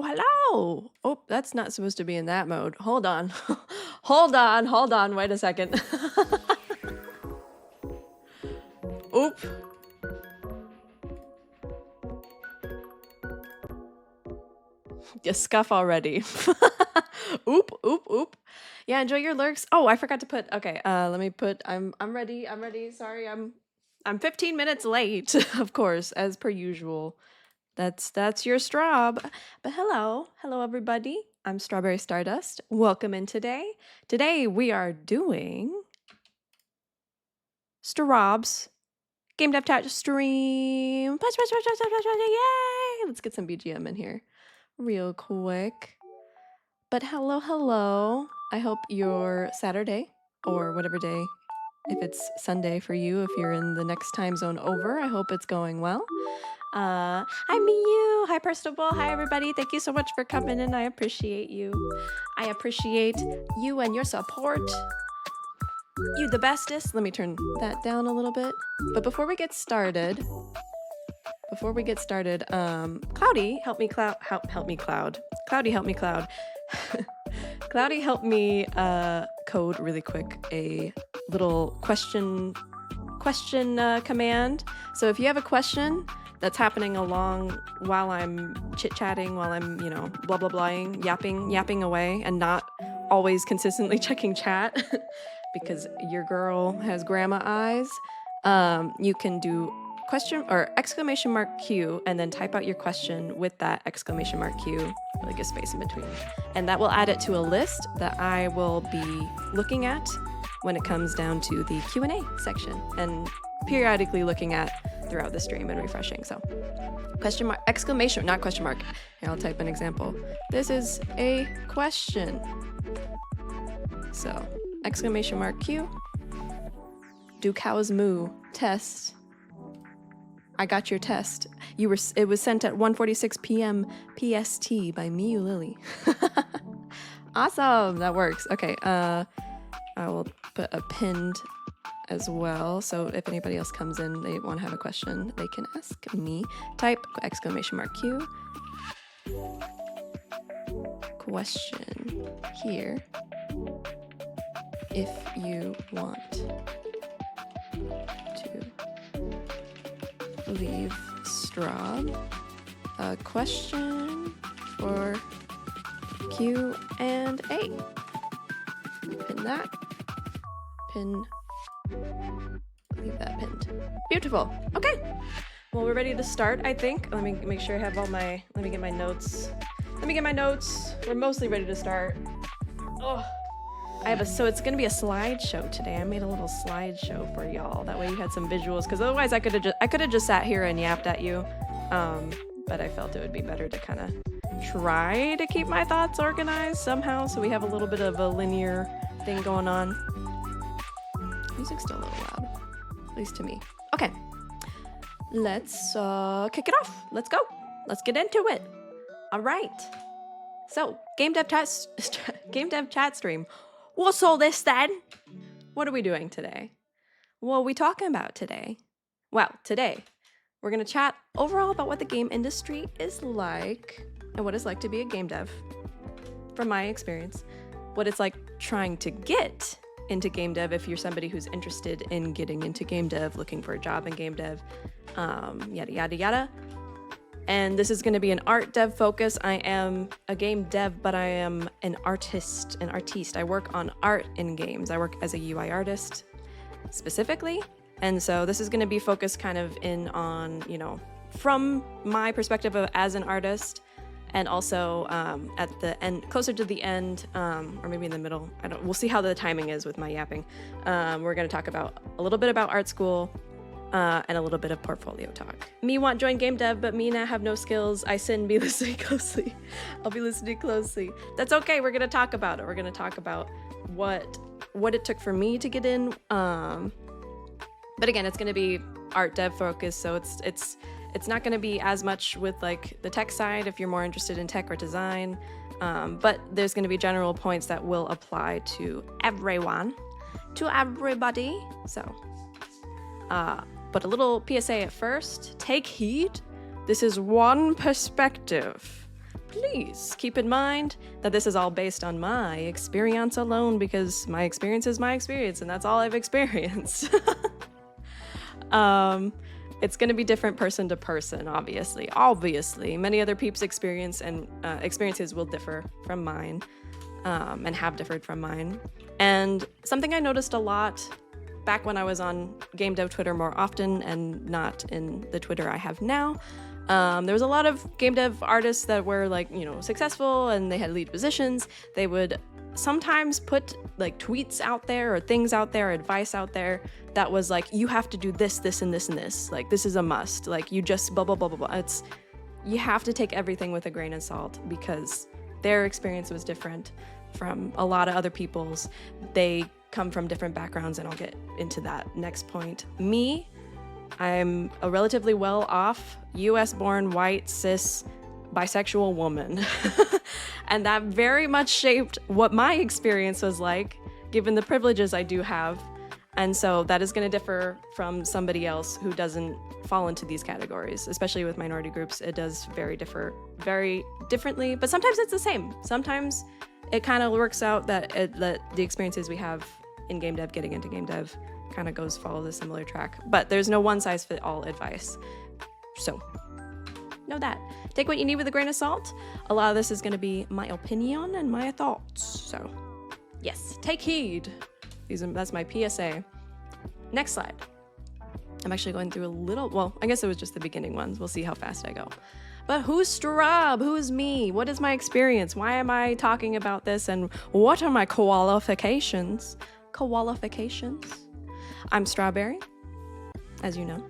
Oh, hello. Oh, that's not supposed to be in that mode. Hold on. Hold on. Wait a second. Oop. You scuff already. Oop. Yeah, enjoy your lurks. Oh, I forgot to put. Okay, let me put. I'm ready. I'm ready. Sorry, I'm 15 minutes late, of course, as per usual. That's your Straub. But hello everybody. I'm Strawberry Stardust. Welcome in today. Today we are doing Straub's Game Dev Chat stream. Yay! Let's get some BGM in here real quick. But hello. I hope your Saturday or whatever day, if it's Sunday for you, if you're in the next time zone over, I hope it's going well. Hi Miyu, hi Percival, hi everybody. Thank you so much for coming in. I appreciate you. I appreciate you and your support. You the bestest. Let me turn that down a little bit. But before we get started, Cloudy, help me Cloud. Cloudy, help me Cloud. Cloudy, help me code really quick a little question command. So if you have a question that's happening along while I'm chit-chatting, while I'm, blah blah blahing, yapping away, and not always consistently checking chat because your girl has grandma eyes, you can do question or exclamation mark Q and then type out your question with that exclamation mark Q, like a space in between. And that will add it to a list that I will be looking at when it comes down to the Q&A section and periodically looking at throughout the stream and refreshing. So question mark, exclamation, not question mark. Here, I'll type an example. This is a question. So exclamation mark Q. Do cows moo? Test. I got your test. It was sent at 1:46 p.m. PST by Miyu Lily. Awesome, that works. Okay, I will put a pinned as well. So if anybody else comes in, they want to have a question, they can ask me. Type exclamation mark Q. Question here. If you want to leave Straub a question for Q&A. Pin that. Pin. Leave that pinned. Beautiful. Okay. Well, we're ready to start, I think. Let me make sure I have all my... Let me get my notes. We're mostly ready to start. Oh. So it's gonna be a slideshow today. I made a little slideshow for y'all. That way you had some visuals, because otherwise I could have just sat here and yapped at you. But I felt it would be better to kind of try to keep my thoughts organized somehow, so we have a little bit of a linear thing going on. Music's still a little loud, at least to me. Okay, let's kick it off. Let's go. Let's get into it. All right. So game dev chat stream. What's all this then? What are we doing today? What are we talking about today? Well, today we're going to chat overall about what the game industry is like and what it's like to be a game dev. From my experience, what it's like trying to get into game dev if you're somebody who's interested in getting into game dev, looking for a job in game dev, yada. And this is going to be an art dev focus. I am a game dev, but I am an artiste. I work on art in games. I work as a UI artist specifically. And so this is going to be focused kind of in on, from my perspective as an artist, and also at the end, closer to the end, or maybe in the middle. We'll see how the timing is with my yapping. We're going to talk about a little bit about art school, and a little bit of portfolio talk. Me want join game dev, but me not have no skills. I sin be listening closely. I'll be listening closely. That's okay. We're gonna talk about it. We're gonna talk about what it took for me to get in. But again, it's gonna be art dev focused, so it's not gonna be as much with like the tech side if you're more interested in tech or design. But there's gonna be general points that will apply to everyone, to everybody. So. But a little PSA at first, take heed. This is one perspective. please keep in mind that this is all based on my experience alone, because my experience is my experience and that's all I've experienced. It's going to be different person to person, obviously. Many other people's experiences will differ from mine, and have differed from mine. And something I noticed a lot back when I was on game dev Twitter more often and not in the Twitter I have now, there was a lot of game dev artists that were successful and they had lead positions. They would sometimes put tweets out there or things out there, advice out there that was you have to do this, this, and this, and this. This is a must. You just blah, blah, blah, blah, blah. You have to take everything with a grain of salt because their experience was different from a lot of other people's. They come from different backgrounds, and I'll get into that next point. Me, I'm a relatively well-off, US-born, white, cis, bisexual woman. And that very much shaped what my experience was like, given the privileges I do have. And so that is going to differ from somebody else who doesn't fall into these categories, especially with minority groups. It does differ very differently, but sometimes it's the same. Sometimes it kind of works out that the experiences we have in game dev, getting into game dev, kind of follow the similar track. But there's no one size fit all advice. So know that. Take what you need with a grain of salt. A lot of this is going to be my opinion and my thoughts. So yes, take heed. That's my PSA. Next slide. I'm actually going through I guess it was just the beginning ones. We'll see how fast I go. But who's Strab? Who is me? What is my experience? Why am I talking about this? And what are my qualifications? I'm Strawberry, as you know.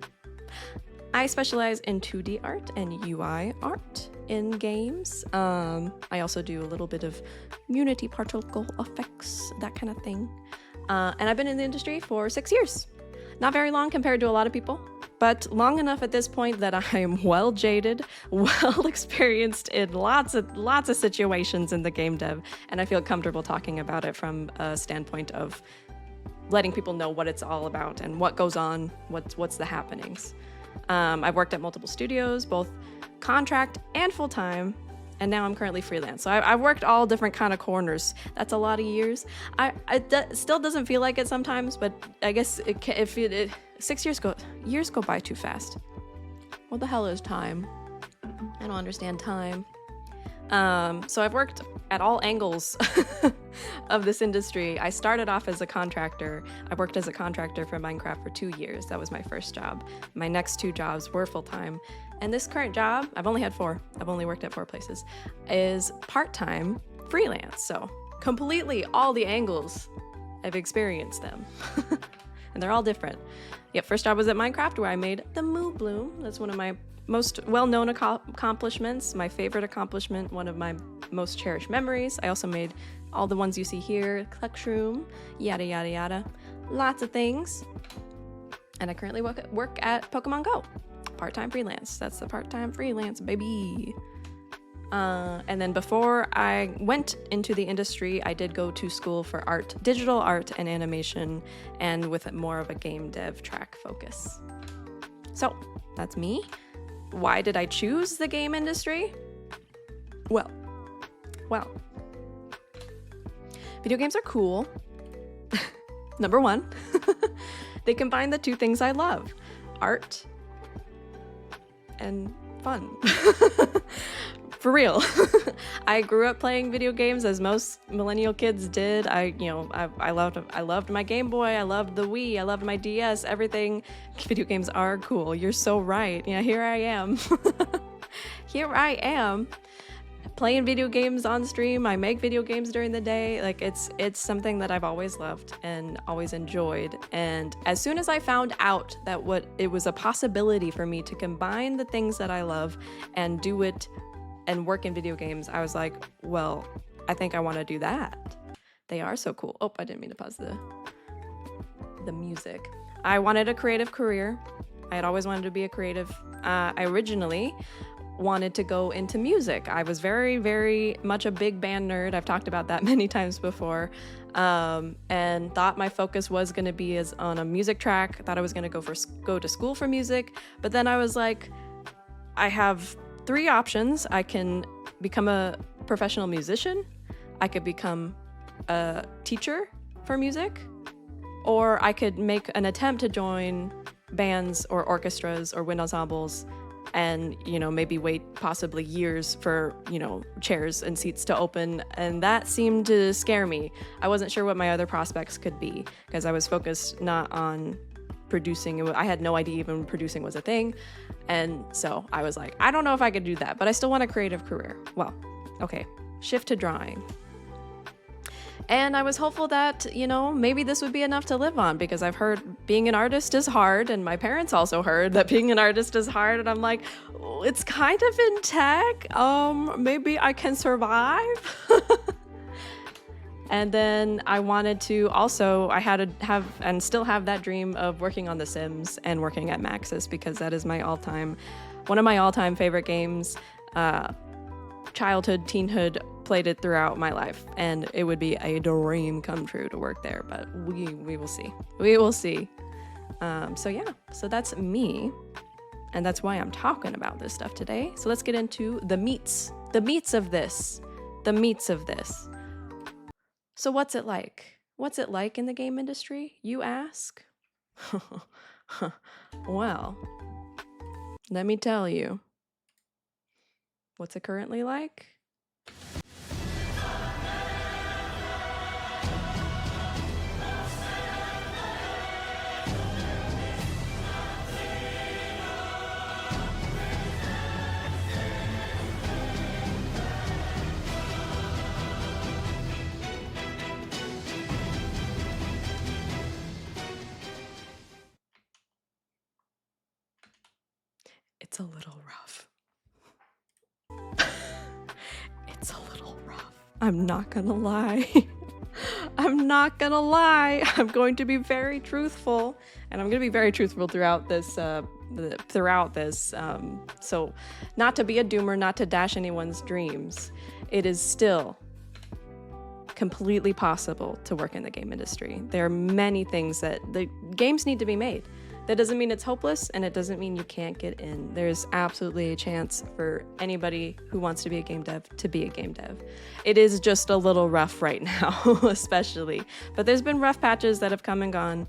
I specialize in 2D art and UI art in games. I also do a little bit of Unity particle effects, that kind of thing. And I've been in the industry for 6 years. Not very long compared to a lot of people, but long enough at this point that I am well jaded, well experienced in lots of situations in the game dev, and I feel comfortable talking about it from a standpoint of letting people know what it's all about and what goes on, what's the happenings. I've worked at multiple studios, both contract and full-time, and now I'm currently freelance. So I've worked all different kind of corners. That's a lot of years. It still doesn't feel like it sometimes, but I guess 6 years go by too fast. What the hell is time? I don't understand time. So I've worked at all angles of this industry. I started off as a contractor. I worked as a contractor for Minecraft for 2 years. That was my first job. My next 2 jobs were full-time. And this current job, I've only had 4. I've only worked at 4 places, is part-time freelance. So completely all the angles, I've experienced them. And they're all different. Yep, first job was at Minecraft, where I made the Moo Bloom. That's one of my most well-known accomplishments, my favorite accomplishment, one of my most cherished memories. I also made all the ones you see here, Cluckshroom, yada, yada, yada. Lots of things. And I currently work at Pokemon Go. Part-time freelance. That's the part-time freelance, baby. And then before I went into the industry, I did go to school for art, digital art and animation, and with more of a game dev track focus. So that's me. Why did I choose the game industry? Well, video games are cool. Number one, they combine the 2 things I love, art and fun. For real. I grew up playing video games as most millennial kids did. I loved my Game Boy, I loved the Wii, I loved my DS, everything. Video games are cool. You're so right. Yeah, here I am. Here I am playing video games on stream. I make video games during the day. Like it's something that I've always loved and always enjoyed. And as soon as I found out that it was a possibility for me to combine the things that I love and do it and work in video games, I was like, well, I think I want to do that. They are so cool. Oh, I didn't mean to pause the music. I wanted a creative career. I had always wanted to be a creative. I originally wanted to go into music. I was very, very much a big band nerd. I've talked about that many times before, and thought my focus was going to be on a music track. Thought I was going to go to school for music, but then I was like, I have 3 options. I can become a professional musician. I could become a teacher for music, or I could make an attempt to join bands or orchestras or wind ensembles and, maybe wait possibly years for, chairs and seats to open. And that seemed to scare me. I wasn't sure what my other prospects could be because I was focused not on producing. I had no idea even producing was a thing. And so I was like, I don't know if I could do that, but I still want a creative career. Well, okay, shift to drawing. And I was hopeful that, maybe this would be enough to live on, because I've heard being an artist is hard, and my parents also heard that being an artist is hard, and I'm like, oh, it's kind of in tech. Maybe I can survive. And then I wanted to also, I had to have and still have that dream of working on The Sims and working at Maxis, because that is one of my all-time favorite games. Childhood, teenhood, played it throughout my life, and it would be a dream come true to work there, but we will see. We will see. So that's me, and that's why I'm talking about this stuff today. So let's get into the meats of this. So what's it like? What's it like in the game industry, you ask? Well, let me tell you. What's it currently like? It's a little rough. It's a little rough. I'm not gonna lie. I'm going to be very truthful, and I'm gonna be very truthful throughout this. So, not to be a doomer, not to dash anyone's dreams, it is still completely possible to work in the game industry. There are many things that the games need to be made. That doesn't mean it's hopeless, and it doesn't mean you can't get in. There's absolutely a chance for anybody who wants to be a game dev to be a game dev. It is just a little rough right now, especially. But there's been rough patches that have come and gone.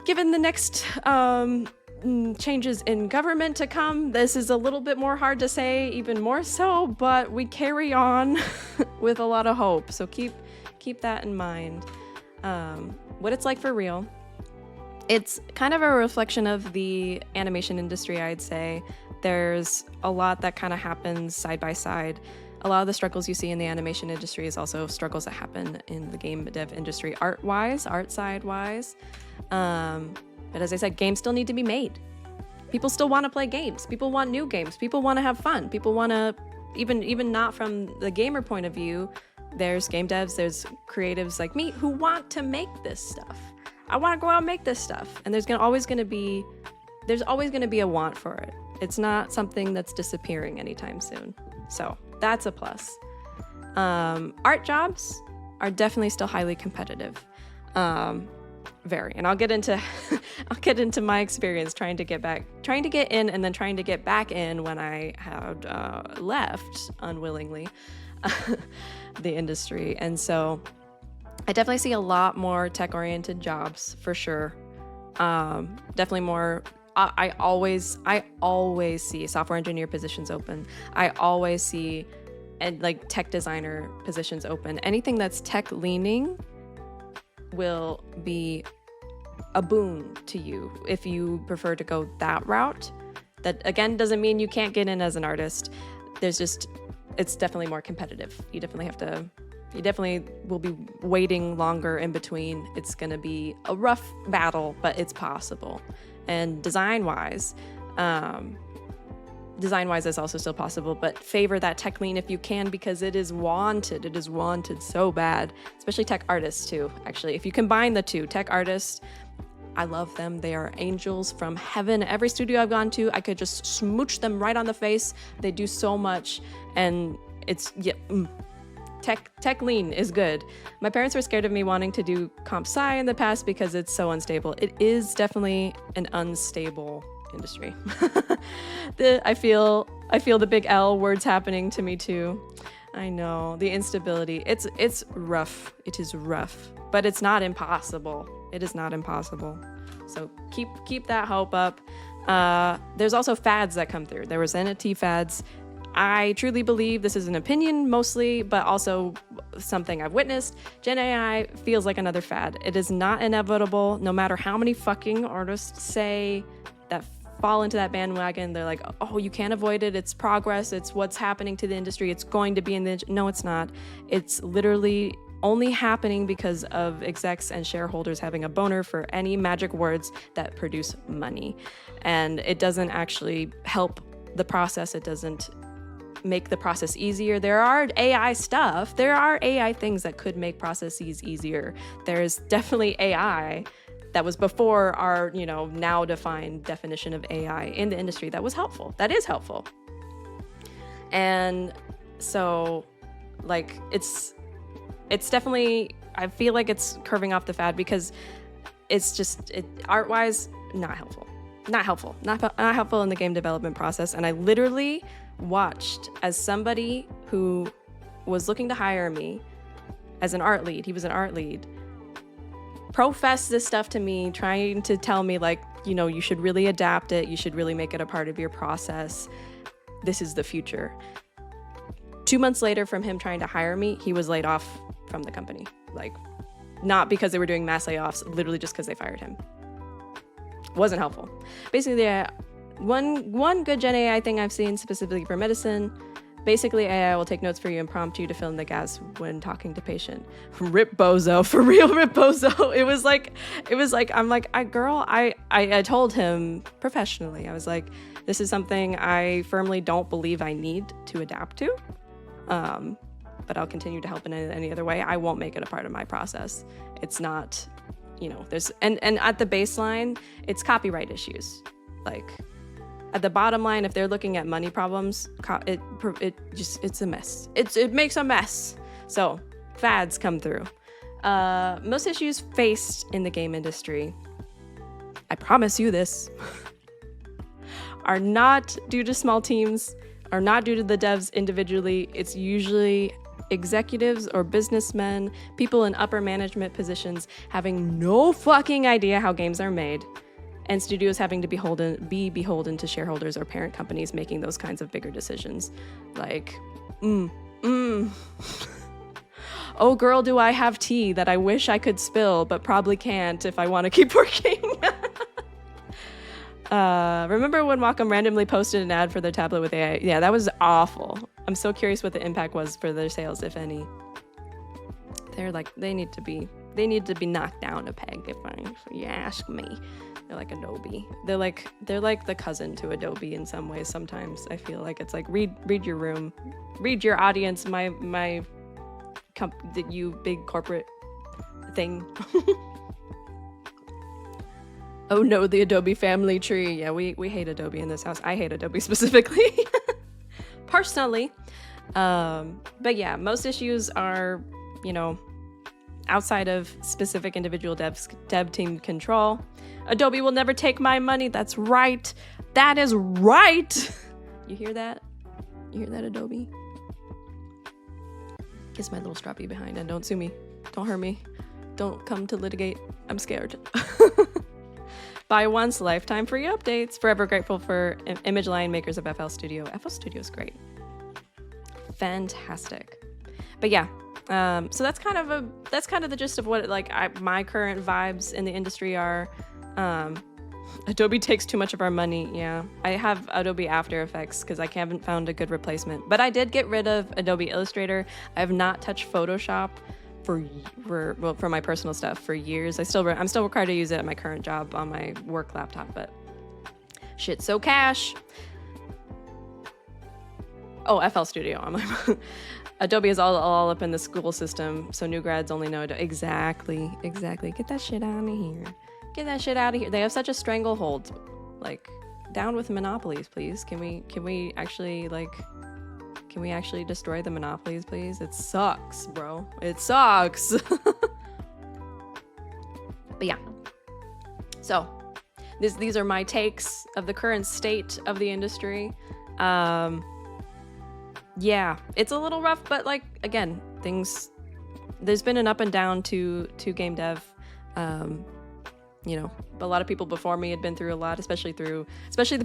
Given the next changes in government to come, this is a little bit more hard to say, even more so, but we carry on with a lot of hope. So keep that in mind. What it's like for real. It's kind of a reflection of the animation industry, I'd say. There's a lot that kind of happens side by side. A lot of the struggles you see in the animation industry is also struggles that happen in the game dev industry, art side-wise. But as I said, games still need to be made. People still want to play games. People want new games. People want to have fun. People want to, even not from the gamer point of view, there's game devs, there's creatives like me who want to make this stuff. I want to go out and make this stuff. And there's always going to be a want for it. It's not something that's disappearing anytime soon. So that's a plus. Art jobs are definitely still highly competitive. Very. And I'll get into my experience trying to get in and then trying to get back in when I had left unwillingly the industry. And so I definitely see a lot more tech-oriented jobs for sure. Definitely more. I always see software engineer positions open. I always see like tech designer positions open. Anything that's tech leaning will be a boon to you if you prefer to go that route. That again doesn't mean you can't get in as an artist. It's definitely more competitive. You definitely will be waiting longer in between. It's going to be a rough battle, but it's possible. And design-wise is also still possible, but favor that tech lean if you can, because it is wanted. It is wanted so bad, especially tech artists too, actually. If you combine the two, tech artists, I love them. They are angels from heaven. Every studio I've gone to, I could just smooch them right on the face. They do so much, and it's, Tech lean is good. My parents were scared of me wanting to do comp sci in the past because it's so unstable. It is definitely an unstable industry. I feel I feel the big L words happening to me too. I know, the instability. It's rough. It is rough, but it's not impossible. It is not impossible. So keep that hope up. There's also fads that come through. There was NFT fads. I truly believe, this is an opinion mostly, but also something I've witnessed. Gen AI feels like another fad. It is not inevitable, no matter how many fucking artists say that fall into that bandwagon. They're like, oh, you can't avoid it. It's progress. It's what's happening to the industry. It's going to be in the... No, it's not. It's literally only happening because of execs and shareholders having a boner for any magic words that produce money. And it doesn't actually help the process. It doesn't make the process easier. There are AI stuff. There are AI things that could make processes easier. There's definitely AI that was before our, now defined definition of AI in the industry that was helpful. That is helpful. And so, like, it's definitely, I feel like it's curving off the fad because it's just, art-wise, not helpful. Not helpful in the game development process. And I literally watched as somebody who was looking to hire me as an art lead, he was an art lead, profess this stuff to me, trying to tell me, like, you should really adapt it. You should really make it a part of your process. This is the future. 2 months later from him trying to hire me, he was laid off from the company. Like, not because they were doing mass layoffs, literally just because they fired him. Wasn't helpful. Basically, one good Gen AI thing I've seen specifically for medicine, basically AI will take notes for you and prompt you to fill in the gaps when talking to patient. Rip Bozo, for real, Rip Bozo. It was like, I'm like, I told him professionally, I was like, this is something I firmly don't believe I need to adapt to. But I'll continue to help in any other way. I won't make it a part of my process. It's not, there's, and at the baseline, it's copyright issues. Like, at the bottom line, if they're looking at money problems, it's a mess. It makes a mess. So fads come through. Most issues faced in the game industry, I promise you this, are not due to small teams, are not due to the devs individually. It's usually executives or businessmen, people in upper management positions having no fucking idea how games are made, and studios having to be beholden to shareholders or parent companies making those kinds of bigger decisions. Like, oh girl, do I have tea that I wish I could spill, but probably can't if I want to keep working. Remember when Wacom randomly posted an ad for their tablet with AI? Yeah, that was awful. I'm so curious what the impact was for their sales, if any. They're like, they need to be knocked down a peg, if you ask me. They're like Adobe. They're like the cousin to Adobe in some ways. Sometimes I feel like it's like, read your room, read your audience, you big corporate thing. Oh no, the Adobe family tree. Yeah, we hate Adobe in this house. I hate Adobe specifically, personally. But yeah, most issues are, outside of specific individual dev team control. Adobe will never take my money. That's right. That is right. You hear that? You hear that, Adobe? Kiss my little strappy behind and don't sue me. Don't hurt me. Don't come to litigate. I'm scared. Buy once, lifetime free updates. Forever grateful for Image Line, makers of FL Studio. FL Studio is great. Fantastic. But yeah, so that's kind of the gist of what my current vibes in the industry are. Adobe takes too much of our money. Yeah, I have Adobe After Effects because I haven't found a good replacement. But I did get rid of Adobe Illustrator. I have not touched Photoshop for my personal stuff for years. I'm still required to use it at my current job on my work laptop, but shit, so cash. Oh, FL Studio on my Adobe is all up in the school system, so new grads only know exactly. Get that shit out of here. Get that shit out of here. They have such a stranglehold. Like, down with monopolies, please. Can we actually destroy the monopolies, please? It sucks, bro. It sucks. But yeah. So, these are my takes of the current state of the industry. Yeah, it's a little rough, but like again, there's been an up and down to game dev. You know, a lot of people before me had been through a lot, especially the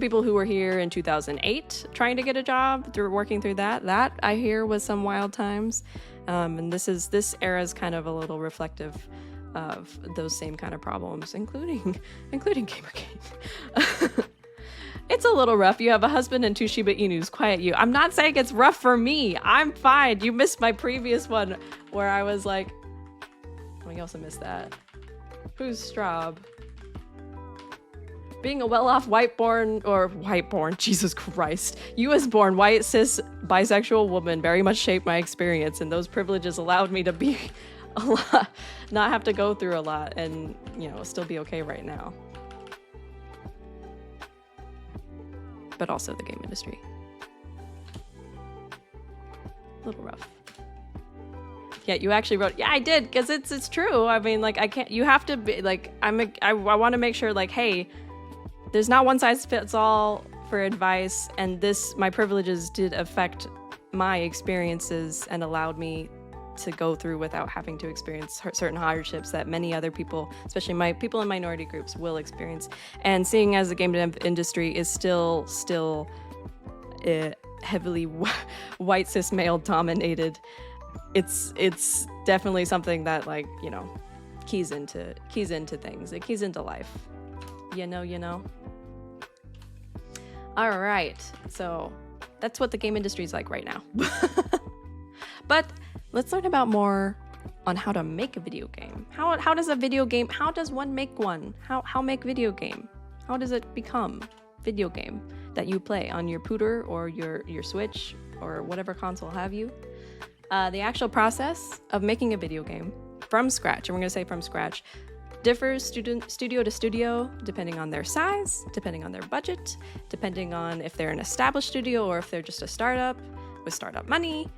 people who were here in 2008 trying to get a job, through working through that I hear was some wild times. And this era is kind of a little reflective of those same kind of problems, including Gamergate. It's a little rough. You have a husband and 2 Shiba Inus. Quiet you. I'm not saying it's rough for me. I'm fine. You missed my previous one where I was like, oh, you also missed that. Who's Straub? Being a well-off white-born, Jesus Christ, US-born, white, cis, bisexual woman very much shaped my experience, and those privileges allowed me to be a lot, not have to go through a lot, and, you know, still be okay right now. But also the game industry. A little rough. Yeah, you actually wrote, yeah, I did, because it's true. I mean, like, I can't, you have to be, like, I want to make sure, like, hey, there's not one size fits all for advice, and my privileges did affect my experiences and allowed me to go through without having to experience certain hardships that many other people, especially people in minority groups, will experience. And seeing as the game dev industry is still heavily white cis male dominated, it's definitely something that, like, you know, keys into things. It keys into life. You know. All right, so that's what the game industry is like right now. But let's learn about more on how to make a video game. How does one make one? How make video game? How does it become video game that you play on your Pooter or your Switch or whatever console have you? The actual process of making a video game from scratch, and we're gonna say from scratch, differs studio to studio, depending on their size, depending on their budget, depending on if they're an established studio or if they're just a startup with startup money.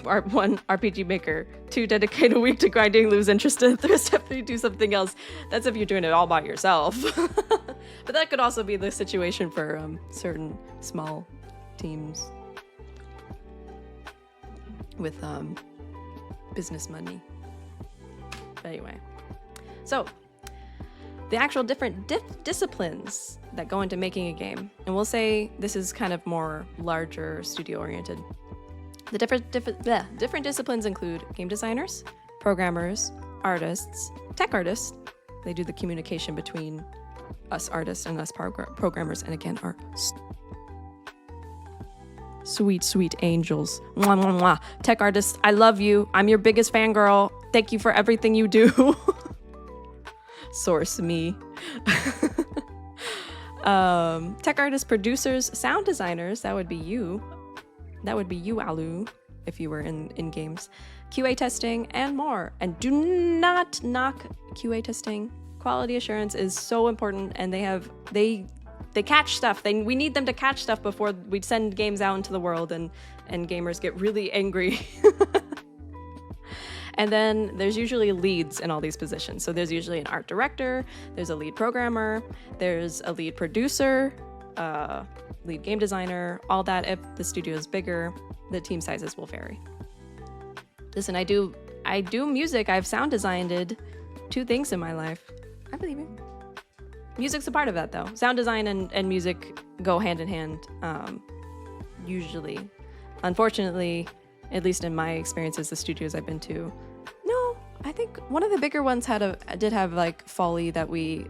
One, RPG Maker. 2, dedicate a week to grinding, lose interest in it. Definitely do something else. That's if you're doing it all by yourself. But that could also be the situation for certain small teams with business money. But anyway, so the actual different disciplines that go into making a game, and we'll say this is kind of more larger studio oriented. The different disciplines include game designers, programmers, artists, tech artists. They do the communication between us artists and us programmers, and again, our sweet angels. Mwah, mwah, mwah. Tech artists, I love you. I'm your biggest fangirl. Thank you for everything you do. Source me. Tech artists, producers, sound designers, that would be you. That would be you, Alu, if you were in games. QA testing and more. And do not knock QA testing. Quality assurance is so important, and they catch stuff. We need them to catch stuff before we send games out into the world, and gamers get really angry. And then there's usually leads in all these positions. So there's usually an art director, there's a lead programmer, there's a lead producer, lead game designer, all that. If the studio is bigger, the team sizes will vary. Listen, I do music. I've sound designed 2 things in my life. I believe it. Music's a part of that, though. Sound design and music go hand in hand, usually. Unfortunately, at least in my experiences, the studios I've been to, no, I think one of the bigger ones did have like Foley that we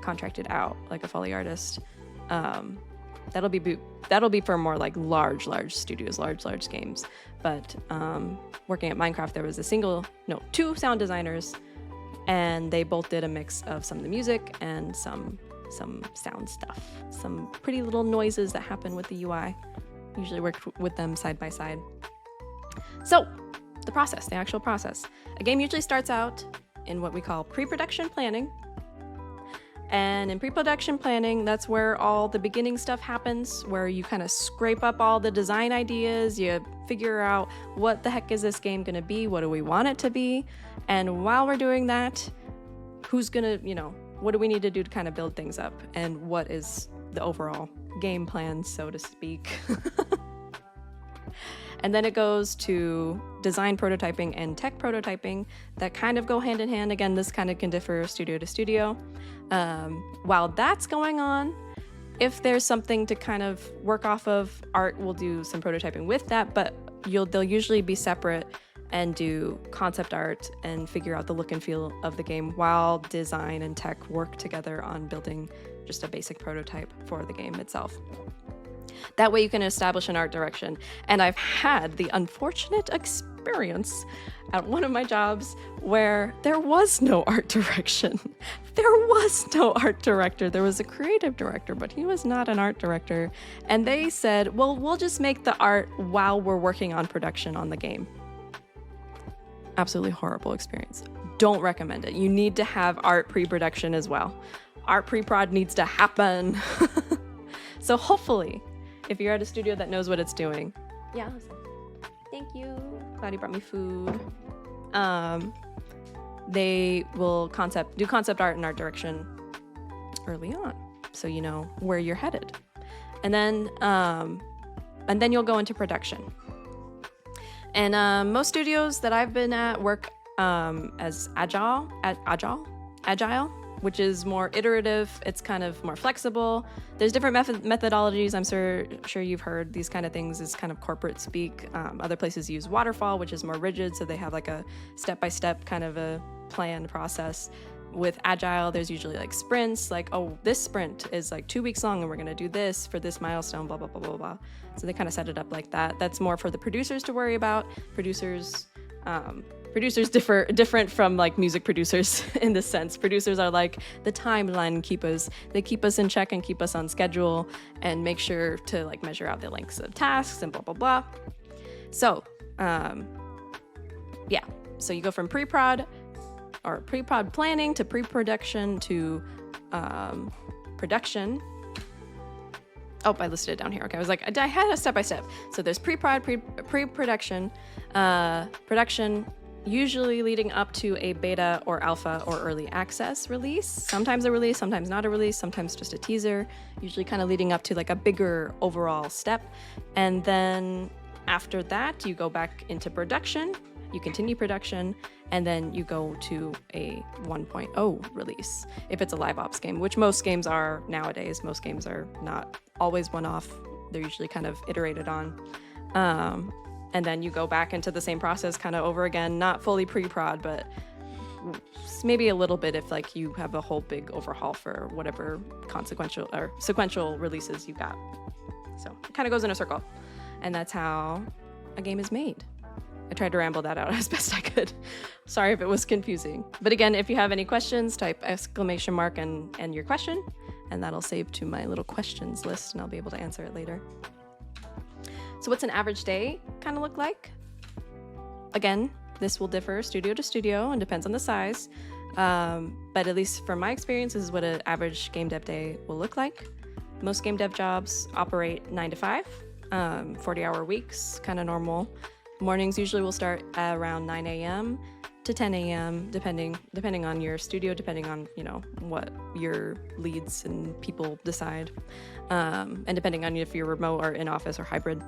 contracted out, like a Foley artist. That'll be for more like large studios, large games. But working at Minecraft, there was 2 sound designers, and they both did a mix of some of the music and some sound stuff, some pretty little noises that happen with the UI. Usually worked with them side by side. So the actual process. A game usually starts out in what we call pre-production planning. And in pre-production planning, that's where all the beginning stuff happens, where you kind of scrape up all the design ideas, you figure out what the heck is this game gonna be, what do we want it to be, and while we're doing that, who's gonna, what do we need to do to kind of build things up, and what is the overall game plan, so to speak. And then it goes to design prototyping and tech prototyping that kind of go hand in hand. Again, this kind of can differ studio to studio. While that's going on, if there's something to kind of work off of, art will do some prototyping with that, but they'll usually be separate and do concept art and figure out the look and feel of the game while design and tech work together on building just a basic prototype for the game itself. That way you can establish an art direction. And I've had the unfortunate experience at one of my jobs where there was no art direction. There was no art director. There was a creative director, but he was not an art director. And they said, well, we'll just make the art while we're working on production on the game. Absolutely horrible experience. Don't recommend it. You need to have art pre-production as well. Art pre-prod needs to happen. So hopefully, if you're at a studio that knows what it's doing, yeah, thank you. Glad you brought me food. They will do concept art and art direction early on, so you know where you're headed, and then you'll go into production. And most studios that I've been at work as agile, which is more iterative. It's kind of more flexible. There's different methodologies. I'm sure you've heard these kind of things is kind of corporate speak. Other places use waterfall, which is more rigid, so they have like a step-by-step kind of a planned process. With agile, there's usually like sprints, like, oh, this sprint is like 2 weeks long and we're gonna do this for this milestone, blah, blah, blah, blah, blah. So they kind of set it up like that. That's more for the producers to worry about. Producers different from like music producers in this sense. Producers are like the timeline keepers. They keep us in check and keep us on schedule and make sure to like measure out the lengths of tasks and blah, blah, blah. So, yeah. So you go from pre-prod planning to pre-production to production. Oh, I listed it down here. Okay, I was like, I had a step-by-step. So there's pre-prod, pre-production, production, usually leading up to a beta or alpha or early access release. Sometimes a release, sometimes not a release, sometimes just a teaser, usually kind of leading up to like a bigger overall step. And then after that, you go back into production, you continue production, and then you go to a 1.0 release. If it's a live ops game, which most games are nowadays, most games are not always one-off. They're usually kind of iterated on. And then you go back into the same process kind of over again, not fully pre-prod, but maybe a little bit if like you have a whole big overhaul for whatever consequential or sequential releases you got. So it kind of goes in a circle. And that's how a game is made. I tried to ramble that out as best I could. Sorry if it was confusing. But again, if you have any questions, type ! and your question, and that'll save to my little questions list, and I'll be able to answer it later. So what's an average day kind of look like? Again, this will differ studio to studio and depends on the size. But at least from my experience, this is what an average game dev day will look like. Most game dev jobs operate 9 to 5, 40-hour weeks, kind of normal. Mornings usually will start at around 9 a.m. to 10 a.m. depending on your studio, depending on, you know, what your leads and people decide, and depending on if you're remote or in office or hybrid.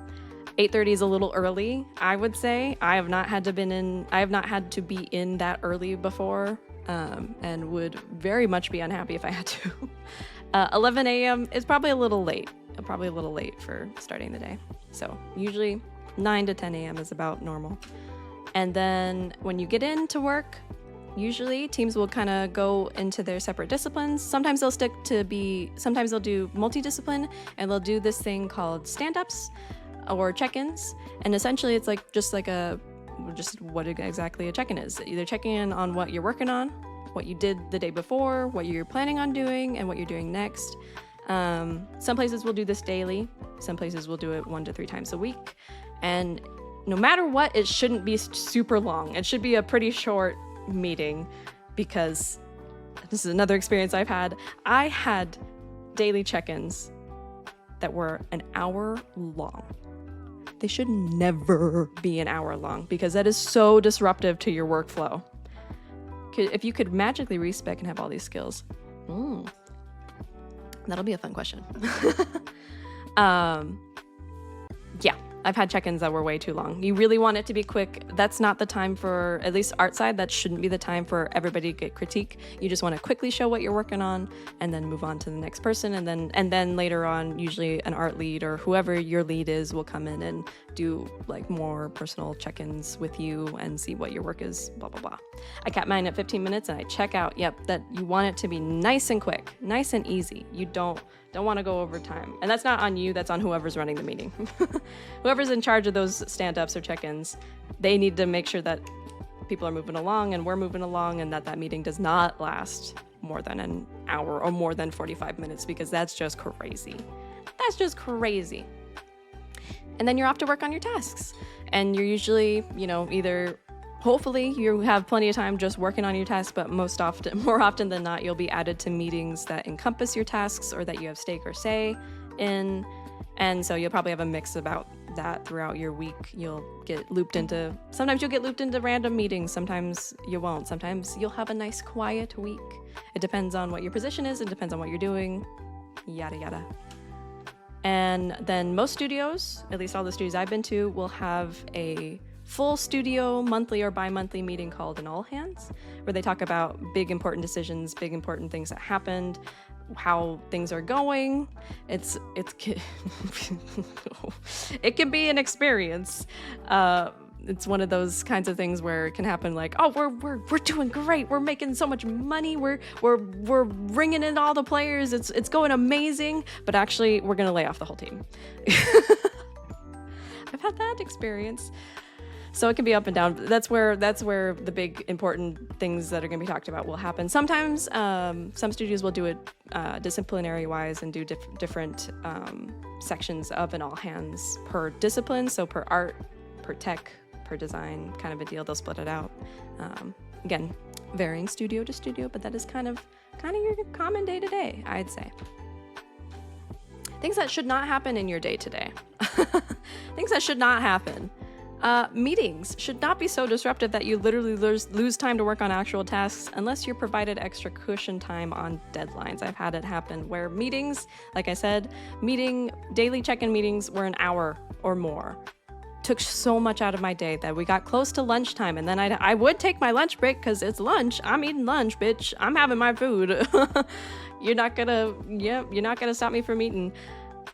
8:30 is a little early, I would say. I have not had to be in that early before, and would very much be unhappy if I had to. 11 a.m. is probably a little late for starting the day. So usually 9 to 10 a.m. is about normal. And then when you get into work, usually teams will kind of go into their separate disciplines. Sometimes they'll sometimes they'll do multidiscipline, and they'll do this thing called stand-ups or check-ins. And essentially it's like just what exactly a check-in is. Either checking in on what you're working on, what you did the day before, what you're planning on doing, and what you're doing next. Some places will do this daily. Some places will do it 1 to 3 times a week. And no matter what, it shouldn't be super long. It should be a pretty short meeting, because this is another experience I've had. I had daily check-ins that were an hour long. They should never be an hour long, because that is so disruptive to your workflow. If you could magically respec and have all these skills, That'll be a fun question. Yeah, I've had check-ins that were way too long. You really want it to be quick. That's not the time for, at least art side, that shouldn't be the time for everybody to get critique. You just want to quickly show what you're working on and then move on to the next person. And then later on, usually an art lead or whoever your lead is will come in and do like more personal check-ins with you and see what your work is, blah, blah, blah. I cap mine at 15 minutes and I check out. Yep, that you want it to be nice and quick, nice and easy. You don't want to go over time. And that's not on you, that's on whoever's running the meeting. Whoever's in charge of those stand-ups or check-ins, they need to make sure that people are moving along and we're moving along and that meeting does not last more than an hour or more than 45 minutes because that's just crazy. That's just crazy. And then you're off to work on your tasks. And you're usually, either hopefully you have plenty of time just working on your tasks, but more often than not, you'll be added to meetings that encompass your tasks or that you have stake or say in. And so you'll probably have a mix about that throughout your week. Sometimes you'll get looped into random meetings. Sometimes you won't. Sometimes you'll have a nice quiet week. It depends on what your position is. It depends on what you're doing, yada, yada. And then most studios, at least all the studios I've been to, will have a full studio monthly or bi-monthly meeting called an all hands, where they talk about big important decisions, big important things that happened, how things are going. It can be an experience. It's one of those kinds of things where it can happen like, oh, we're doing great, we're making so much money, we're bringing in all the players, it's going amazing, but actually we're gonna lay off the whole team. I've had that experience. So it can be up and down. That's where the big important things that are going to be talked about will happen. Sometimes some studios will do it disciplinary wise and do different sections of an all hands per discipline. So per art, per tech, per design, kind of a deal. They'll split it out. Again, varying studio to studio, but that is kind of your common day to day, I'd say. Things that should not happen in your day to day. Things that should not happen. Meetings should not be so disruptive that you literally lose time to work on actual tasks unless you're provided extra cushion time on deadlines. I've had it happen where meetings, like I said, daily check-in meetings were an hour or more. Took so much out of my day that we got close to lunchtime, and then I would take my lunch break because it's lunch. I'm eating lunch, bitch. I'm having my food. You're not gonna stop me from eating.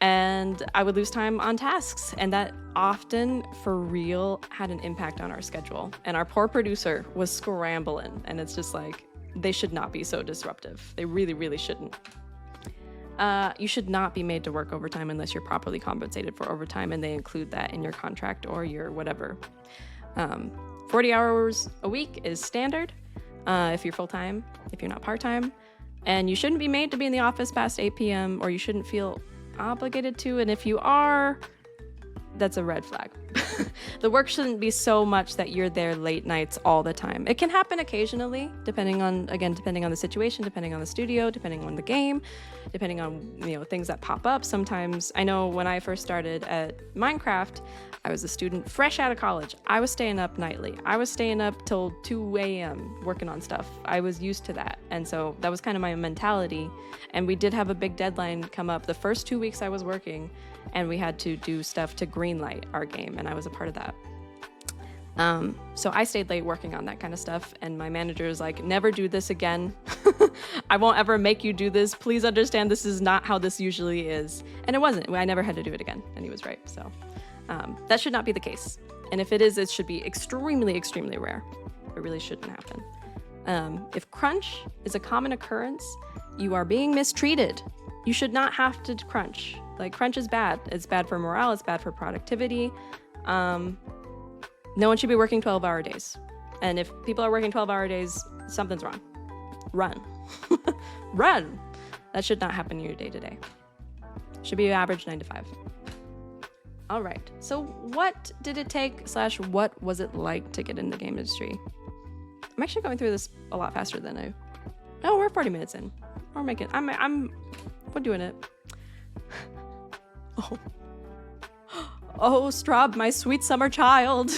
And I would lose time on tasks, and that often, for real, had an impact on our schedule. And our poor producer was scrambling, and it's just like, they should not be so disruptive. They really, really shouldn't. You should not be made to work overtime unless you're properly compensated for overtime, and they include that in your contract or your whatever. 40 hours a week is standard if you're full-time, if you're not part-time. And you shouldn't be made to be in the office past 8 p.m., or you shouldn't feel obligated to, and if you are, that's a red flag. The work shouldn't be so much that you're there late nights all the time. It can happen occasionally, depending on the situation, depending on the studio, depending on the game, depending on things that pop up. Sometimes, I know when I first started at Minecraft, I was a student fresh out of college. I was staying up nightly. I was staying up till 2 a.m. working on stuff. I was used to that, and so that was kind of my mentality. And we did have a big deadline come up the first 2 weeks I was working, and we had to do stuff to greenlight our game, and I was a part of that. So I stayed late working on that kind of stuff, and my manager was like, never do this again. I won't ever make you do this. Please understand this is not how this usually is. And it wasn't. I never had to do it again, and he was right. So that should not be the case. And if it is, it should be extremely, extremely rare. It really shouldn't happen. If crunch is a common occurrence, you are being mistreated. You should not have to crunch. Like, crunch is bad. It's bad for morale. It's bad for productivity. No one should be working 12-hour days. And if people are working 12-hour days, something's wrong. Run. Run. That should not happen in your day-to-day. Should be average 9 to 5. All right. So what did it take / what was it like to get in the game industry? I'm actually going through this a lot faster than I... Oh, we're 40 minutes in. We're doing it. Oh, Straub, my sweet summer child.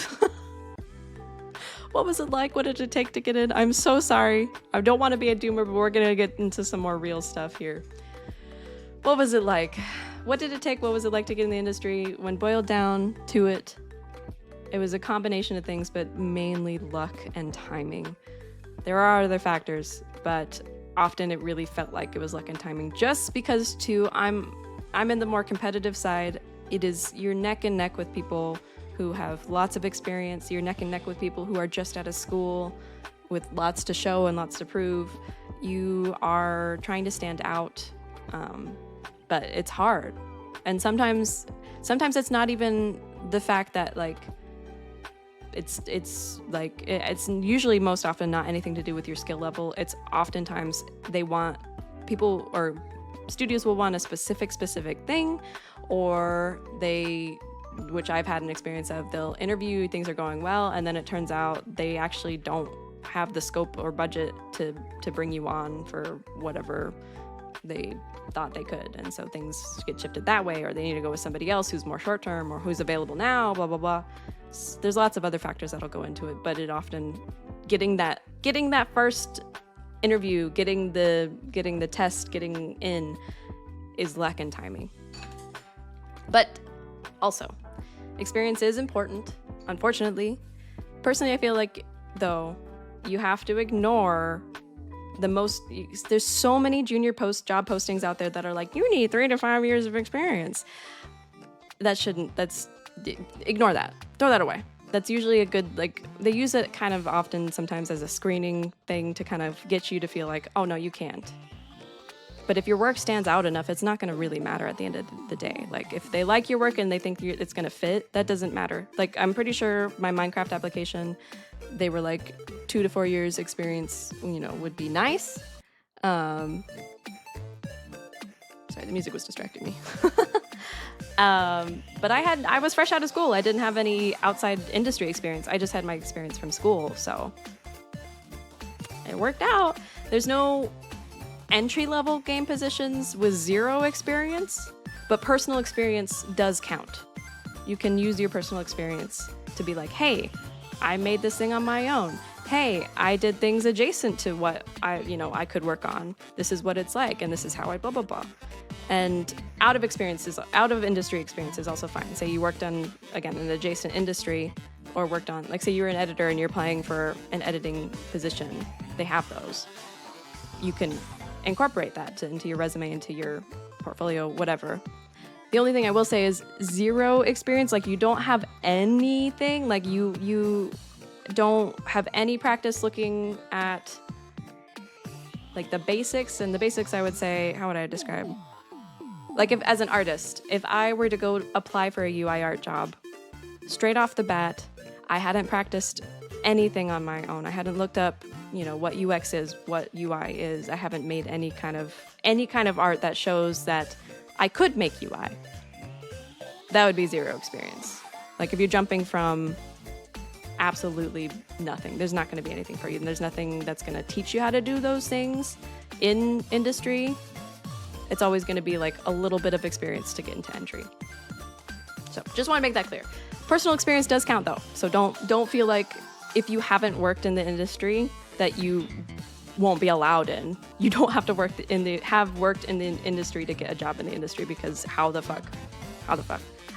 What was it like? What did it take to get in? I'm so sorry. I don't want to be a doomer, but we're going to get into some more real stuff here. what was it like? What did it take? What was it like to get in the industry? When boiled down to it, it was a combination of things, but mainly luck and timing. There are other factors, but often it really felt like it was luck and timing. Just because too, I'm in the more competitive side. It is you're neck and neck with people who have lots of experience. You're neck and neck with people who are just out of school with lots to show and lots to prove. You are trying to stand out, but it's hard. And sometimes it's not even the fact that like it's usually most often not anything to do with your skill level. It's oftentimes they want people or studios will want a specific thing, or which I've had an experience of, they'll interview, things are going well, and then it turns out they actually don't have the scope or budget to bring you on for whatever they thought they could. And so things get shifted that way, or they need to go with somebody else who's more short term or who's available now, blah, blah, blah. There's lots of other factors that'll go into it, but it often getting that first interview, getting the test, getting in is lack in timing. But also, experience is important, unfortunately. Personally, I feel like, though, you have to ignore there's so many junior job postings out there that are like, you need 3 to 5 years of experience. Ignore that. Throw that away. That's usually a good, like, they use it kind of often sometimes as a screening thing to kind of get you to feel like, oh no, you can't. But if your work stands out enough, it's not going to really matter at the end of the day. Like, if they like your work and they think it's going to fit, that doesn't matter. Like, I'm pretty sure my Minecraft application, they were like 2 to 4 years experience, would be nice. Sorry, the music was distracting me. But I was fresh out of school. I didn't have any outside industry experience. I just had my experience from school, so it worked out. There's no entry-level game positions with 0 experience, but personal experience does count. You can use your personal experience to be like, hey, I made this thing on my own. Hey, I did things adjacent to what I could work on. This is what it's like, and this is how I blah, blah, blah. And out of industry experience is also fine. Say you worked on, again, an adjacent industry, or worked on, like, say you're an editor and you're applying for an editing position. They have those. You can incorporate that into your resume, into your portfolio, whatever. The only thing I will say is 0 experience, like, you don't have anything, like, you don't have any practice looking at, like, the basics. And the basics, I would say, how would I describe? Like, if as an artist, if I were to go apply for a UI art job, straight off the bat, I hadn't practiced anything on my own. I hadn't looked up, what UX is, what UI is. I haven't made any kind of art that shows that I could make UI. That would be 0 experience. Like, if you're jumping from absolutely nothing, there's not going to be anything for you, and there's nothing that's going to teach you how to do those things in industry. It's always going to be like a little bit of experience to get into entry. So just want to make that clear. Personal experience does count, though. So don't feel like if you haven't worked in the industry that you won't be allowed in. You don't have to worked in the industry to get a job in the industry, because how the fuck?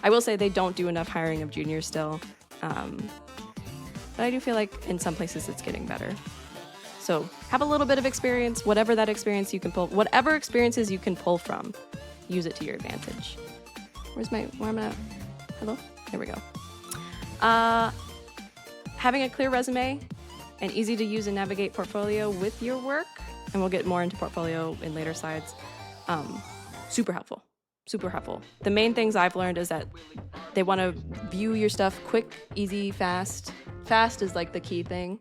I will say they don't do enough hiring of juniors still. But I do feel like in some places it's getting better. So have a little bit of experience, whatever that experience you can pull, whatever experiences you can pull from, use it to your advantage. Hello? There we go. Having a clear resume and easy to use and navigate portfolio with your work, and we'll get more into portfolio in later slides, super helpful. The main things I've learned is that they want to view your stuff quick, easy, fast. Fast is like the key thing.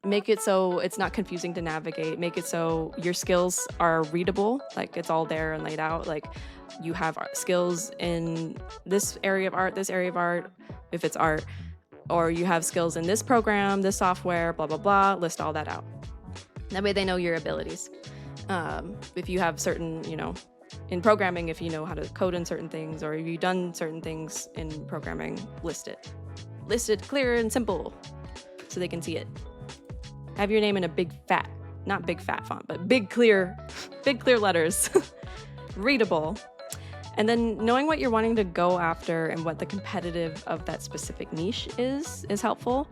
Make it so it's not confusing to navigate. Make it so your skills are readable, like it's all there and laid out. Like, you have skills in this area of art, if it's art, or you have skills in this program, this software, blah, blah, blah, list all that out. That way they know your abilities. If you have certain, in programming, if you know how to code in certain things, or if you've done certain things in programming, list it. List it clear and simple so they can see it. Have your name in a big fat, not big fat font, but big clear big clear letters, readable. And then knowing what you're wanting to go after and what the competitive of that specific niche is helpful.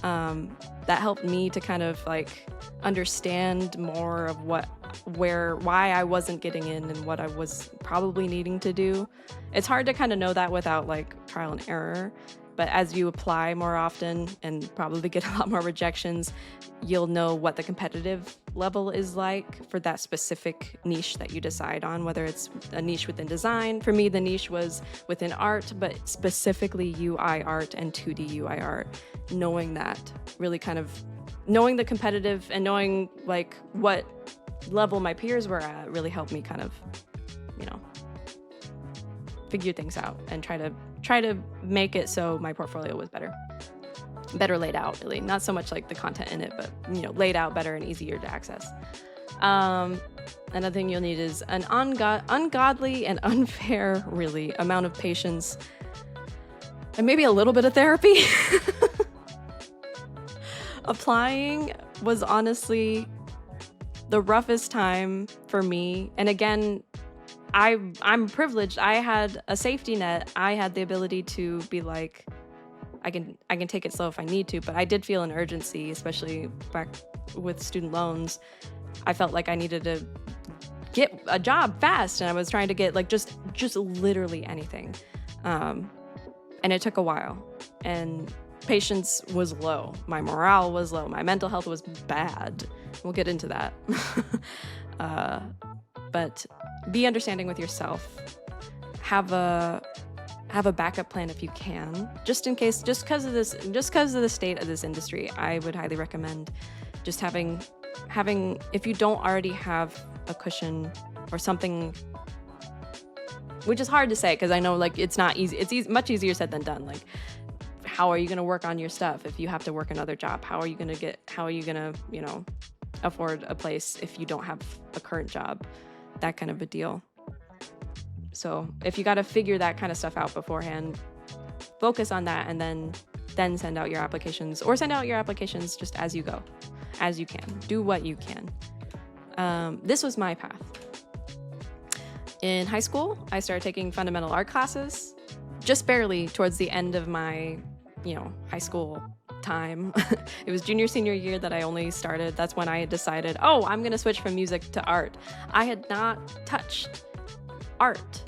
That helped me to kind of like understand more of why I wasn't getting in and what I was probably needing to do. It's hard to kind of know that without like trial and error, but as you apply more often and probably get a lot more rejections, you'll know what the competitive level is like for that specific niche that you decide on, whether it's a niche within design. For me, the niche was within art, but specifically UI art and 2D UI art. Knowing that, really kind of knowing the competitive and knowing like what level my peers were at really helped me kind of, figure things out and try to make it so my portfolio was better laid out, really. Not so much like the content in it, but laid out better and easier to access. Another thing you'll need is an ungodly and unfair, really, amount of patience and maybe a little bit of therapy. Applying was honestly the roughest time for me. And again, I'm privileged. I had a safety net. I had the ability to be like, I can take it slow if I need to, but I did feel an urgency, especially back with student loans. I felt like I needed to get a job fast, and I was trying to get like just literally anything. And it took a while, and patience was low. My morale was low. My mental health was bad. We'll get into that. But be understanding with yourself. Have a backup plan if you can, just in case, just because of the state of this industry. I would highly recommend just having, if you don't already have a cushion or something, which is hard to say because I know like it's not easy. It's much easier said than done. Like, how are you going to work on your stuff if you have to work another job? How are you going to afford a place if you don't have a current job? That kind of a deal. So if you got to figure that kind of stuff out beforehand, focus on that, and then send out your applications, or send out your applications just as you go, as you can. Do what you can. This was my path. In high school, I started taking fundamental art classes, just barely towards the end of my, high school time. It was senior year that I only started. That's when I decided, I'm going to switch from music to art. I had not touched art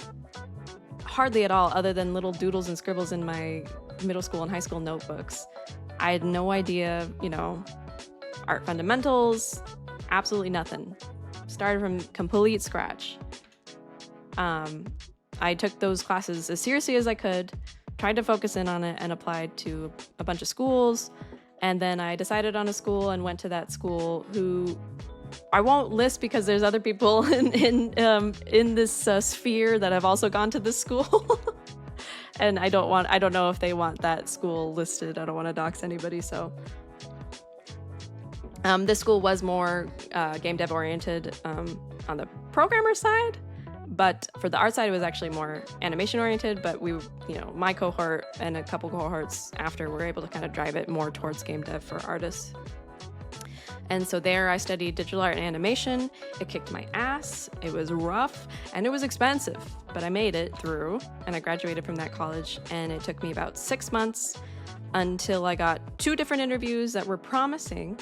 hardly at all, other than little doodles and scribbles in my middle school and high school notebooks. I had no idea, art fundamentals, absolutely nothing. Started from complete scratch. I took those classes as seriously as I could, tried to focus in on it, and applied to a bunch of schools. And then I decided on a school and went to that school, who I won't list because there's other people in this sphere that have also gone to this school. And I don't know if they want that school listed. I don't want to dox anybody. So this school was more game dev oriented on the programmer side. But for the art side, it was actually more animation oriented. But we, my cohort and a couple cohorts after were able to kind of drive it more towards game dev for artists. And so there I studied digital art and animation. It kicked my ass. It was rough and it was expensive, but I made it through, and I graduated from that college. And it took me about 6 months until I got 2 different interviews that were promising.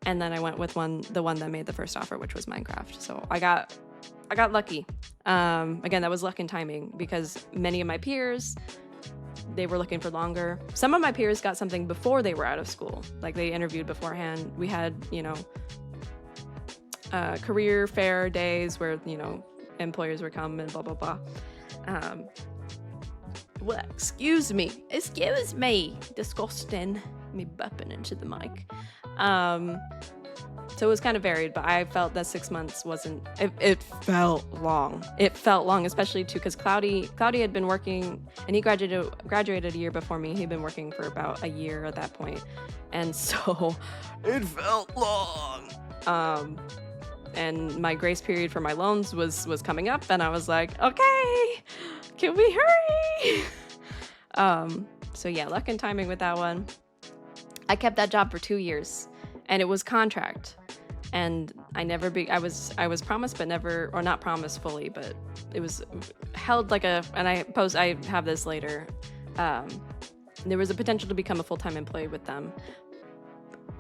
And then I went with the one that made the first offer, which was Minecraft. So I got lucky. Again, that was luck and timing, because many of my peers, they were looking for longer. Some of my peers got something before they were out of school. Like, they interviewed beforehand. We had, career fair days where, employers would come and blah, blah, blah. Well, excuse me. Disgusting. Me burping into the mic. So it was kind of varied, but I felt that 6 months wasn't, it felt long. It felt long, especially too, because Cloudy had been working, and he graduated a year before me. He'd been working for about a year at that point. And so it felt long. And my grace period for my loans was coming up, and I was like, okay, can we hurry? So yeah, luck and timing with that one. I kept that job for 2 years, and it was contract. and I was promised but never, or not promised fully, but it was held like and I have this later. There was a potential to become a full-time employee with them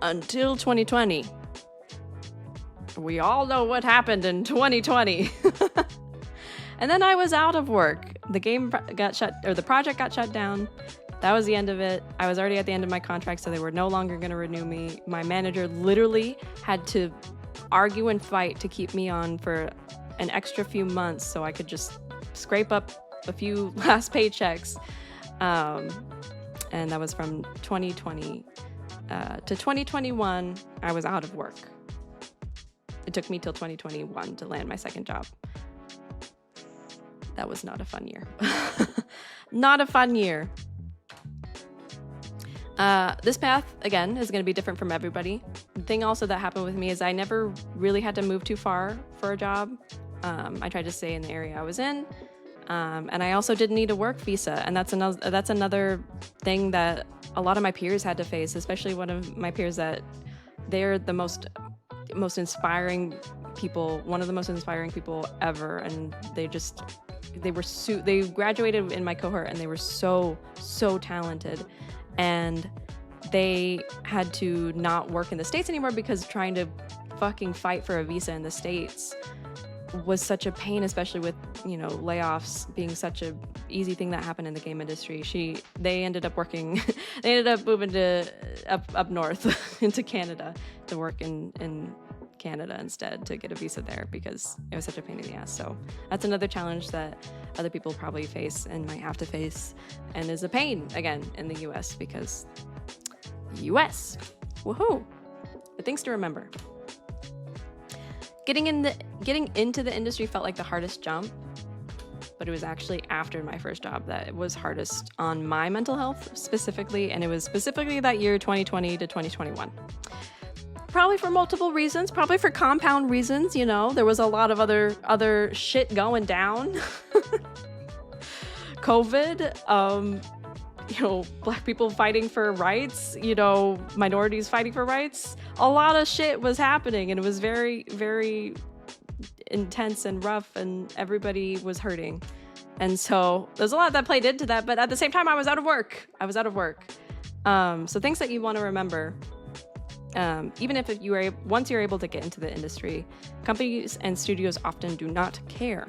until 2020. We all know what happened in 2020. And then I was out of work. The game got shut, or the project got shut down. That was the end of it. I was already at the end of my contract, so they were no longer going to renew me. My manager literally had to argue and fight to keep me on for an extra few months so I could just scrape up a few last paychecks. And that was from 2020 to 2021. I was out of work. It took me till 2021 to land my second job. That was not a fun year. Not a fun year. This path, again, is going to be different from everybody. The thing also that happened with me is I never really had to move too far for a job. I tried to stay in the area I was in. And I also didn't need a work visa. And that's another thing that a lot of my peers had to face, especially one of my peers that they're the most inspiring people, one of the most inspiring people ever. And they graduated in my cohort and they were so talented. And they had to not work in the States anymore because trying to fucking fight for a visa in the States was such a pain, especially with, layoffs being such a easy thing that happened in the game industry. They ended up working, they ended up moving to up north into Canada to work in Canada instead to get a visa there because it was such a pain in the ass. So that's another challenge that other people probably face and might have to face, and is a pain again in the US because US, woohoo! But things to remember. Getting into the industry felt like the hardest jump, but it was actually after my first job that it was hardest on my mental health specifically, and it was specifically that year 2020 to 2021. Probably for multiple reasons, probably for compound reasons, there was a lot of other shit going down. COVID, Black people fighting for rights, minorities fighting for rights. A lot of shit was happening, and it was very, very intense and rough, and everybody was hurting. And so there's a lot that played into that, but at the same time, I was out of work. So things that you want to remember, even if once you're able to get into the industry, companies and studios often do not care.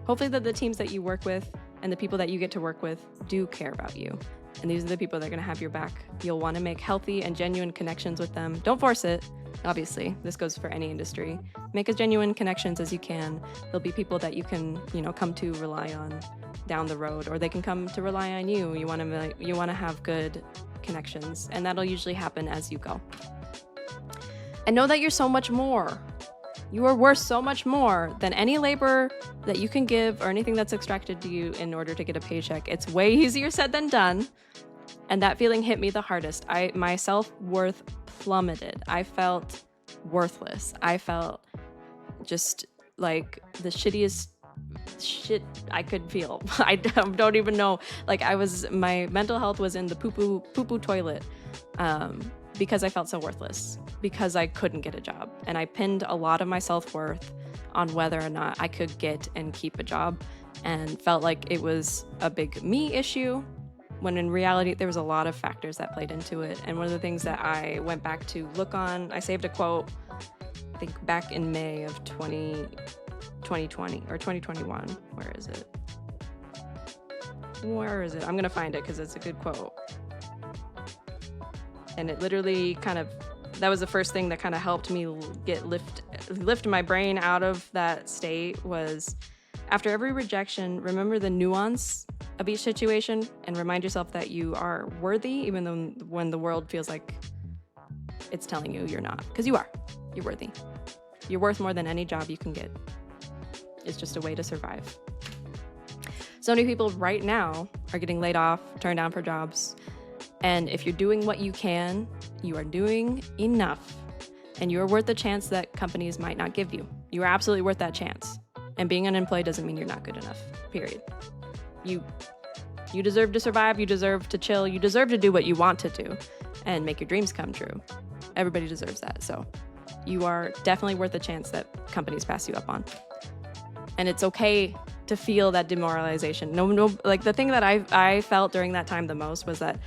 Hopefully that the teams that you work with and the people that you get to work with do care about you. And these are the people that are going to have your back. You'll want to make healthy and genuine connections with them. Don't force it. Obviously, this goes for any industry. Make as genuine connections as you can. There'll be people that you can, come to rely on down the road, or they can come to rely on you. You want to have good connections, and that'll usually happen as you go. And know that you're so much more. You are worth so much more than any labor that you can give or anything that's extracted to you in order to get a paycheck. It's way easier said than done. And that feeling hit me the hardest. My self-worth plummeted. I felt worthless. I felt just like the shittiest shit I could feel. I don't even know. My mental health was in the poo-poo toilet. Because I felt so worthless, because I couldn't get a job. And I pinned a lot of my self-worth on whether or not I could get and keep a job, and felt like it was a big me issue, when in reality, there was a lot of factors that played into it. And one of the things that I went back to look on, I saved a quote, I think back in May of 2020 or 2021. Where is it? I'm gonna find it because it's a good quote. And it literally that was the first thing that kind of helped me lift my brain out of that state was, after every rejection, remember the nuance of each situation and remind yourself that you are worthy, even though when the world feels like it's telling you you're not. Because you are. You're worthy. You're worth more than any job you can get. It's just a way to survive. So many people right now are getting laid off, turned down for jobs. And if you're doing what you can, you are doing enough. And you're worth the chance that companies might not give you. You are absolutely worth that chance. And being unemployed doesn't mean you're not good enough, period. You deserve to survive, you deserve to chill, you deserve to do what you want to do and make your dreams come true. Everybody deserves that. So you are definitely worth a chance that companies pass you up on. And it's okay to feel that demoralization. No, like the thing that I felt during that time the most was that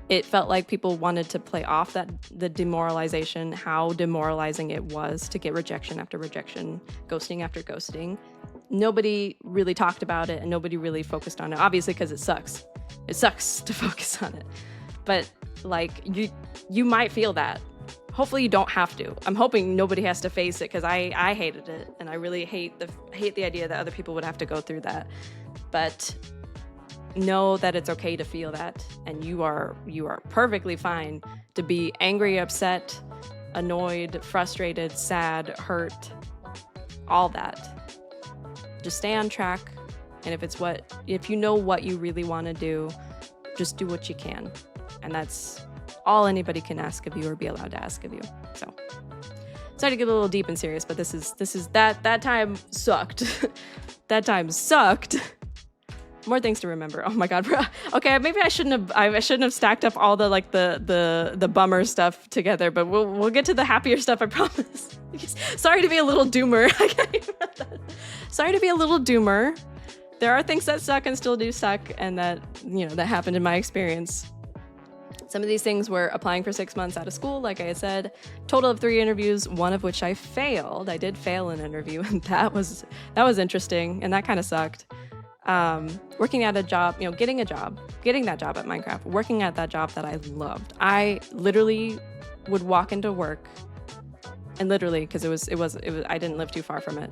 it felt like people wanted to play off the demoralization, how demoralizing it was to get rejection after rejection, ghosting after ghosting. Nobody really talked about it and nobody really focused on it, obviously, because it sucks. It sucks to focus on it. But like you might feel that. Hopefully you don't have to. I'm hoping nobody has to face it because I hated it and I really hate the idea that other people would have to go through that. But know that it's okay to feel that, and you are perfectly fine to be angry, upset, annoyed, frustrated, sad, hurt, all that. Just stay on track, and if you know what you really want to do, just do what you can, and that's all anybody can ask of you or be allowed to ask of you. So sorry to get a little deep and serious, but this is that time sucked. That time sucked. More things to remember. Oh my God. Okay, maybe I shouldn't have stacked up all the like the bummer stuff together, but we'll get to the happier stuff, I promise. Sorry to be a little doomer. Sorry to be a little doomer. There are things that suck and still do suck, and that happened in my experience. Some of these things were applying for 6 months out of school, like I had said, total of 3 interviews, one of which I failed. I did fail an interview, and that was interesting, and that kind of sucked. Working at a job, getting that job at Minecraft, working at that job that I loved. I literally would walk into work, and literally, because it was, I didn't live too far from it.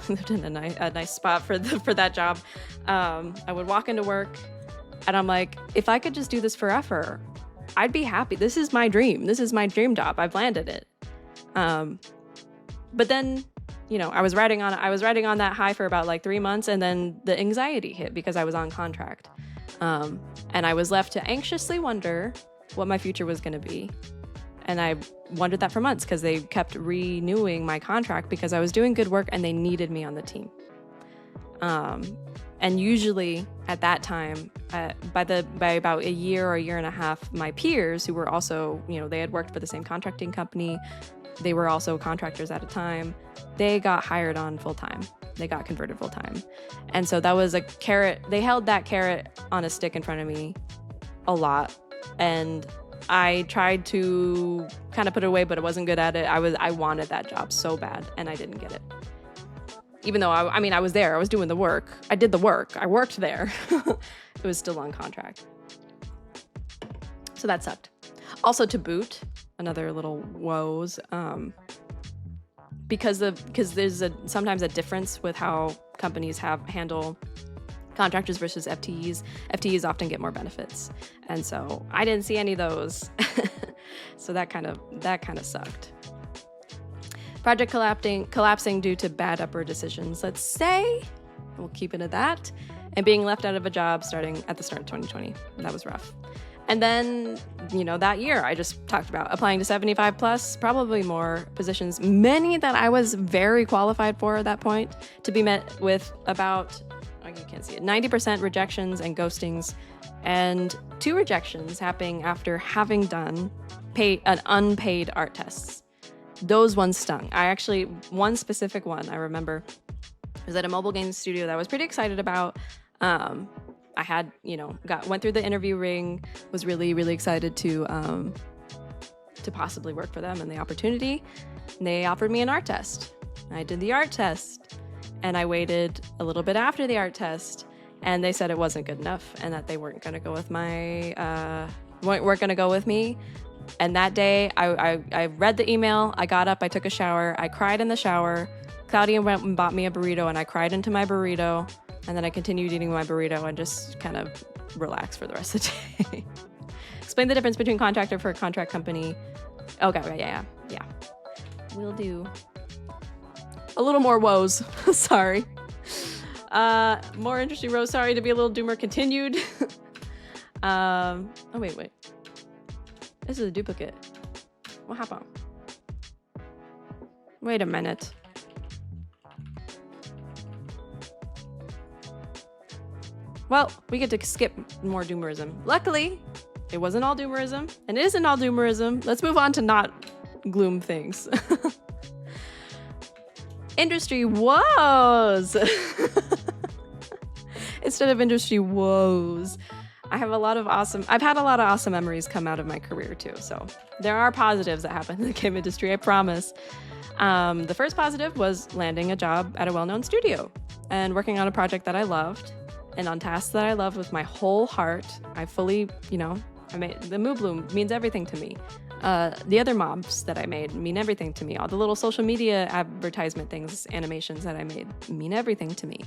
Lived in a nice spot for that job. I would walk into work, and I'm like, if I could just do this forever, I'd be happy. This is my dream. This is my dream job. I've landed it. But then, I was riding on that high for about like 3 months, and then the anxiety hit because I was on contract. And I was left to anxiously wonder what my future was going to be. And I wondered that for months because they kept renewing my contract because I was doing good work and they needed me on the team. And usually at that time, by about a year or a year and a half, my peers who were also, they had worked for the same contracting company, they were also contractors at a time, they got hired on full time. They got converted full time. And so that was a carrot. They held that carrot on a stick in front of me a lot. And I tried to kind of put it away, but I wasn't good at it. I wanted that job so bad, and I didn't get it. Even though I was there, I was doing the work. I did the work. I worked there. It was still on contract. So that sucked. Also, to boot, another little woes, because there's sometimes a difference with how companies handle contractors versus FTEs. FTEs often get more benefits, and so I didn't see any of those. So that kind of sucked. Project collapsing due to bad upper decisions, let's say. We'll keep it at that. And being left out of a job starting at the start of 2020. That was rough. And then, that year I just talked about applying to 75 plus, probably more positions, many that I was very qualified for at that point, to be met with about, you can't see it, 90% rejections and ghostings, and 2 rejections happening after having done an unpaid art tests. Those ones stung. One specific one I remember was at a mobile game studio that I was pretty excited about. I had, went through the interview ring, was really, really excited to possibly work for them and the opportunity. And they offered me an art test. I did the art test, and I waited a little bit after the art test, and they said it wasn't good enough and that they weren't going to go with weren't going to go with me. And that day, I read the email, I got up, I took a shower, I cried in the shower. Claudia went and bought me a burrito, and I cried into my burrito, and then I continued eating my burrito and just kind of relaxed for the rest of the day. Explain the difference between contractor for a contract company. Okay, yeah. We'll do a little more woes. Sorry. More interesting woes. Sorry to be a little doomer. Continued. Oh, wait. This is a duplicate. What happened? Wait a minute. Well, we get to skip more doomerism. Luckily, it wasn't all doomerism, and it isn't all doomerism. Let's move on to not gloom things. Industry woes. Instead of industry woes. I've had a lot of awesome memories come out of my career too. So there are positives that happen in the game industry, I promise. The first positive was landing a job at a well-known studio and working on a project that I loved and on tasks that I loved with my whole heart. I fully, I made the Moobloom means everything to me. The other mobs that I made mean everything to me. All the little social media advertisement things, animations that I made mean everything to me.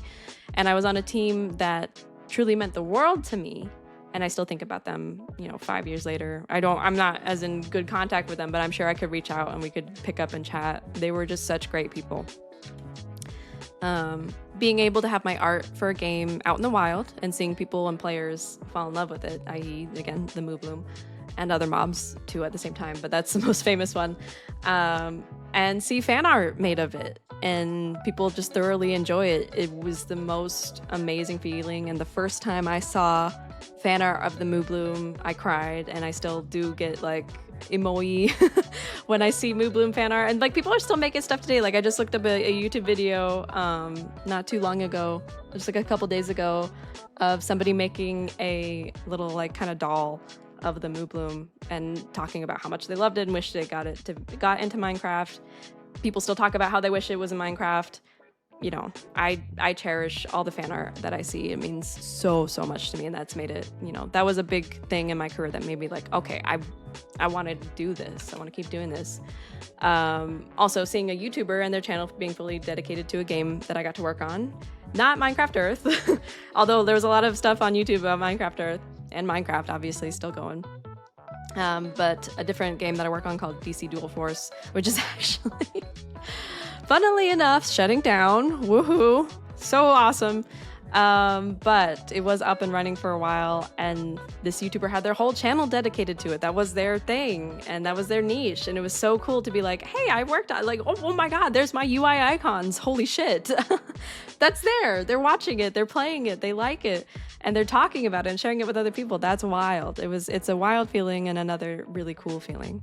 And I was on a team that truly meant the world to me. And I still think about them, 5 years later. I'm not as in good contact with them, but I'm sure I could reach out and we could pick up and chat. They were just such great people. Being able to have my art for a game out in the wild and seeing people and players fall in love with it, i.e., again, the Moobloom, and other mobs too at the same time, but that's the most famous one. And see fan art made of it and people just thoroughly enjoy it. It was the most amazing feeling. And the first time I saw fan art of the Moobloom, I cried, and I still do get like emo-y when I see Moobloom fan art. And like people are still making stuff today. Like I just looked up a YouTube video not too long ago, just like a couple days ago, of somebody making a little like kind of doll of the Moobloom and talking about how much they loved it and wished they got into Minecraft. People still talk about how they wish it was in Minecraft. I cherish all the fan art that I see. It means so much to me, and that's made it, that was a big thing in my career that made me like, okay, I want to do this. I want to keep doing this. Also seeing a YouTuber and their channel being fully dedicated to a game that I got to work on, not Minecraft Earth, although there was a lot of stuff on YouTube about Minecraft Earth, and Minecraft obviously still going. But a different game that I work on called DC Dual Force, which is actually, funnily enough, shutting down. Woohoo! So awesome. But it was up and running for a while, and this YouTuber had their whole channel dedicated to it. That was their thing, and that was their niche. And it was so cool to be like, hey, I worked on, like, oh my God, there's my UI icons. Holy shit. That's there. They're watching it. They're playing it. They like it. And they're talking about it and sharing it with other people. That's wild. It's a wild feeling and another really cool feeling.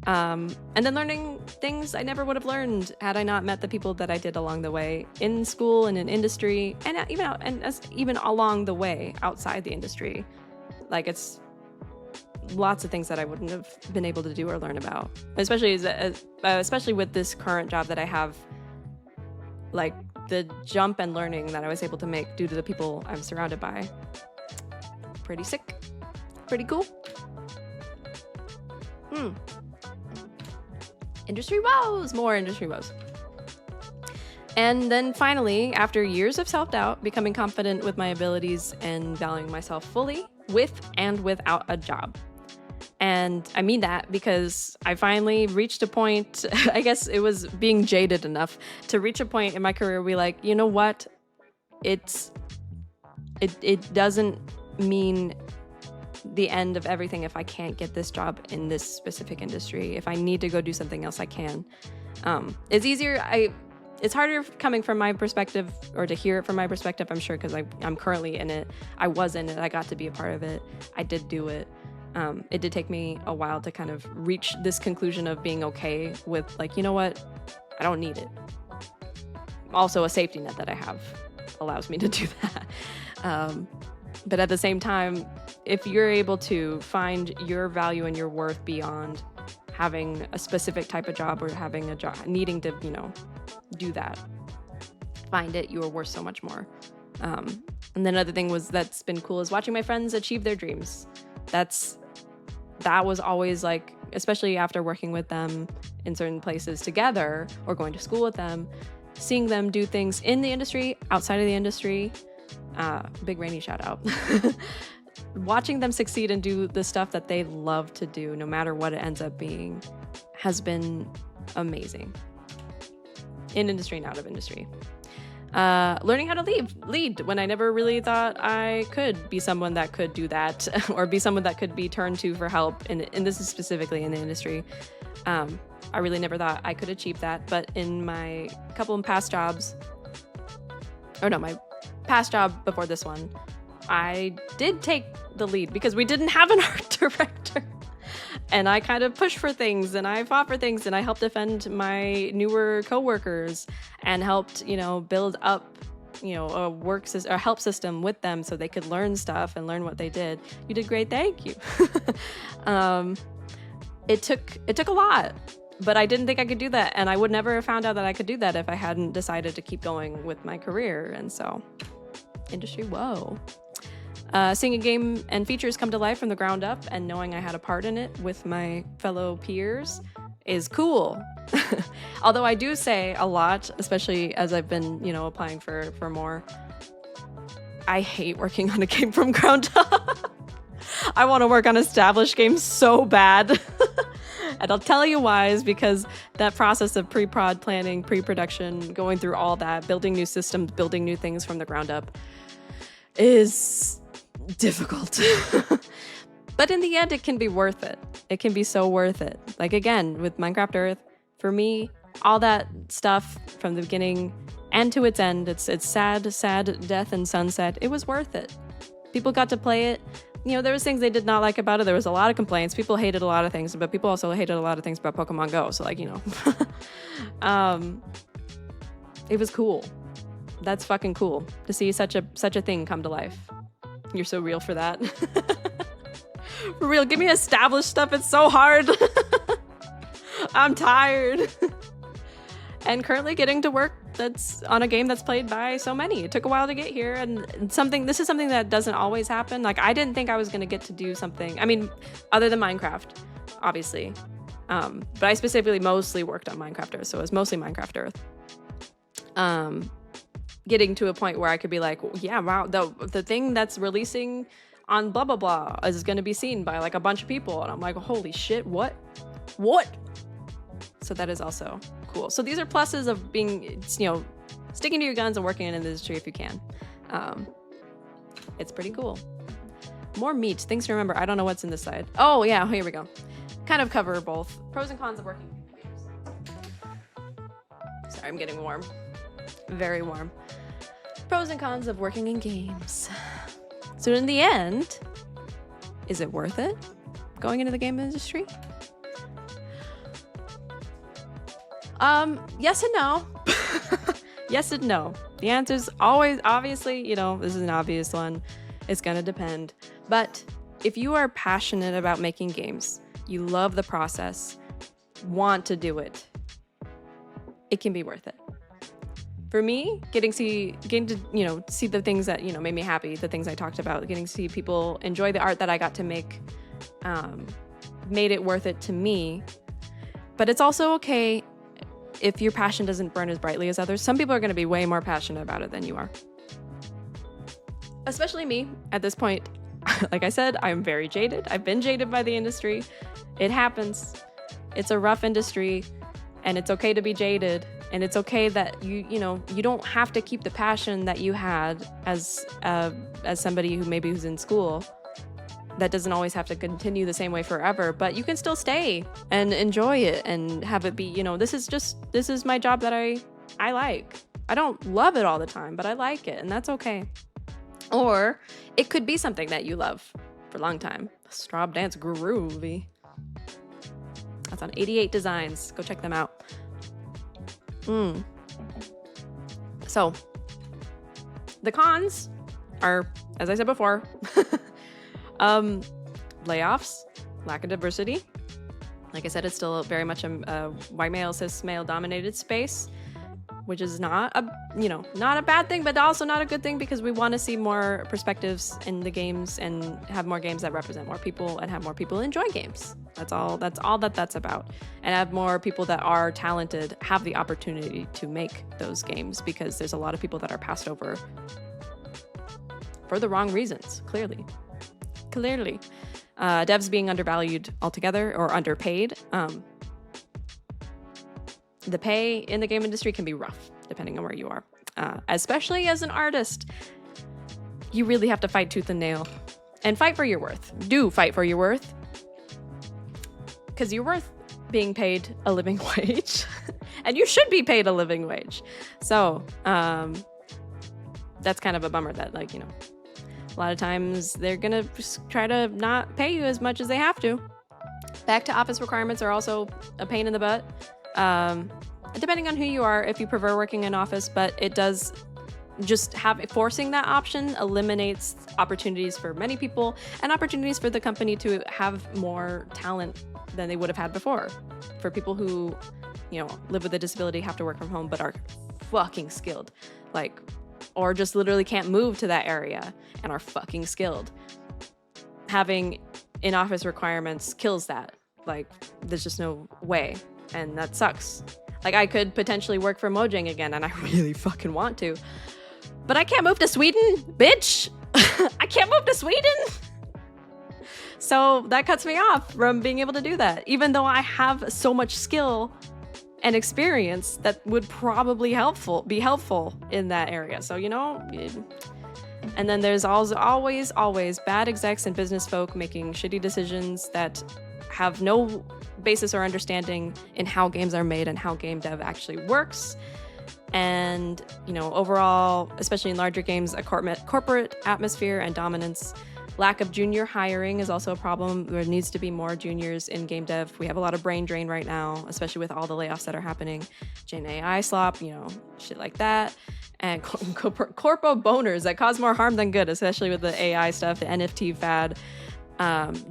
And then learning things I never would have learned had I not met the people that I did along the way in school and in industry, and even along the way outside the industry. Like it's lots of things that I wouldn't have been able to do or learn about, especially with this current job that I have. Like the jump and learning that I was able to make due to the people I'm surrounded by. Pretty sick. Pretty cool. Industry woes, more industry woes. And then finally, after years of self-doubt, becoming confident with my abilities and valuing myself fully with and without a job. And I mean that because I finally reached a point, I guess it was being jaded enough to reach a point in my career where like, you know what? It doesn't mean the end of everything if I can't get this job in this specific industry. If I need to go do something else, I can. It's easier. It's harder coming from my perspective, or to hear it from my perspective, I'm sure, because I'm currently in it. I was in it. I got to be a part of it. I did do it. It did take me a while to kind of reach this conclusion of being okay with like, you know what? I don't need it. Also, a safety net that I have allows me to do that. But at the same time, if you're able to find your value and your worth beyond having a specific type of job or having a job, needing to, do that, find it, you are worth so much more. And then another thing that's been cool is watching my friends achieve their dreams. That was always like, especially after working with them in certain places together or going to school with them, seeing them do things in the industry, outside of the industry, big Rainy shout out. Watching them succeed and do the stuff that they love to do, no matter what it ends up being, has been amazing. In industry and out of industry. Learning how to lead when I never really thought I could be someone that could do that or be someone that could be turned to for help. And this is specifically in the industry. I really never thought I could achieve that. But in my couple of past jobs, my past job before this one, I did take the lead because we didn't have an art director. and I kind of pushed for things, and I fought for things, and I helped defend my newer coworkers and helped, build up, a help system with them so they could learn stuff and learn what they did. You did great. Thank you. It took a lot, but I didn't think I could do that. And I would never have found out that I could do that if I hadn't decided to keep going with my career. And so industry, whoa. Seeing a game and features come to life from the ground up and knowing I had a part in it with my fellow peers is cool. Although I do say a lot, especially as I've been, applying for more, I hate working on a game from ground up. I want to work on established games so bad. And I'll tell you why, is because that process of pre-prod planning, pre-production, going through all that, building new systems, building new things from the ground up is difficult. But in the end, it can be worth it. It can be so worth it. Like, again, with Minecraft Earth, for me, all that stuff from the beginning and to its end, it's sad death and sunset. It was worth it. People got to play it. There was things they did not like about it. There was a lot of complaints. People hated a lot of things, but people also hated a lot of things about Pokemon Go. So, it was cool. That's fucking cool to see such a thing come to life. You're so real for that. For real, give me established stuff. It's so hard. I'm tired. And currently getting to work that's on a game that's played by so many. It took a while to get here, and this is something that doesn't always happen. Like, I didn't think I was going to get to do something, other than Minecraft, obviously. But I specifically mostly worked on Minecraft Earth, so it was mostly Minecraft Earth. Getting to a point where I could be like, yeah, wow, the thing that's releasing on blah, blah, blah is going to be seen by like a bunch of people. And I'm like, holy shit, what? So that is also cool. So these are pluses of being, sticking to your guns and working in the industry if you can. It's pretty cool. More meat, things to remember. I don't know what's in this side. Oh yeah, here we go. Kind of cover both pros and cons of working in games. Sorry, I'm getting warm. Very warm. Pros and cons of working in games. So in the end, is it worth it going into the game industry? Yes and no. Yes and no. The answer's always, obviously, this is an obvious one. It's gonna depend. But if you are passionate about making games, you love the process, want to do it, it can be worth it. For me, getting to see the things that, made me happy, the things I talked about, getting to see people enjoy the art that I got to make, made it worth it to me. But it's also okay if your passion doesn't burn as brightly as others. Some people are going to be way more passionate about it than you are. Especially me at this point. Like I said, I'm very jaded. I've been jaded by the industry. It happens. It's a rough industry, and it's okay to be jaded. And it's okay that you don't have to keep the passion that you had as somebody who's in school. That doesn't always have to continue the same way forever, but you can still stay and enjoy it and have it be, this is my job that I like. I don't love it all the time, but I like it, and that's okay. Or it could be something that you love for a long time. Straub Dance Groovy. That's on 88 Designs. Go check them out. So the cons are, as I said before, layoffs, lack of diversity. Like I said, it's still very much a white male, cis male dominated space, which is not a bad thing, but also not a good thing, because we want to see more perspectives in the games and have more games that represent more people and have more people enjoy games. That's all that's about. And have more people that are talented have the opportunity to make those games, because there's a lot of people that are passed over for the wrong reasons, clearly. Devs being undervalued altogether or underpaid. The pay in the game industry can be rough, depending on where you are. Especially as an artist, you really have to fight tooth and nail and fight for your worth. Do fight for your worth, because you're worth being paid a living wage, and you should be paid a living wage. So that's kind of a bummer that, a lot of times they're gonna just try to not pay you as much as they have to. Back to office requirements are also a pain in the butt. Depending on who you are, if you prefer working in office, but it does just forcing that option eliminates opportunities for many people and opportunities for the company to have more talent than they would have had before. For people who, live with a disability, have to work from home, but are fucking skilled, or just literally can't move to that area and are fucking skilled. Having in-office requirements kills that. There's just no way, and that sucks. I could potentially work for Mojang again, and I really fucking want to, but I can't move to Sweden, bitch. I can't move to Sweden. So that cuts me off from being able to do that, even though I have so much skill and experience that would probably be helpful in that area. So, and then there's always bad execs and business folk making shitty decisions that have no basis or understanding in how games are made and how game dev actually works. And, overall, especially in larger games, a corporate atmosphere and dominance. Lack of junior hiring is also a problem. There needs to be more juniors in game dev. We have a lot of brain drain right now, especially with all the layoffs that are happening. Gen AI slop, shit like that. And corpo boners that cause more harm than good, especially with the AI stuff, the NFT fad.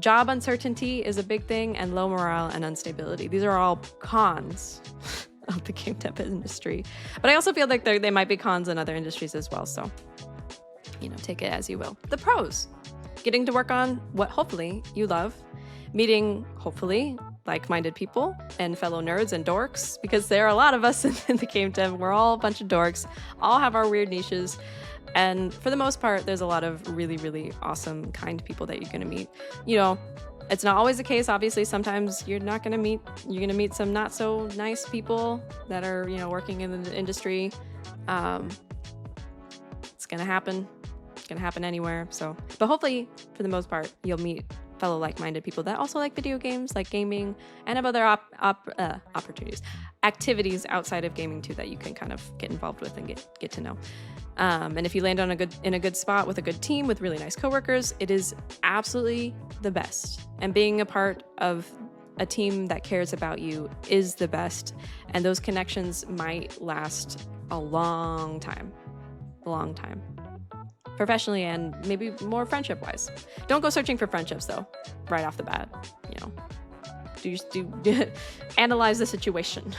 Job uncertainty is a big thing, and low morale and instability. These are all cons of the game dev industry. But I also feel like they might be cons in other industries as well. So, take it as you will. The pros. Getting to work on what hopefully you love, meeting hopefully like-minded people and fellow nerds and dorks, because there are a lot of us in the game dev. We're all a bunch of dorks, all have our weird niches, and for the most part, there's a lot of really, really awesome, kind people that you're gonna meet. It's not always the case. Obviously, sometimes you're gonna meet some not so nice people that are, working in the industry. It's gonna happen. Can happen anywhere. So, but hopefully for the most part you'll meet fellow like-minded people that also like video games, like gaming, and have other activities outside of gaming too that you can kind of get involved with and get to know. And if you land in a good spot with a good team with really nice coworkers, it is absolutely the best. And being a part of a team that cares about you is the best. And those connections might last a long time. Professionally and maybe more friendship-wise. Don't go searching for friendships though, right off the bat. Do analyze the situation.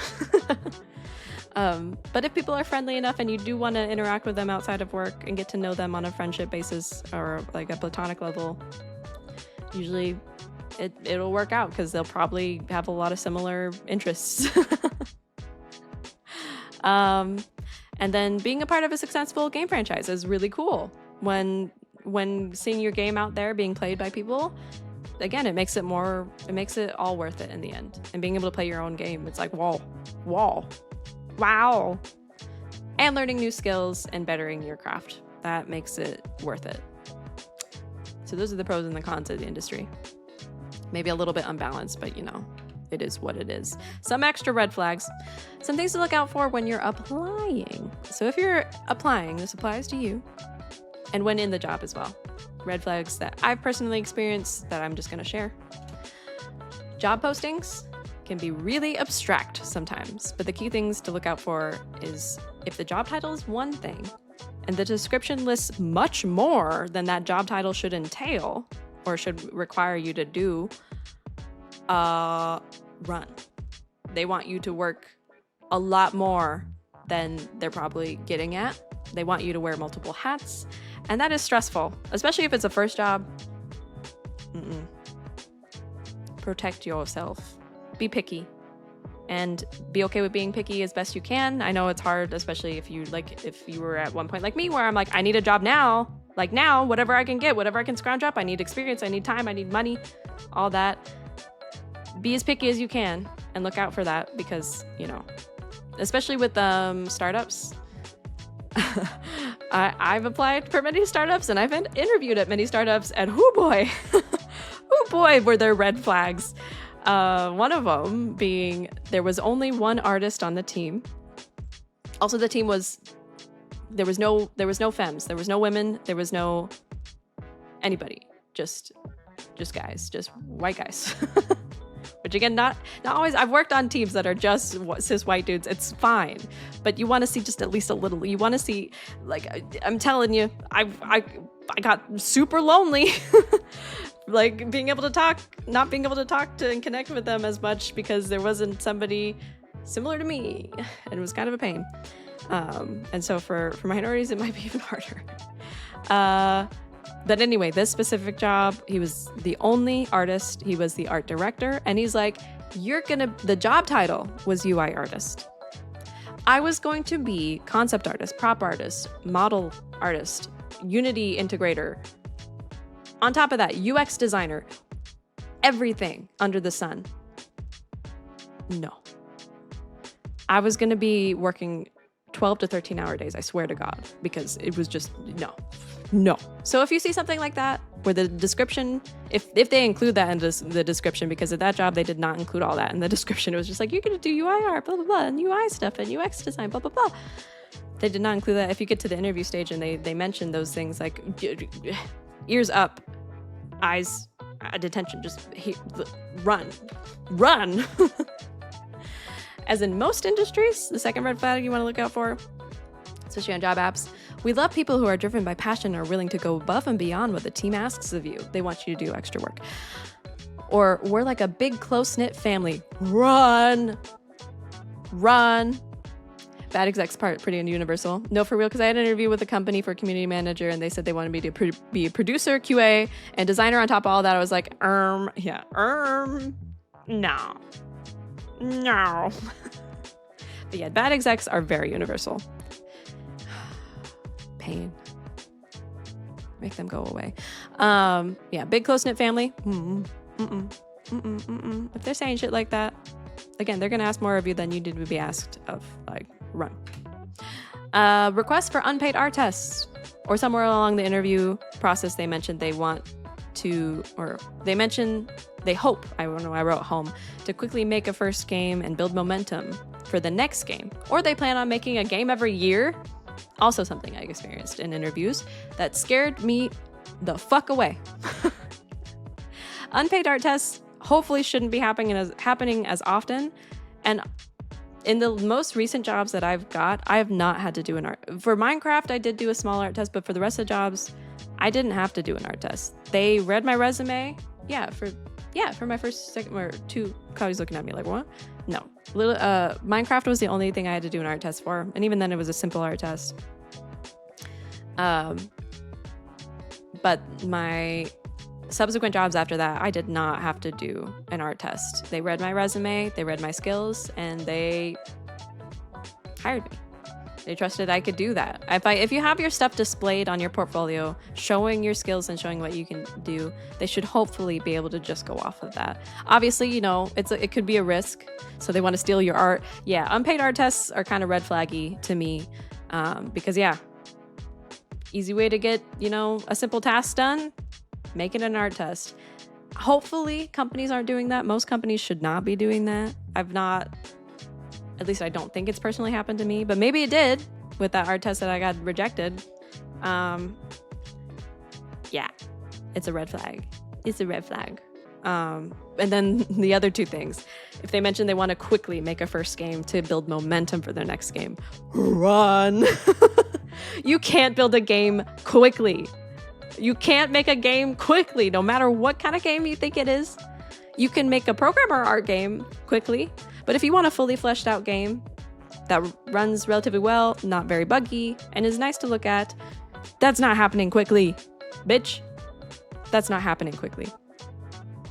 But if people are friendly enough and you do want to interact with them outside of work and get to know them on a friendship basis or like a platonic level, usually it'll work out because they'll probably have a lot of similar interests. And then being a part of a successful game franchise is really cool. When seeing your game out there being played by people, again, it makes it all worth it in the end. And being able to play your own game, it's like, wow. And learning new skills and bettering your craft. That makes it worth it. So those are the pros and the cons of the industry. Maybe a little bit unbalanced, but it is what it is. Some extra red flags. Some things to look out for when you're applying. So if you're applying, this applies to you. And when in the job as well. Red flags that I've personally experienced that I'm just going to share. Job postings can be really abstract sometimes, but the key things to look out for is if the job title is one thing and the description lists much more than that job title should entail or should require you to do, run. They want you to work a lot more than they're probably getting at. They want you to wear multiple hats, and that is stressful, especially if it's a first job. Protect yourself. Be picky. And be okay with being picky as best you can. I know it's hard, especially if you were at one point like me where I'm like, I need a job now. Like now, whatever I can get, whatever I can scrounge up. I need experience, I need time, I need money, all that. Be as picky as you can and look out for that because, especially with startups. I've applied for many startups and I've been interviewed at many startups, and oh boy, were there red flags. One of them being there was only one artist on the team. Also, the team there was no femmes, there was no women, there was no anybody, just guys, just white guys. which again, not always. I've worked on teams that are just cis white dudes. It's fine, but you want to see just at least a little. You want to see, like, I'm telling you, I got super lonely. Like not being able to talk to and connect with them as much because there wasn't somebody similar to me, and it was kind of a pain. And so for minorities, it might be even harder. But anyway, this specific job, he was the only artist. He was the art director, and he's like, the job title was UI artist. I was going to be concept artist, prop artist, model artist, Unity integrator. On top of that, UX designer, everything under the sun. No. I was going to be working 12 to 13 hour days, I swear to God, because it was just, no. So if you see something like that, where the description, if they include that in the description, because at that job, they did not include all that in the description. It was just like, you're going to do UI art, blah, blah, blah, and UI stuff, and UX design, blah, blah, blah. They did not include that. If you get to the interview stage and they mention those things, like ears up, eyes at attention, just run. As in most industries, the second red flag you want to look out for, especially on job apps, we love people who are driven by passion and are willing to go above and beyond what the team asks of you. They want you to do extra work. Or we're like a big close-knit family. Run. Bad exec's part pretty universal. No, for real, because I had an interview with a company for a community manager, and they said they wanted me to be a producer, QA, and designer on top of all that. I was like, no. But yeah, bad execs are very universal. Pain. Make them go away. Yeah, big close-knit family. If they're saying shit like that, again, they're gonna ask more of you than you did to be asked of. Like, run. Request for unpaid art tests, or somewhere along the interview process, they mentioned they want to, or they mentioned they hope, I don't know, I wrote home, to quickly make a first game and build momentum for the next game. Or they plan on making a game every year. Also something I experienced in interviews that scared me the fuck away. Unpaid art tests hopefully shouldn't be happening as often. And in the most recent jobs that I've got, I have not had to do an art. For Minecraft, I did do a small art test, but for the rest of the jobs, I didn't have to do an art test. They read my resume. For my first, second, or two, Cody's looking at me like, what? No. Minecraft was the only thing I had to do an art test for, and even then it was a simple art test. But my subsequent jobs after that, I did not have to do an art test. They read my resume, they read my skills, and they hired me. They trusted I could do that. If you have your stuff displayed on your portfolio, showing your skills and showing what you can do, they should hopefully be able to just go off of that. Obviously, it could be a risk, so they want to steal your art. Yeah, unpaid art tests are kind of red flaggy to me, because easy way to get, a simple task done, make it an art test. Hopefully, companies aren't doing that. Most companies should not be doing that. At least I don't think it's personally happened to me, but maybe it did with that art test that I got rejected. Yeah, it's a red flag. It's a red flag. And then the other two things, if they mention they want to quickly make a first game to build momentum for their next game, run. You can't build a game quickly. You can't make a game quickly, no matter what kind of game you think it is. You can make a programmer art game quickly, but if you want a fully fleshed out game that runs relatively well, not very buggy, and is nice to look at, that's not happening quickly, bitch. That's not happening quickly.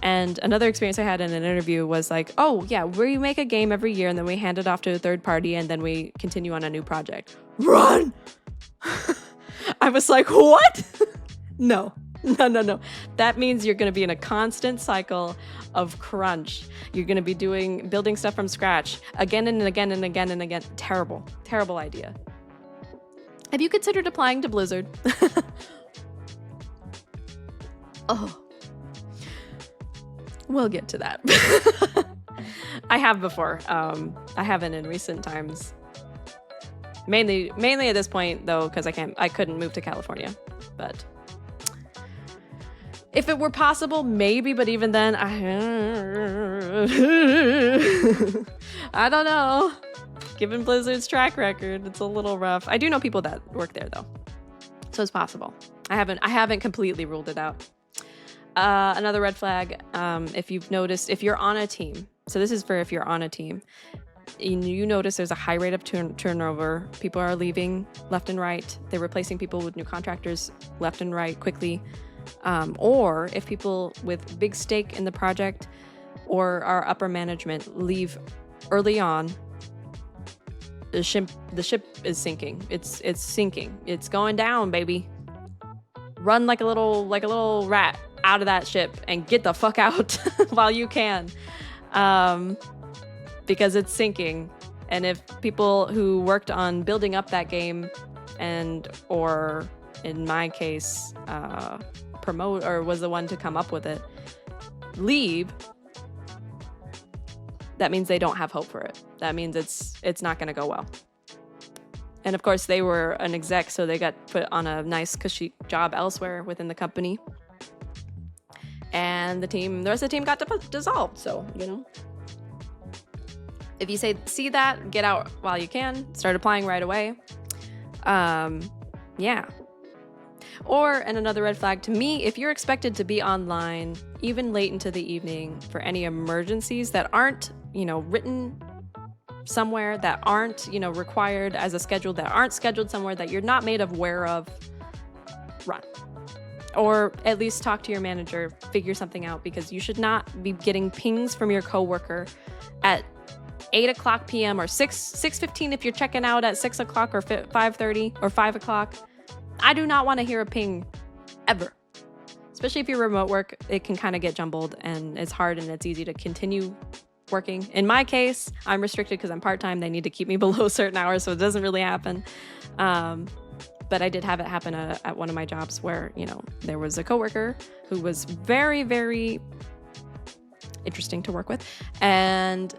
And another experience I had in an interview was like, oh yeah, we make a game every year and then we hand it off to a third party and then we continue on a new project. Run! I was like, what? No. That means you're going to be in a constant cycle of crunch. You're going to be building stuff from scratch again and again and again and again. Terrible idea. Have you considered applying to Blizzard? Oh, we'll get to that. I have before. I haven't in recent times. Mainly at this point though, because I couldn't move to California, but If it were possible, maybe, but even then, I don't know. Given Blizzard's track record, it's a little rough. I do know people that work there though, so it's possible. I haven't completely ruled it out. Another red flag, if you've noticed, if you're on a team, so this is for if you're on a team, you notice there's a high rate of turnover. People are leaving left and right. They're replacing people with new contractors left and right quickly. Or if people with big stake in the project or our upper management leave early on, the ship is sinking. It's sinking. It's going down, baby. Run like a little rat out of that ship and get the fuck out while you can. Because it's sinking. And if people who worked on building up that game or in my case, promote or was the one to come up with it, leave, that means they don't have hope for it. That means it's not going to go well. And of course, they were an exec, so they got put on a nice cushy job elsewhere within the company. And the rest of the team got dissolved. So, if you see that, get out while you can. Start applying right away. Yeah. And another red flag to me, if you're expected to be online even late into the evening for any emergencies that aren't, written somewhere, that aren't, required as a schedule, that aren't scheduled somewhere, that you're not made aware of, run. Or at least talk to your manager, figure something out, because you should not be getting pings from your coworker at 8:00 p.m. or 6:15 if you're checking out at 6 o'clock or 5:30 or 5 o'clock. I do not want to hear a ping ever. Especially if you're remote work, it can kind of get jumbled and it's hard and it's easy to continue working. In my case, I'm restricted because I'm part-time. They need to keep me below certain hours, so it doesn't really happen. But I did have it happen at one of my jobs where, there was a coworker who was very, very interesting to work with and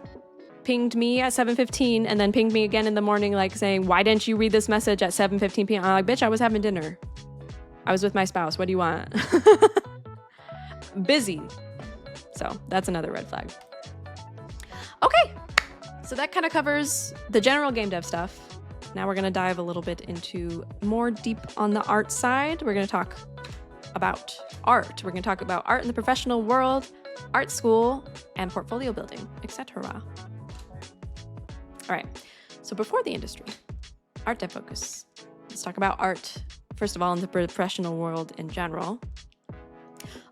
pinged me at 7:15 and then pinged me again in the morning, like saying, why didn't you read this message at 7:15 p.m.? I'm like, bitch, I was having dinner. I was with my spouse. What do you want? Busy. So that's another red flag. Okay. So that kind of covers the general game dev stuff. Now we're going to dive a little bit into more deep on the art side. We're going to talk about art. We're going to talk about art in the professional world, art school, and portfolio building, etc. All right, so before the industry, art dev focus. Let's talk about art, first of all, in the professional world in general.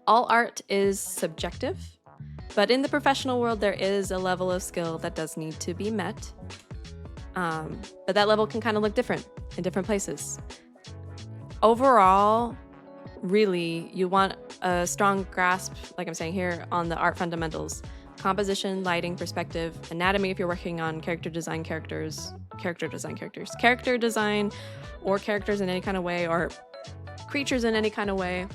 All art is subjective, but in the professional world, there is a level of skill that does need to be met. But that level can kind of look different in different places. Overall, really, you want a strong grasp, like I'm saying here, on the art fundamentals. Composition, lighting, perspective, anatomy if you're working on character design or characters in any kind of way, or creatures in any kind of way.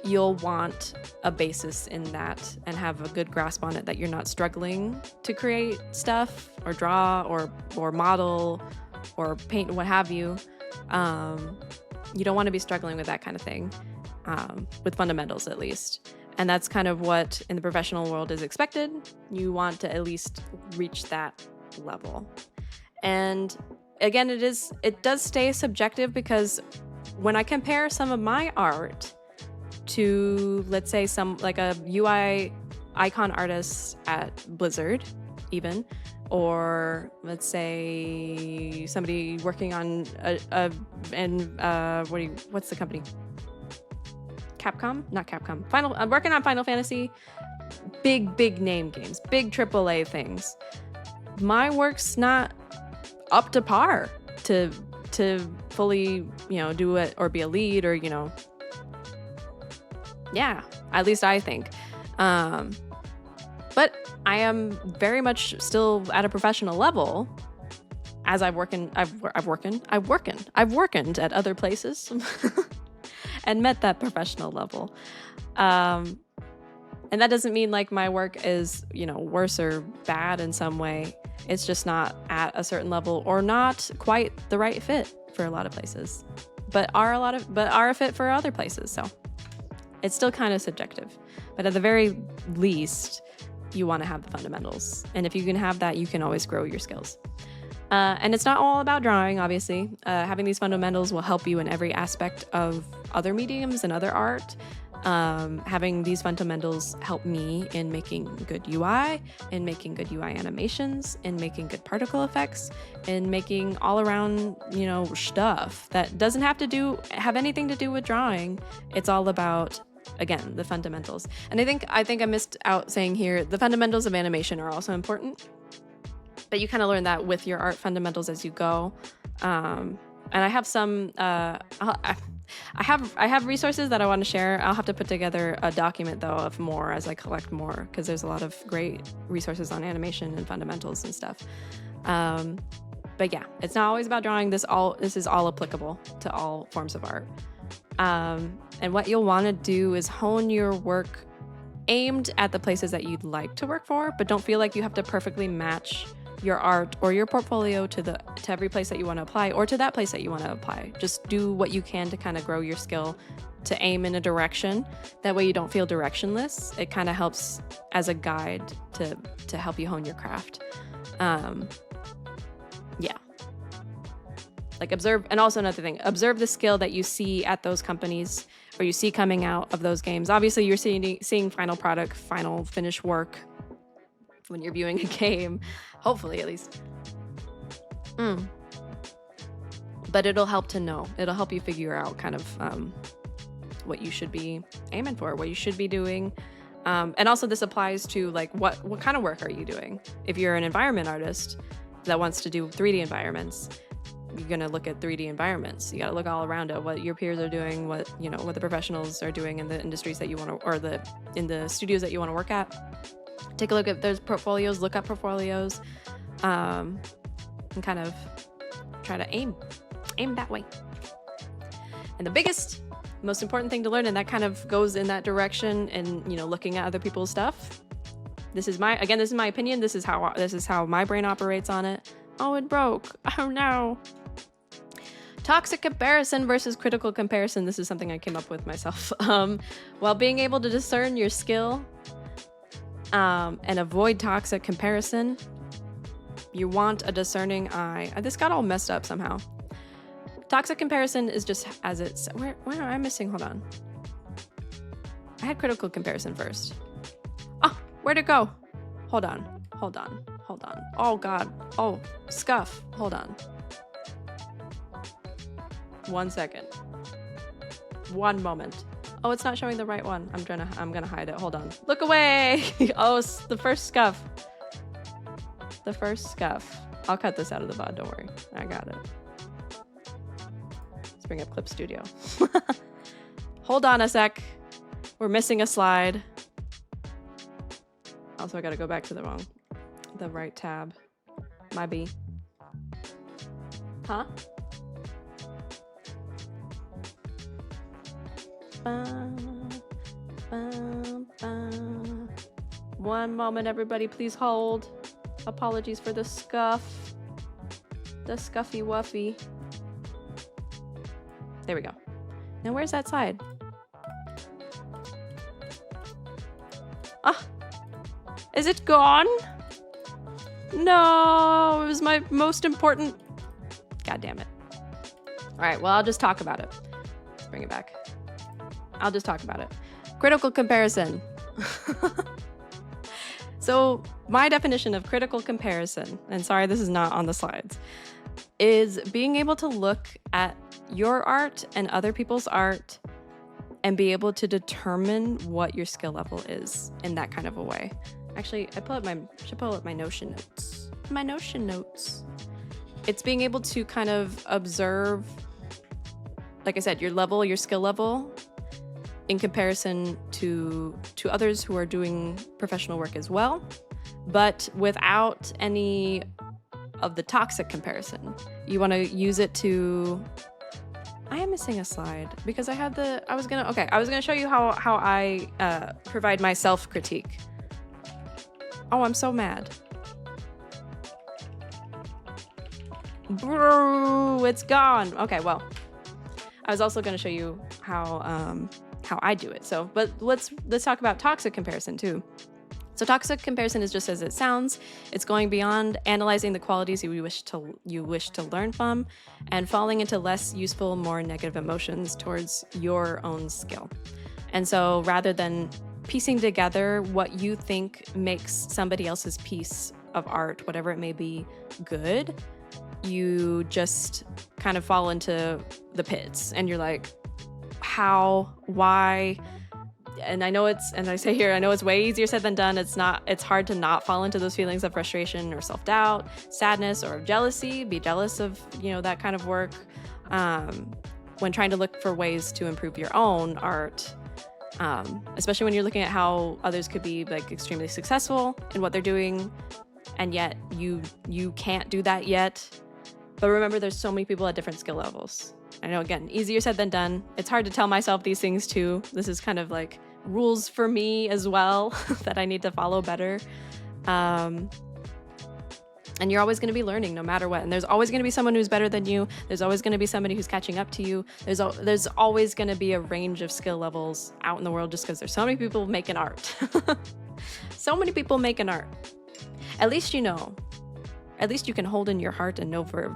You'll want a basis in that and have a good grasp on it, that you're not struggling to create stuff or draw or model or paint, what have you. You don't want to be struggling with that kind of thing, with fundamentals at least. And that's kind of what in the professional world is expected. You want to at least reach that level. And again, it does stay subjective, because when I compare some of my art to, let's say, like a UI icon artist at Blizzard even, or let's say somebody working on what's the company? Capcom? Not Capcom. I'm working on Final Fantasy. Big name games, big AAA things. My work's not up to par to fully, do it or be a lead or, yeah, at least I think. But I am very much still at a professional level, as I've worked at other places and met that professional level. And that doesn't mean like my work is, worse or bad in some way. It's just not at a certain level or not quite the right fit for a lot of places, but are a fit for other places. So It's still kind of subjective, but at the very least, you want to have the fundamentals. And if you can have that, you can always grow your skills. And it's not all about drawing, obviously. Having these fundamentals will help you in every aspect of other mediums and other art. Having these fundamentals help me in making good UI, in making good UI animations, in making good particle effects, in making all around, stuff that doesn't have anything to do with drawing. It's all about, again, the fundamentals. And I think I missed out saying here, the fundamentals of animation are also important, but you kind of learn that with your art fundamentals as you go. And I have some, I have resources that I want to share. I'll have to put together a document though of more as I collect more, because there's a lot of great resources on animation and fundamentals and stuff. But yeah, it's not always about drawing. This is all applicable to all forms of art. And what you'll want to do is hone your work aimed at the places that you'd like to work for, but don't feel like you have to perfectly match your art or your portfolio to every place that you want to apply, or to that place that you want to apply. Just do what you can to kind of grow your skill, to aim in a direction. That way you don't feel directionless. It kind of helps as a guide to help you hone your craft. Yeah. Like observe, and also another thing, observe the skill that you see at those companies, or you see coming out of those games. Obviously you're seeing final product, final finished work when you're viewing a game, hopefully at least. But it'll help to know. It'll help you figure out kind of what you should be aiming for, what you should be doing. And also this applies to like what kind of work are you doing? If you're an environment artist that wants to do 3D environments, you're gonna look at 3D environments. You gotta look all around at what your peers are doing, what the professionals are doing in the industries that you want to, or in the studios that you want to work at. Take a look at those portfolios, look up portfolios, and kind of try to aim that way. And the biggest, most important thing to learn, and that kind of goes in that direction, and looking at other people's stuff. This is my opinion. This is how my brain operates on it. Oh, it broke. Oh no. Toxic comparison versus critical comparison. This is something I came up with myself. While being able to discern your skill and avoid toxic comparison, you want a discerning eye. This got all messed up somehow. Toxic comparison is just as it's. Where am I missing? Hold on. I had critical comparison first. Oh, where'd it go? Hold on. Oh God. Oh, scuff. Hold on. 1 second. 1 moment. Oh, it's not showing the right one. I'm gonna hide it. Hold on. Look away. Oh, the first scuff. The first scuff. I'll cut this out of the VOD. Don't worry. I got it. Let's bring up Clip Studio. Hold on a sec. We're missing a slide. Also, I gotta go back to the right tab. My B. Huh? One moment, everybody, please hold. Apologies for the scuff. The scuffy wuffy. There we go. Now where's that side? Ah! Is it gone? No, it was my most important. God damn it. All right, well, I'll just talk about it. Let's bring it back. I'll just talk about it. Critical comparison. So my definition of critical comparison, and sorry, this is not on the slides, is being able to look at your art and other people's art and be able to determine what your skill level is in that kind of a way. Actually, I should pull up my Notion notes. My Notion notes. It's being able to kind of observe, like I said, your skill level in comparison to others who are doing professional work as well, but without any of the toxic comparison. You want to use it to. I am missing a slide because I was gonna show you how I provide my self-critique. Oh, I'm so mad. Bro, it's gone. Okay, well, I was also gonna show you how how I do it. So, but let's talk about toxic comparison too. So toxic comparison is just as it sounds. It's going beyond analyzing the qualities you wish to learn from and falling into less useful, more negative emotions towards your own skill. And so rather than piecing together what you think makes somebody else's piece of art, whatever it may be, good, you just kind of fall into the pits and you're like, how, why? And I know I say here, I know it's way easier said than done. It's hard to not fall into those feelings of frustration or self-doubt, sadness, or jealousy, be jealous of, that kind of work. When trying to look for ways to improve your own art, especially when you're looking at how others could be like extremely successful in what they're doing, and yet you can't do that yet. But remember, there's so many people at different skill levels. I know, again, easier said than done. It's hard to tell myself these things too. This is kind of like rules for me as well that I need to follow better. And you're always going to be learning no matter what. And there's always going to be someone who's better than you. There's always going to be somebody who's catching up to you. There's always going to be a range of skill levels out in the world just because there's so many people making art. So many people making art. At least you know. At least you can hold in your heart and know for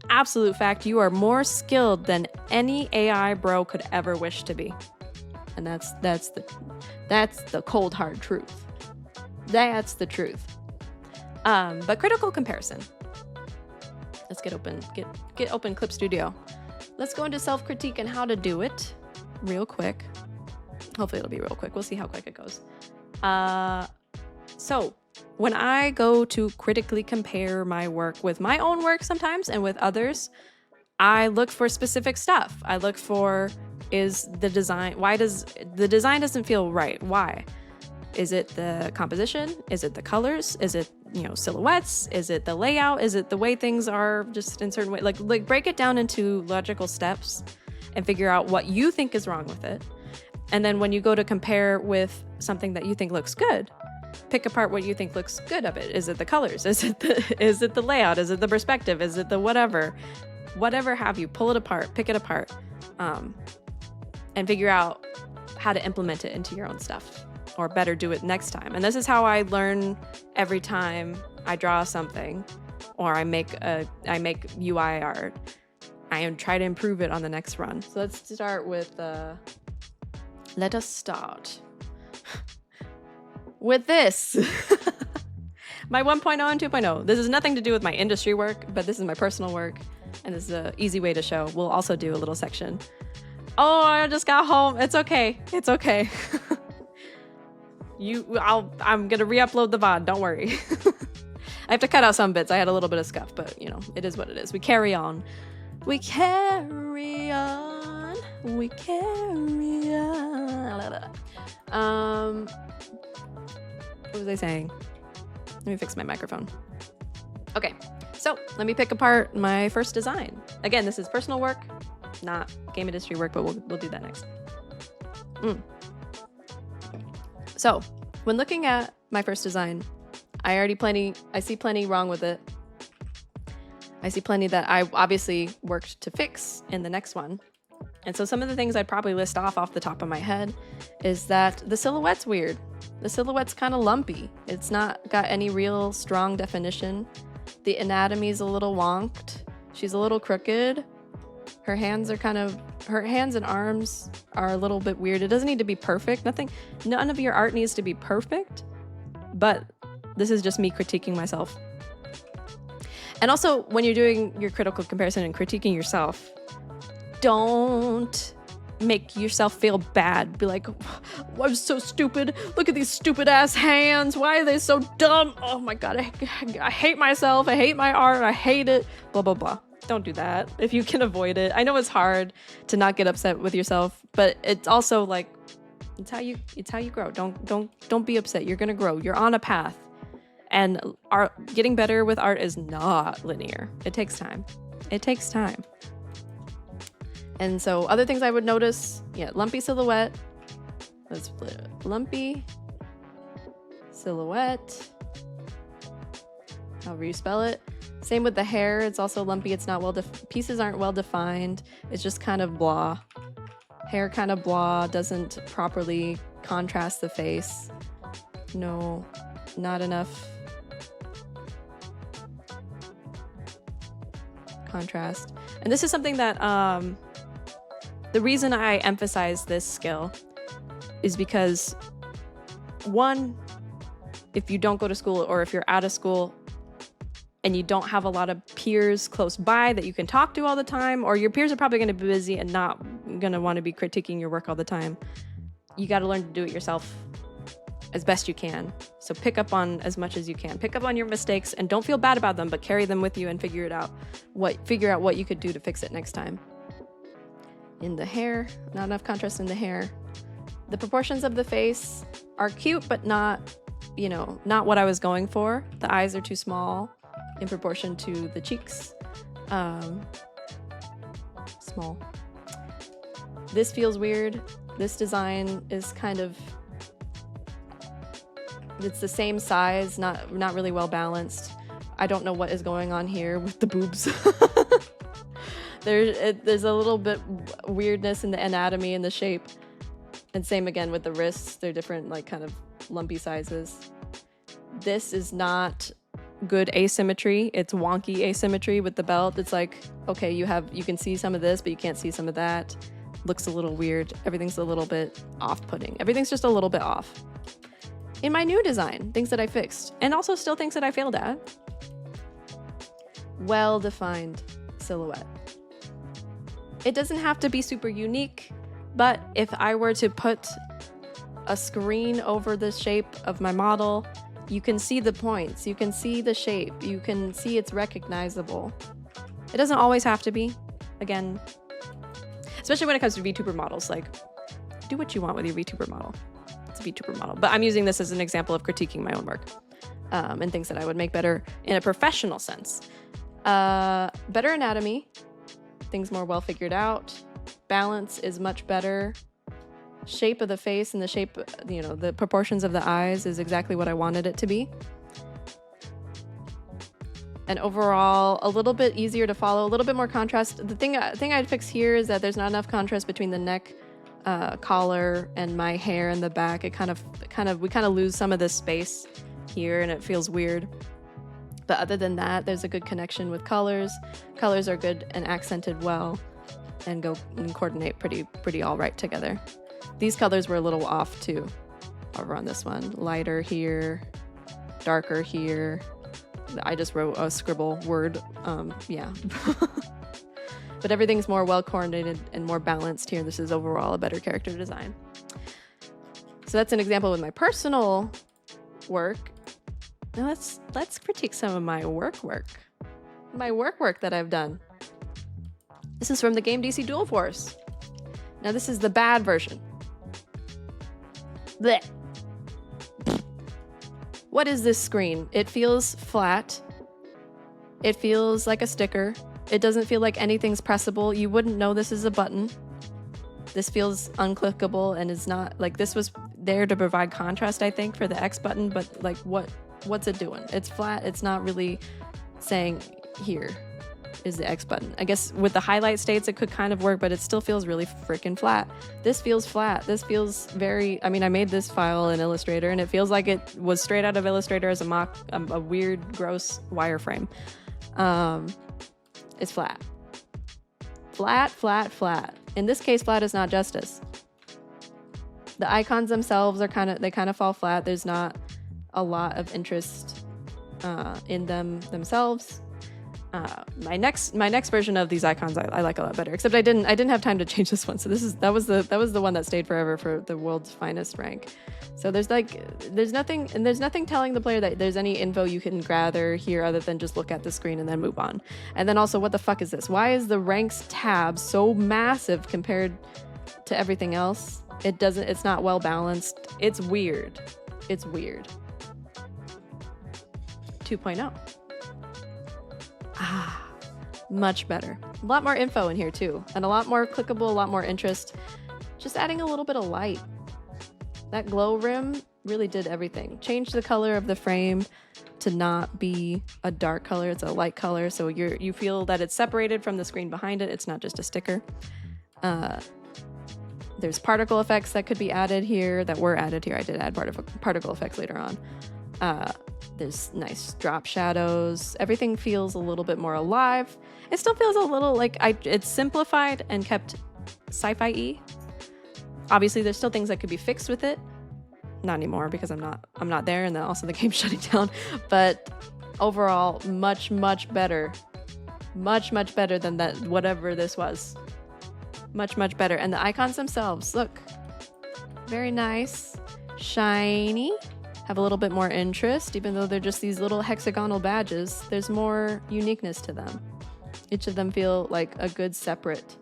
absolute fact you are more skilled than any AI bro could ever wish to be. And that's the cold hard truth. That's the truth. But critical comparison. Let's get open Clip Studio. Let's go into self-critique and how to do it real quick. Hopefully it'll be real quick. We'll see how quick it goes. So when I go to critically compare my work with my own work sometimes and with others, I look for specific stuff. I look for, why does the design doesn't feel right? Why? Is it the composition? Is it the colors? Is it, silhouettes? Is it the layout? Is it the way things are just in certain way? Like break it down into logical steps and figure out what you think is wrong with it. And then when you go to compare with something that you think looks good, pick apart what you think looks good of it. Is it the colors? Is it the layout? Is it the perspective? Is it the whatever have you? Pull it apart, pick it apart, and figure out how to implement it into your own stuff, or better do it next time. And this is how I learn every time I draw something or I make UI art. I try to improve it on the next run. So let's start with let us start with this. My 1.0 and 2.0. This has nothing to do with my industry work, but this is my personal work, and this is an easy way to show. We'll also do a little section. Oh, I just got home. It's okay. It's okay. I'm gonna re-upload the VOD. Don't worry. I have to cut out some bits. I had a little bit of scuff, but it is what it is. We carry on. We carry on. We carry on. What was I saying? Let me fix my microphone. Okay, so let me pick apart my first design. Again, this is personal work, not game industry work, but we'll do that next. So when looking at my first design, I see plenty wrong with it. I see plenty that I obviously worked to fix in the next one. And so some of the things I'd probably list off the top of my head is that the silhouette's weird. The silhouette's kind of lumpy. It's not got any real strong definition. The anatomy's a little wonked. She's a little crooked. Her hands and arms are a little bit weird. It doesn't need to be perfect. None of your art needs to be perfect, but this is just me critiquing myself. And also, when you're doing your critical comparison and critiquing yourself, don't make yourself feel bad. Be like, oh, I'm so stupid. Look at these stupid ass hands. Why are they so dumb? Oh my God, I hate myself. I hate my art. I hate it. Blah, blah, blah. Don't do that if you can avoid it. I know it's hard to not get upset with yourself, but it's also like, it's how you grow. Don't be upset. You're going to grow. You're on a path. And getting better with art is not linear. It takes time. It takes time. And so other things I would notice, lumpy silhouette. Let's split it. Lumpy silhouette. However you spell it. Same with the hair. It's also lumpy. It's not pieces aren't well defined. It's just kind of blah. Hair kind of blah, doesn't properly contrast the face. No, not enough contrast. And this is something that the reason I emphasize this skill is because, one, if you don't go to school or if you're out of school and you don't have a lot of peers close by that you can talk to all the time, or your peers are probably going to be busy and not going to want to be critiquing your work all the time, you got to learn to do it yourself as best you can. So pick up on as much as you can. Pick up on your mistakes and don't feel bad about them, but carry them with you and figure out what you could do to fix it next time. In the hair, not enough contrast in the hair. The proportions of the face are cute, but not, not what I was going for. The eyes are too small in proportion to the cheeks. Small. This feels weird. This design is kind of, it's the same size, not really well balanced. I don't know what is going on here with the boobs. There's a little bit weirdness in the anatomy and the shape. And same again with the wrists. They're different, like kind of lumpy sizes. This is not good asymmetry. It's wonky asymmetry with the belt. It's like, okay, you can see some of this, but you can't see some of that. Looks a little weird. Everything's a little bit off-putting. Everything's just a little bit off. In my new design, things that I fixed, and also still things that I failed at. Well-defined silhouette. It doesn't have to be super unique, but if I were to put a screen over the shape of my model, you can see the points, you can see the shape, you can see it's recognizable. It doesn't always have to be, again, especially when it comes to VTuber models. Like, do what you want with your VTuber model. It's a VTuber model. But I'm using this as an example of critiquing my own work and things that I would make better in a professional sense. Better anatomy, things more well figured out. Balance is much better. Shape of the face and the shape, the proportions of the eyes is exactly what I wanted it to be. And overall, a little bit easier to follow, a little bit more contrast. The thing I'd fix here is that there's not enough contrast between the neck, collar, and my hair in the back. We kind of lose some of this space here, and it feels weird. But other than that, there's a good connection with colors. Colors are good and accented well, and go and coordinate pretty all right together. These colors were a little off too, over on this one. Lighter here, darker here. I just wrote a scribble word, yeah. But everything's more well coordinated and more balanced here. This is overall a better character design. So that's an example with my personal work. Now let's critique some of my work that I've done. This is from the game DC Dual Force. Now this is the bad version. Blech. What is this screen? It feels flat. It feels like a sticker. It doesn't feel like anything's pressable. You wouldn't know this is a button. This feels unclickable and is not, like, this was there to provide contrast, I think, for the X button, but like what's it doing? It's flat. It's not really saying here is the X button. I guess with the highlight states it could kind of work, but it still feels really freaking flat. This feels flat. This feels very, I made this file in Illustrator and it feels like it was straight out of Illustrator as a mock, a weird, gross wireframe. It's flat. Flat, flat, flat. In this case, flat is not justice. The icons themselves are they kind of fall flat. There's not a lot of interest in them themselves. My next version of these icons I like a lot better, except I didn't have time to change this one. So that was the one that stayed forever for the world's finest rank. So there's nothing telling the player that there's any info you can gather here other than just look at the screen and then move on. And then also, what the fuck is this? Why is the ranks tab so massive compared to everything else? It's not well balanced. It's weird. It's weird. 2.0. Much better. A lot more info in here too, and a lot more clickable, a lot more interest. Just adding a little bit of light. That glow rim really did everything. Changed the color of the frame to not be a dark color, it's a light color, so you feel that it's separated from the screen behind it. It's not just a sticker. There's particle effects that could be added here, that were added here. I did add particle effects later on. There's nice drop shadows. Everything feels a little bit more alive. It still feels a little like it's simplified and kept sci-fi-y. Obviously, there's still things that could be fixed with it. Not anymore because I'm not there, and then also the game's shutting down. But overall, much better. Much better than that whatever this was. Much better. And the icons themselves, look, very nice, shiny, have a little bit more interest. Even though they're just these little hexagonal badges, there's more uniqueness to them. Each of them feel like a good separate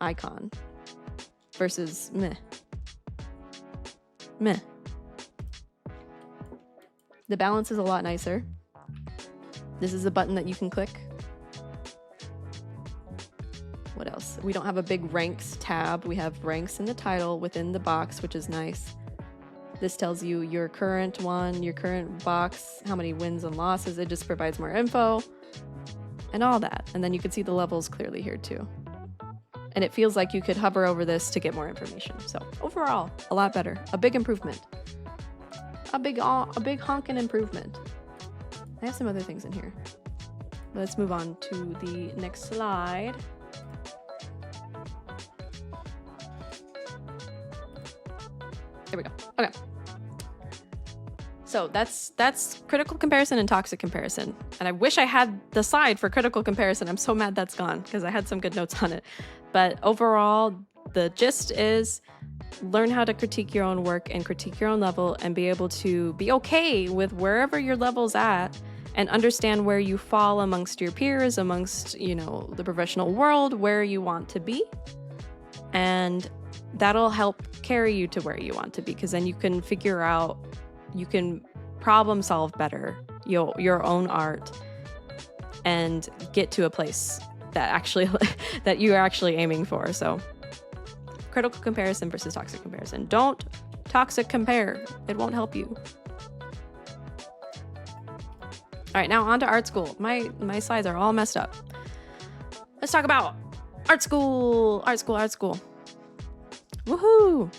icon versus meh. The balance is a lot nicer. This is a button that you can click. What else? We don't have a big ranks tab. We have ranks in the title within the box, which is nice. This tells you your current one, your current box, how many wins and losses. It just provides more info and all that. And then you can see the levels clearly here too. And it feels like you could hover over this to get more information. So overall, a lot better. A big improvement. A big honkin' improvement. I have some other things in here. Let's move on to the next slide. There we go. Okay. So that's critical comparison and toxic comparison. And I wish I had the slide for critical comparison. I'm so mad that's gone because I had some good notes on it. But overall, the gist is learn how to critique your own work and critique your own level and be able to be okay with wherever your level's at and understand where you fall amongst your peers, amongst, you know, the professional world, where you want to be. And that'll help carry you to where you want to be, because then you can figure out, you can problem solve better your own art and get to a place that actually that you are actually aiming for. So critical comparison versus toxic comparison. Don't toxic compare. It won't help you. All right, now on to art school. My slides are all messed up. Let's talk about art school. Woohoo!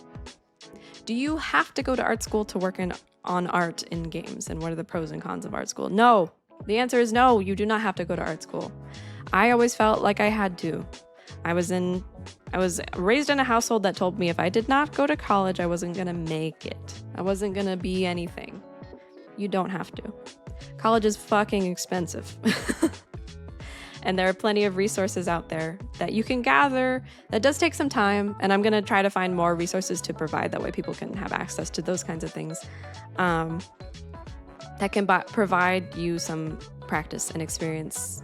Do you have to go to art school to work on art in games? And what are the pros and cons of art school? No. The answer is no, you do not have to go to art school. I always felt like I had to. I was raised in a household that told me if I did not go to college, I wasn't gonna make it. I wasn't gonna be anything. You don't have to. College is fucking expensive. And there are plenty of resources out there that you can gather. That does take some time, and I'm gonna try to find more resources to provide. That way people can have access to those kinds of things. That can provide you some practice and experience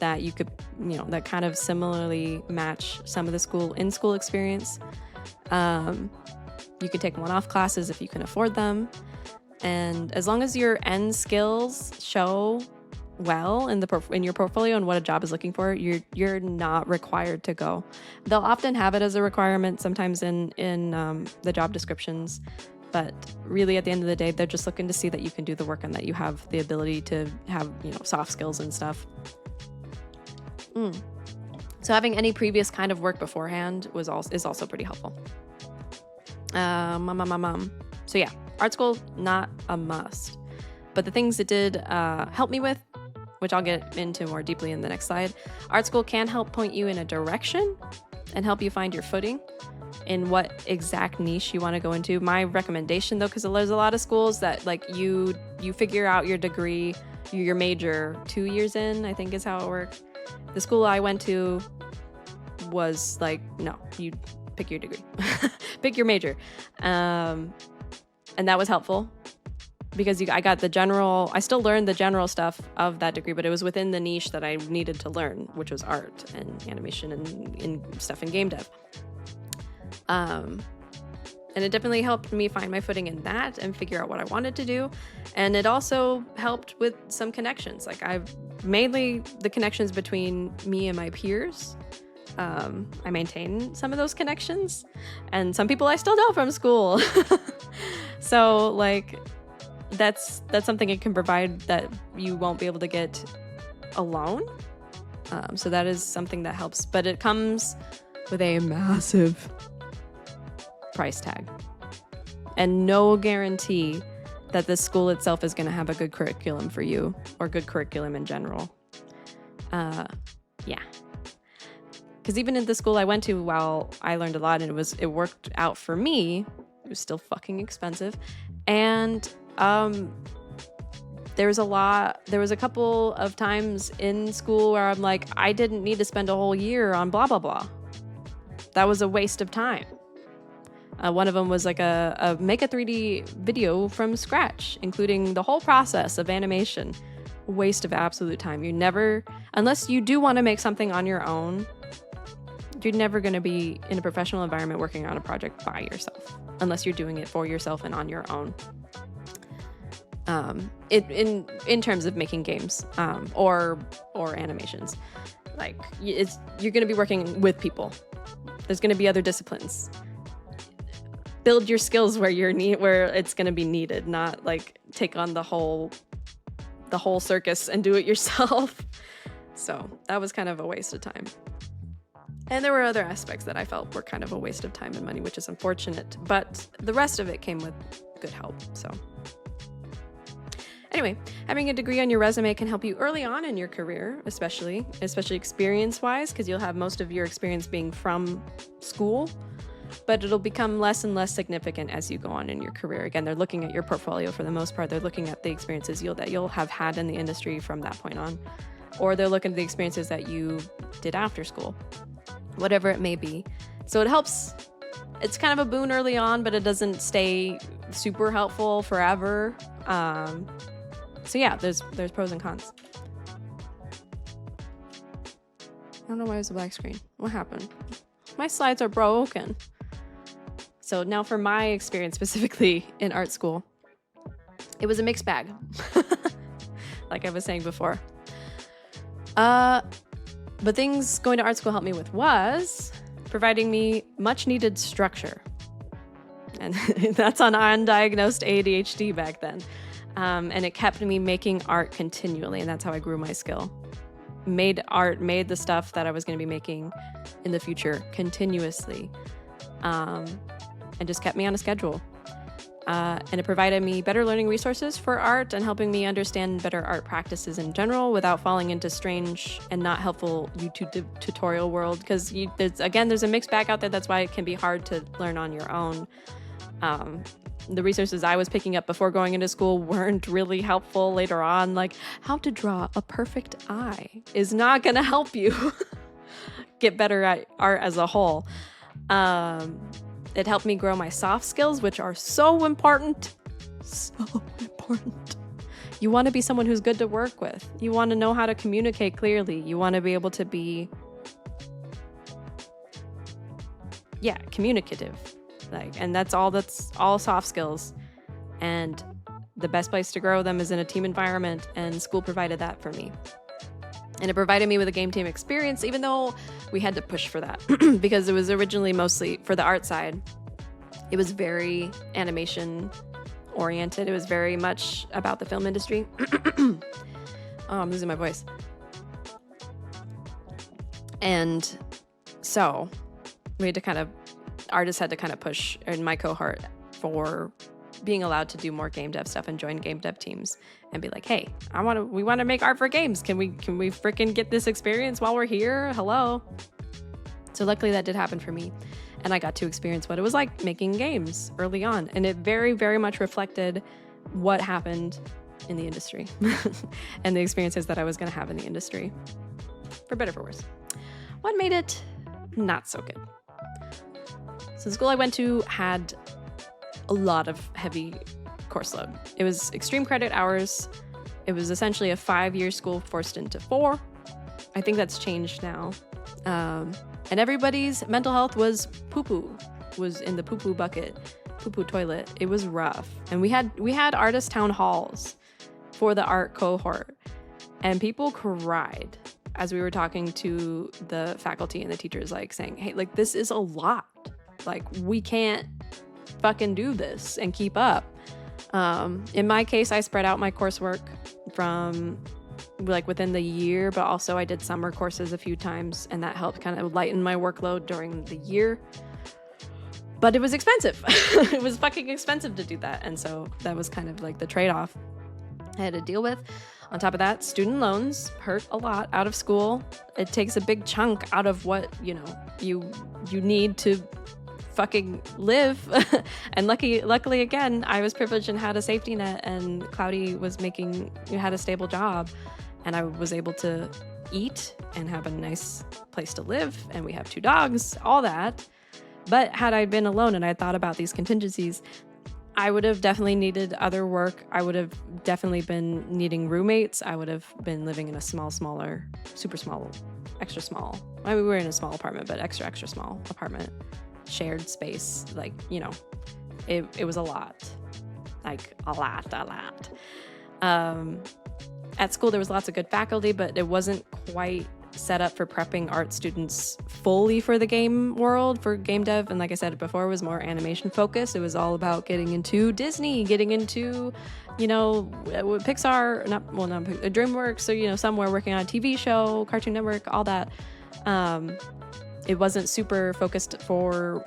that you could, you know, that kind of similarly match some of the in-school experience. You could take one-off classes if you can afford them. And as long as your end skills show well in your portfolio and what a job is looking for, you're not required to go. They'll often have it as a requirement sometimes in the job descriptions, but really at the end of the day, they're just looking to see that you can do the work and that you have the ability to have, you know, soft skills and stuff. So having any previous kind of work beforehand is also pretty helpful. So yeah, art school, not a must. But the things it did help me with, which I'll get into more deeply in the next slide, art school can help point you in a direction and help you find your footing in what exact niche you want to go into. My recommendation though, because there's a lot of schools that like you figure out your degree, your major 2 years in, I think is how it works. The school I went to was like, no, you pick your degree, pick your major. And that was helpful because I got the general, I still learned the general stuff of that degree, but it was within the niche that I needed to learn, which was art and animation and stuff in game dev. And it definitely helped me find my footing in that and figure out what I wanted to do. And it also helped with some connections. Like mainly the connections between me and my peers. I maintain some of those connections, and some people I still know from school. So like that's something it can provide that you won't be able to get alone. So that is something that helps, but it comes with a massive price tag, and no guarantee that the school itself is going to have a good curriculum for you, or good curriculum in general. Yeah. Because even in the school I went to, while I learned a lot and it worked out for me, it was still fucking expensive. And there was a couple of times in school where I'm like, I didn't need to spend a whole year on blah, blah, blah. That was a waste of time. One of them was like a make a 3D video from scratch, including the whole process of animation. Waste of absolute time. You never, unless you do want to make something on your own, you're never going to be in a professional environment working on a project by yourself, unless you're doing it for yourself and on your own. In terms of making games, or animations, like you're going to be working with people. There's going to be other disciplines. Build your skills where it's going to be needed, not like take on the whole circus and do it yourself. So that was kind of a waste of time. And there were other aspects that I felt were kind of a waste of time and money, which is unfortunate, but the rest of it came with good help. So anyway, having a degree on your resume can help you early on in your career, especially experience-wise, because you'll have most of your experience being from school, but it'll become less and less significant as you go on in your career. Again, they're looking at your portfolio for the most part. They're looking at the experiences that you'll have had in the industry from that point on, or they're looking at the experiences that you did after school, whatever it may be. So it helps. It's kind of a boon early on, but it doesn't stay super helpful forever. So yeah, there's pros and cons. I don't know why it was a black screen. What happened? My slides are broken. So now for my experience specifically in art school, it was a mixed bag. Like I was saying before. But things going to art school helped me with was providing me much needed structure. And that's on undiagnosed ADHD back then. And it kept me making art continually, and that's how I grew my skill. Made the stuff that I was going to be making in the future continuously, and just kept me on a schedule. And it provided me better learning resources for art and helping me understand better art practices in general without falling into strange and not helpful YouTube tutorial world. Because there's a mixed bag out there. That's why it can be hard to learn on your own. The resources I was picking up before going into school weren't really helpful later on. Like how to draw a perfect eye is not going to help you get better at art as a whole. It helped me grow my soft skills, which are so important. So important. You want to be someone who's good to work with. You want to know how to communicate clearly. You want to be able to be, communicative. And that's all soft skills. And the best place to grow them is in a team environment, and school provided that for me. And it provided me with a game team experience, even though we had to push for that because it was originally mostly for the art side. It was very animation oriented. It was very much about the film industry. Oh, I'm losing my voice. And so artists had to kind of push in my cohort for being allowed to do more game dev stuff and join game dev teams and be like, hey, we want to make art for games. Can we freaking get this experience while we're here? Hello. So luckily that did happen for me. And I got to experience what it was like making games early on. And it very, very much reflected what happened in the industry and the experiences that I was going to have in the industry, for better or for worse. What made it not so good? So the school I went to had a lot of heavy course load. It was extreme credit hours. It was essentially a 5-year school forced into 4. I think that's changed now. And everybody's mental health was in the poo-poo bucket, poo-poo toilet. It was rough. And we had artist town halls for the art cohort, and people cried as we were talking to the faculty and the teachers, like saying, hey, like this is a lot. Like we can't fucking do this and keep up. In my case, I spread out my coursework from like within the year, but also I did summer courses a few times, and that helped kind of lighten my workload during the year. But it was expensive. It was fucking expensive to do that. And so that was kind of like the trade-off I had to deal with. On top of that, student loans hurt a lot out of school. It takes a big chunk out of what, you need to fucking live. And luckily again, I was privileged and had a safety net, and Cloudy had a stable job, and I was able to eat and have a nice place to live, and we have 2 dogs, all that. But had I been alone and I thought about these contingencies, I would have definitely needed other work. I would have definitely been needing roommates. I would have been living in a smaller, super small, extra small. I mean, we were in a small apartment, but extra small apartment, shared space. Like, it was a lot, like a lot. At school, there was lots of good faculty, but it wasn't quite set up for prepping art students fully for the game world, for game dev. And like I said before, it was more animation focused. It was all about getting into Disney, getting into, Pixar, not DreamWorks, or, somewhere working on a TV show, Cartoon Network, all that. It wasn't super focused for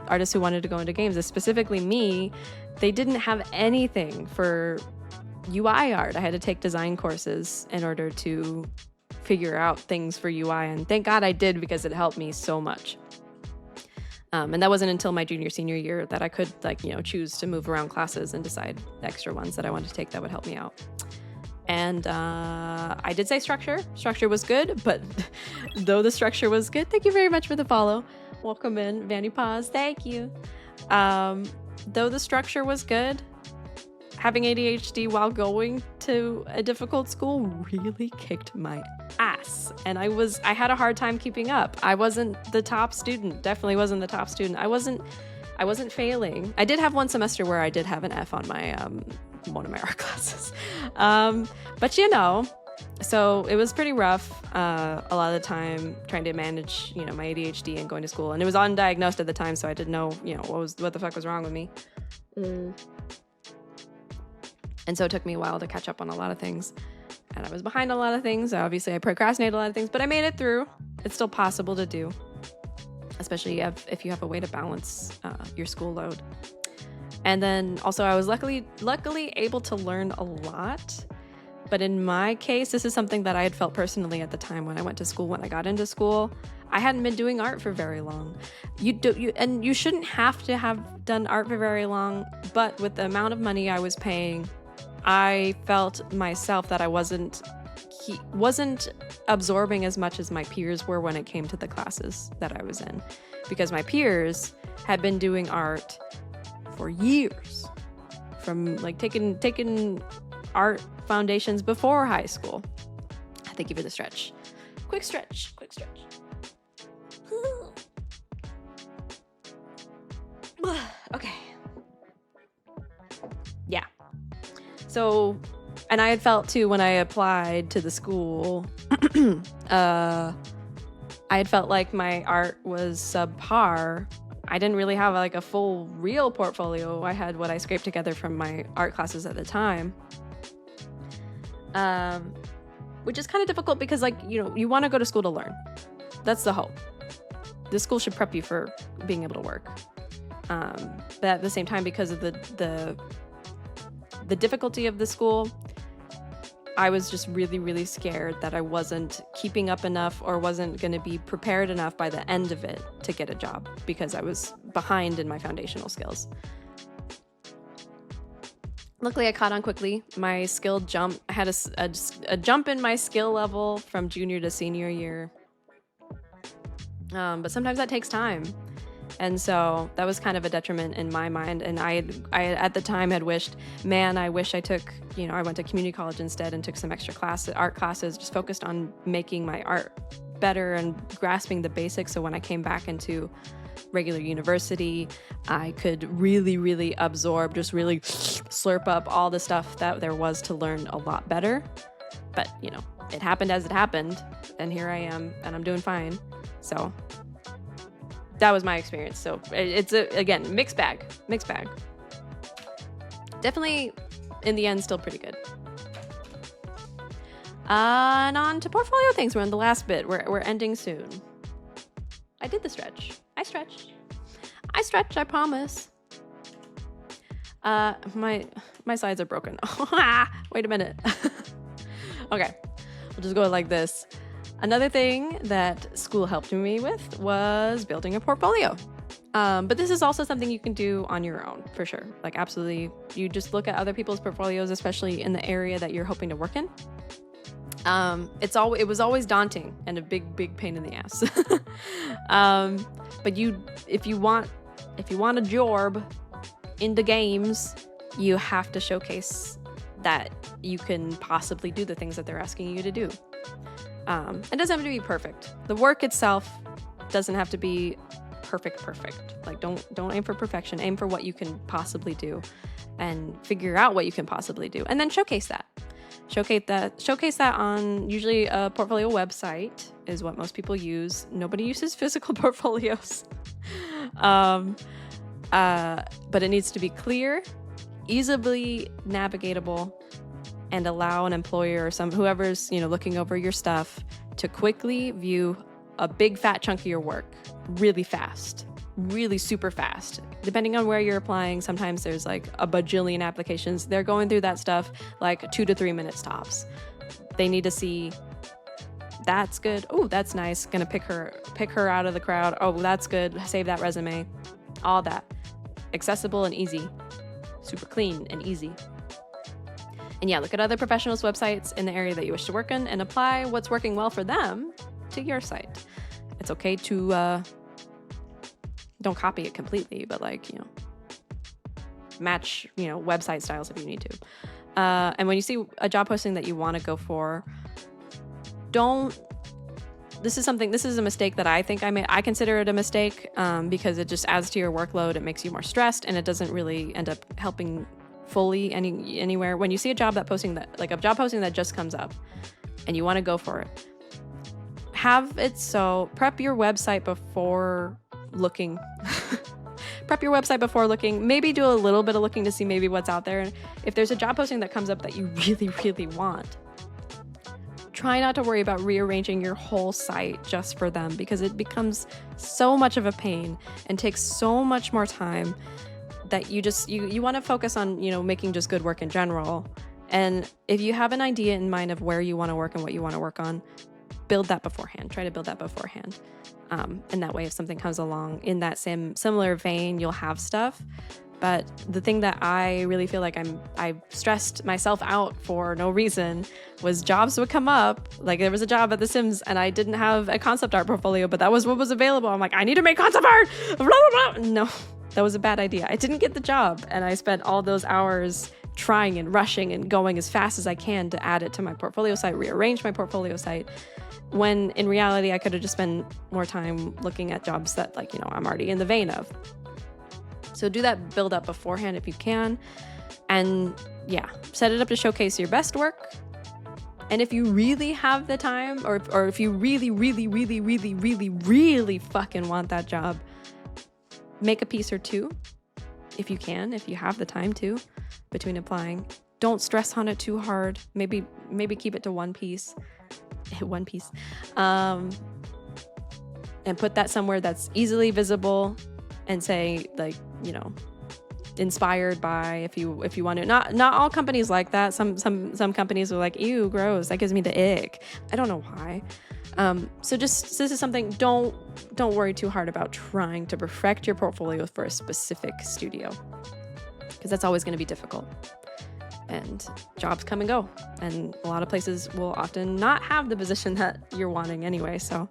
artists who wanted to go into games. Specifically me, they didn't have anything for UI art. I had to take design courses in order to figure out things for UI, and thank God I did, because it helped me so much. And that wasn't until my senior year that I could choose to move around classes and decide the extra ones that I wanted to take that would help me out. And I did say structure. Structure was good, but though the structure was good, thank you very much for the follow. Welcome in, Vanny Paws. Thank you. Though the structure was good, having ADHD while going to a difficult school really kicked my ass. And I had a hard time keeping up. I wasn't the top student. Definitely wasn't the top student. I wasn't failing. I did have one semester where I did have an F on my one of my art classes. But so it was pretty rough a lot of the time trying to manage, my ADHD and going to school. And it was undiagnosed at the time, so I didn't know, what the fuck was wrong with me. And so it took me a while to catch up on a lot of things. And I was behind a lot of things. Obviously, I procrastinated a lot of things, but I made it through. It's still possible to do, especially if you have a way to balance your school load. And then also I was luckily able to learn a lot. But in my case, this is something that I had felt personally at the time when I went to school, when I got into school. I hadn't been doing art for very long. You shouldn't have to have done art for very long, but with the amount of money I was paying, I felt myself that I wasn't absorbing as much as my peers were when it came to the classes that I was in, because my peers had been doing art for years, from taking art foundations before high school. Thank you for the stretch. Quick stretch. Okay. Yeah. So, and I had felt too when I applied to the school, I had felt like my art was subpar. I didn't really have a full real portfolio. I had what I scraped together from my art classes at the time. Which is kind of difficult because you want to go to school to learn. That's the hope. The school should prep you for being able to work. But at the same time, because of the difficulty of the school, I was just really, really scared that I wasn't keeping up enough or wasn't going to be prepared enough by the end of it to get a job, because I was behind in my foundational skills. Luckily, I caught on quickly. My skill jump, I had a jump in my skill level from junior to senior year. But sometimes that takes time. And so that was kind of a detriment in my mind. And I at the time had wished, I wish I took, I went to community college instead and took some extra art classes, just focused on making my art better and grasping the basics. So when I came back into regular university, I could really, really absorb, just really slurp up all the stuff that there was to learn a lot better. But, it happened as it happened. And here I am, and I'm doing fine. So that was my experience. So it's again, mixed bag. Definitely, in the end, still pretty good. And on to portfolio things. We're on the last bit. We're ending soon. I did the stretch. I stretched. I stretched, I promise. My sides are broken. Wait a minute. Okay, we'll just go like this. Another thing that school helped me with was building a portfolio. But this is also something you can do on your own, for sure. Like, absolutely. You just look at other people's portfolios, especially in the area that you're hoping to work in. It was always daunting and a big pain in the ass. But if you want a job in the games, you have to showcase that you can possibly do the things that they're asking you to do. It doesn't have to be perfect. The work itself doesn't have to be perfect. Like, don't aim for perfection. Aim for what you can possibly do, and figure out what you can possibly do, and then showcase that. Showcase that on usually a portfolio website is what most people use. Nobody uses physical portfolios. But it needs to be clear, easily navigatable, and allow an employer or whoever's looking over your stuff to quickly view a big fat chunk of your work really fast, really super fast. Depending on where you're applying, sometimes there's like a bajillion applications. They're going through that stuff like 2 to 3 minutes tops. They need to see, that's good. Oh, that's nice. Gonna pick her out of the crowd. Oh, that's good. Save that resume. All that. Accessible and easy. Super clean and easy. And yeah, look at other professionals' websites in the area that you wish to work in and apply what's working well for them to your site. It's okay to don't copy it completely, but match website styles if you need to. And when you see a job posting that you want to go for, this is a mistake that I think I made. I consider it a mistake because it just adds to your workload. It makes you more stressed, and it doesn't really end up helping fully anywhere. When you see a job posting that just comes up and you want to go for it, have it so prep your website before looking. Maybe do a little bit of looking to see maybe what's out there. And if there's a job posting that comes up that you really, really want, try not to worry about rearranging your whole site just for them, because it becomes so much of a pain and takes so much more time that you want to focus on, making just good work in general. And if you have an idea in mind of where you want to work and what you want to work on, build that beforehand. Try to build that beforehand. And that way, if something comes along in that similar vein, you'll have stuff. But the thing that I really feel like I stressed myself out for no reason was jobs would come up. Like, there was a job at The Sims and I didn't have a concept art portfolio, but that was what was available. I'm like, I need to make concept art. Blah, blah, blah. No, that was a bad idea. I didn't get the job, and I spent all those hours trying and rushing and going as fast as I can to add it to my portfolio site, rearrange my portfolio site, when in reality I could have just spent more time looking at jobs that I'm already in the vein of. So do that build up beforehand if you can, and yeah, set it up to showcase your best work. And if you really have the time, or if you really fucking want that job, make a piece or two if you can, if you have the time to, between applying. Don't stress on it too hard. Maybe keep it to one piece. And put that somewhere that's easily visible, and say, inspired by, if you want to. Not all companies like that. Some companies are like, ew, gross, that gives me the ick. I don't know why. So this is something, don't worry too hard about trying to perfect your portfolio for a specific studio, because that's always going to be difficult. And jobs come and go, and a lot of places will often not have the position that you're wanting anyway. So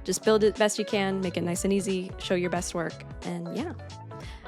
just build it best you can, make it nice and easy, show your best work, and yeah.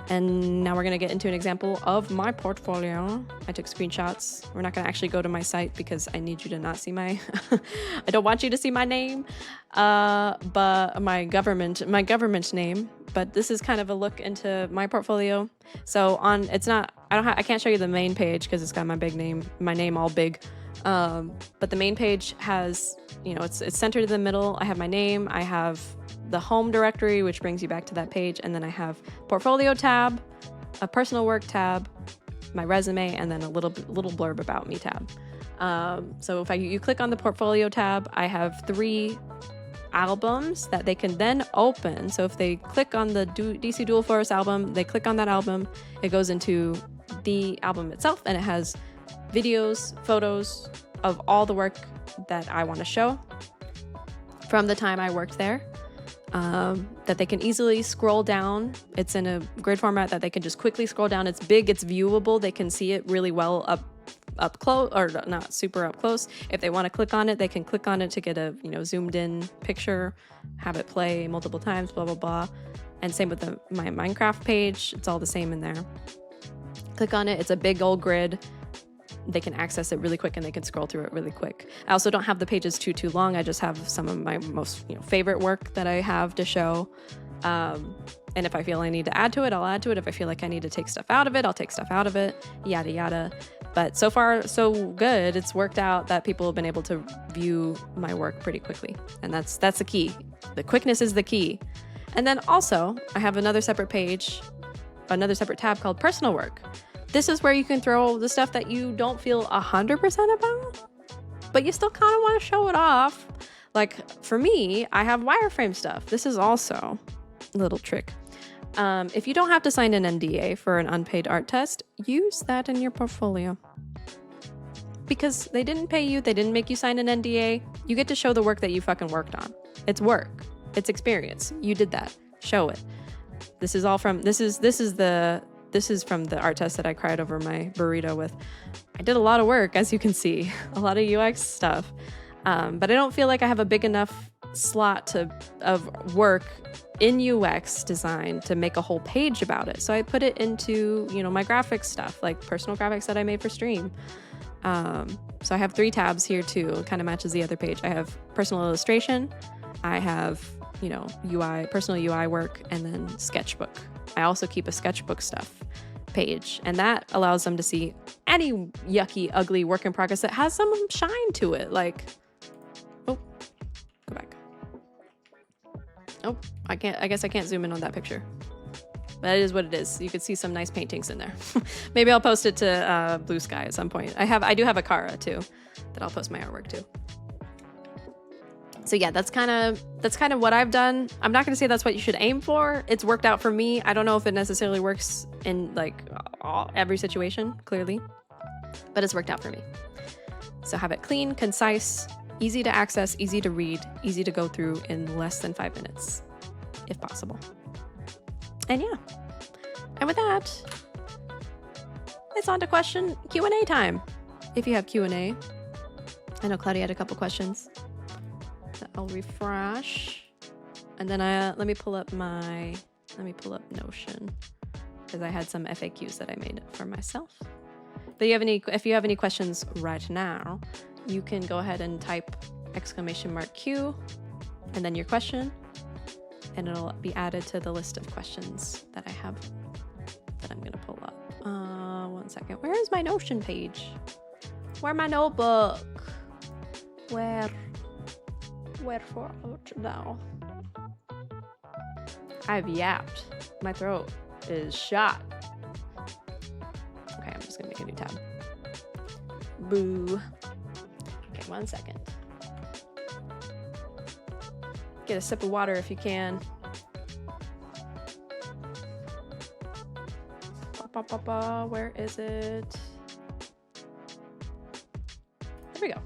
And now we're going to get into an example of my portfolio. I took screenshots. We're not going to actually go to my site because I need you to not see my I don't want you to see my name, but my government name. But this is kind of a look into my portfolio. So I can't show you the main page because it's got my name all big. But the main page has, it's centered in the middle. I have my name. I have the home directory, which brings you back to that page. And then I have portfolio tab, a personal work tab, my resume, and then a little blurb about me tab. So if you click on the portfolio tab, I have 3 albums that they can then open. So if they click on the DC Dual Force album, they click on that album, it goes into the album itself, and it has videos, photos of all the work that I want to show from the time I worked there, that they can easily scroll down. It's in a grid format that they can just quickly scroll down. It's big, it's viewable. They can see it really well up close, or not super up close. If they want to click on it, they can click on it to get a, you know, zoomed in picture, have it play multiple times, blah, blah, blah. And same with my Minecraft page. It's all the same in there. Click on it. It's a big old grid. They can access it really quick and they can scroll through it really quick. I also don't have the pages too long. I just have some of my most, you know, favorite work that I have to show. And if I feel I need to add to it, I'll add to it. If I feel like I need to take stuff out of it, I'll take stuff out of it, yada, yada. But so far, so good. It's worked out that people have been able to view my work pretty quickly. And that's the key. The quickness is the key. And then also, I have another separate page, another separate tab called Personal Work. This is where you can throw the stuff that you don't feel 100% about, but you still kind of want to show it off. Like for me, I have wireframe stuff. This is also a little trick. If you don't have to sign an NDA for an unpaid art test, use that in your portfolio. Because they didn't pay you, they didn't make you sign an NDA. You get to show the work that you fucking worked on. It's work. It's experience. You did that. Show it. This is all from this is from the art test that I cried over my burrito with. I did a lot of work, as you can see, a lot of UX stuff. But I don't feel like I have a big enough slot of work in UX design to make a whole page about it. So I put it into, you know, my graphics stuff, like personal graphics that I made for stream. So I have 3 tabs here too. It kind of matches the other page. I have personal illustration. I have, you know, UI, personal UI work, and then sketchbook. I also keep a sketchbook stuff page, and that allows them to see any yucky, ugly work in progress that has some shine to it. Like, oh, go back. Oh, I guess I can't zoom in on that picture. But it is what it is. You could see some nice paintings in there. Maybe I'll post it to Blue Sky at some point. I do have a Kara too that I'll post my artwork to. So yeah, that's kind of what I've done. I'm not going to say that's what you should aim for. It's worked out for me. I don't know if it necessarily works in like every situation, clearly, but it's worked out for me. So have it clean, concise, easy to access, easy to read, easy to go through in less than 5 minutes, if possible. And yeah, and with that, it's on to Q&A time. If you have Q&A, I know Claudia had a couple questions. I'll refresh, and then let me pull up Notion, because I had some FAQs that I made for myself. But if you have any questions right now, you can go ahead and type !Q and then your question, and it'll be added to the list of questions that I have that I'm gonna pull up. 1 second. Where is my Notion page? Where my notebook? Wherefore art thou? I've yapped. My throat is shot. Okay, I'm just gonna make a new tab. Boo. Okay, 1 second. Get a sip of water if you can. Where is it? There we go.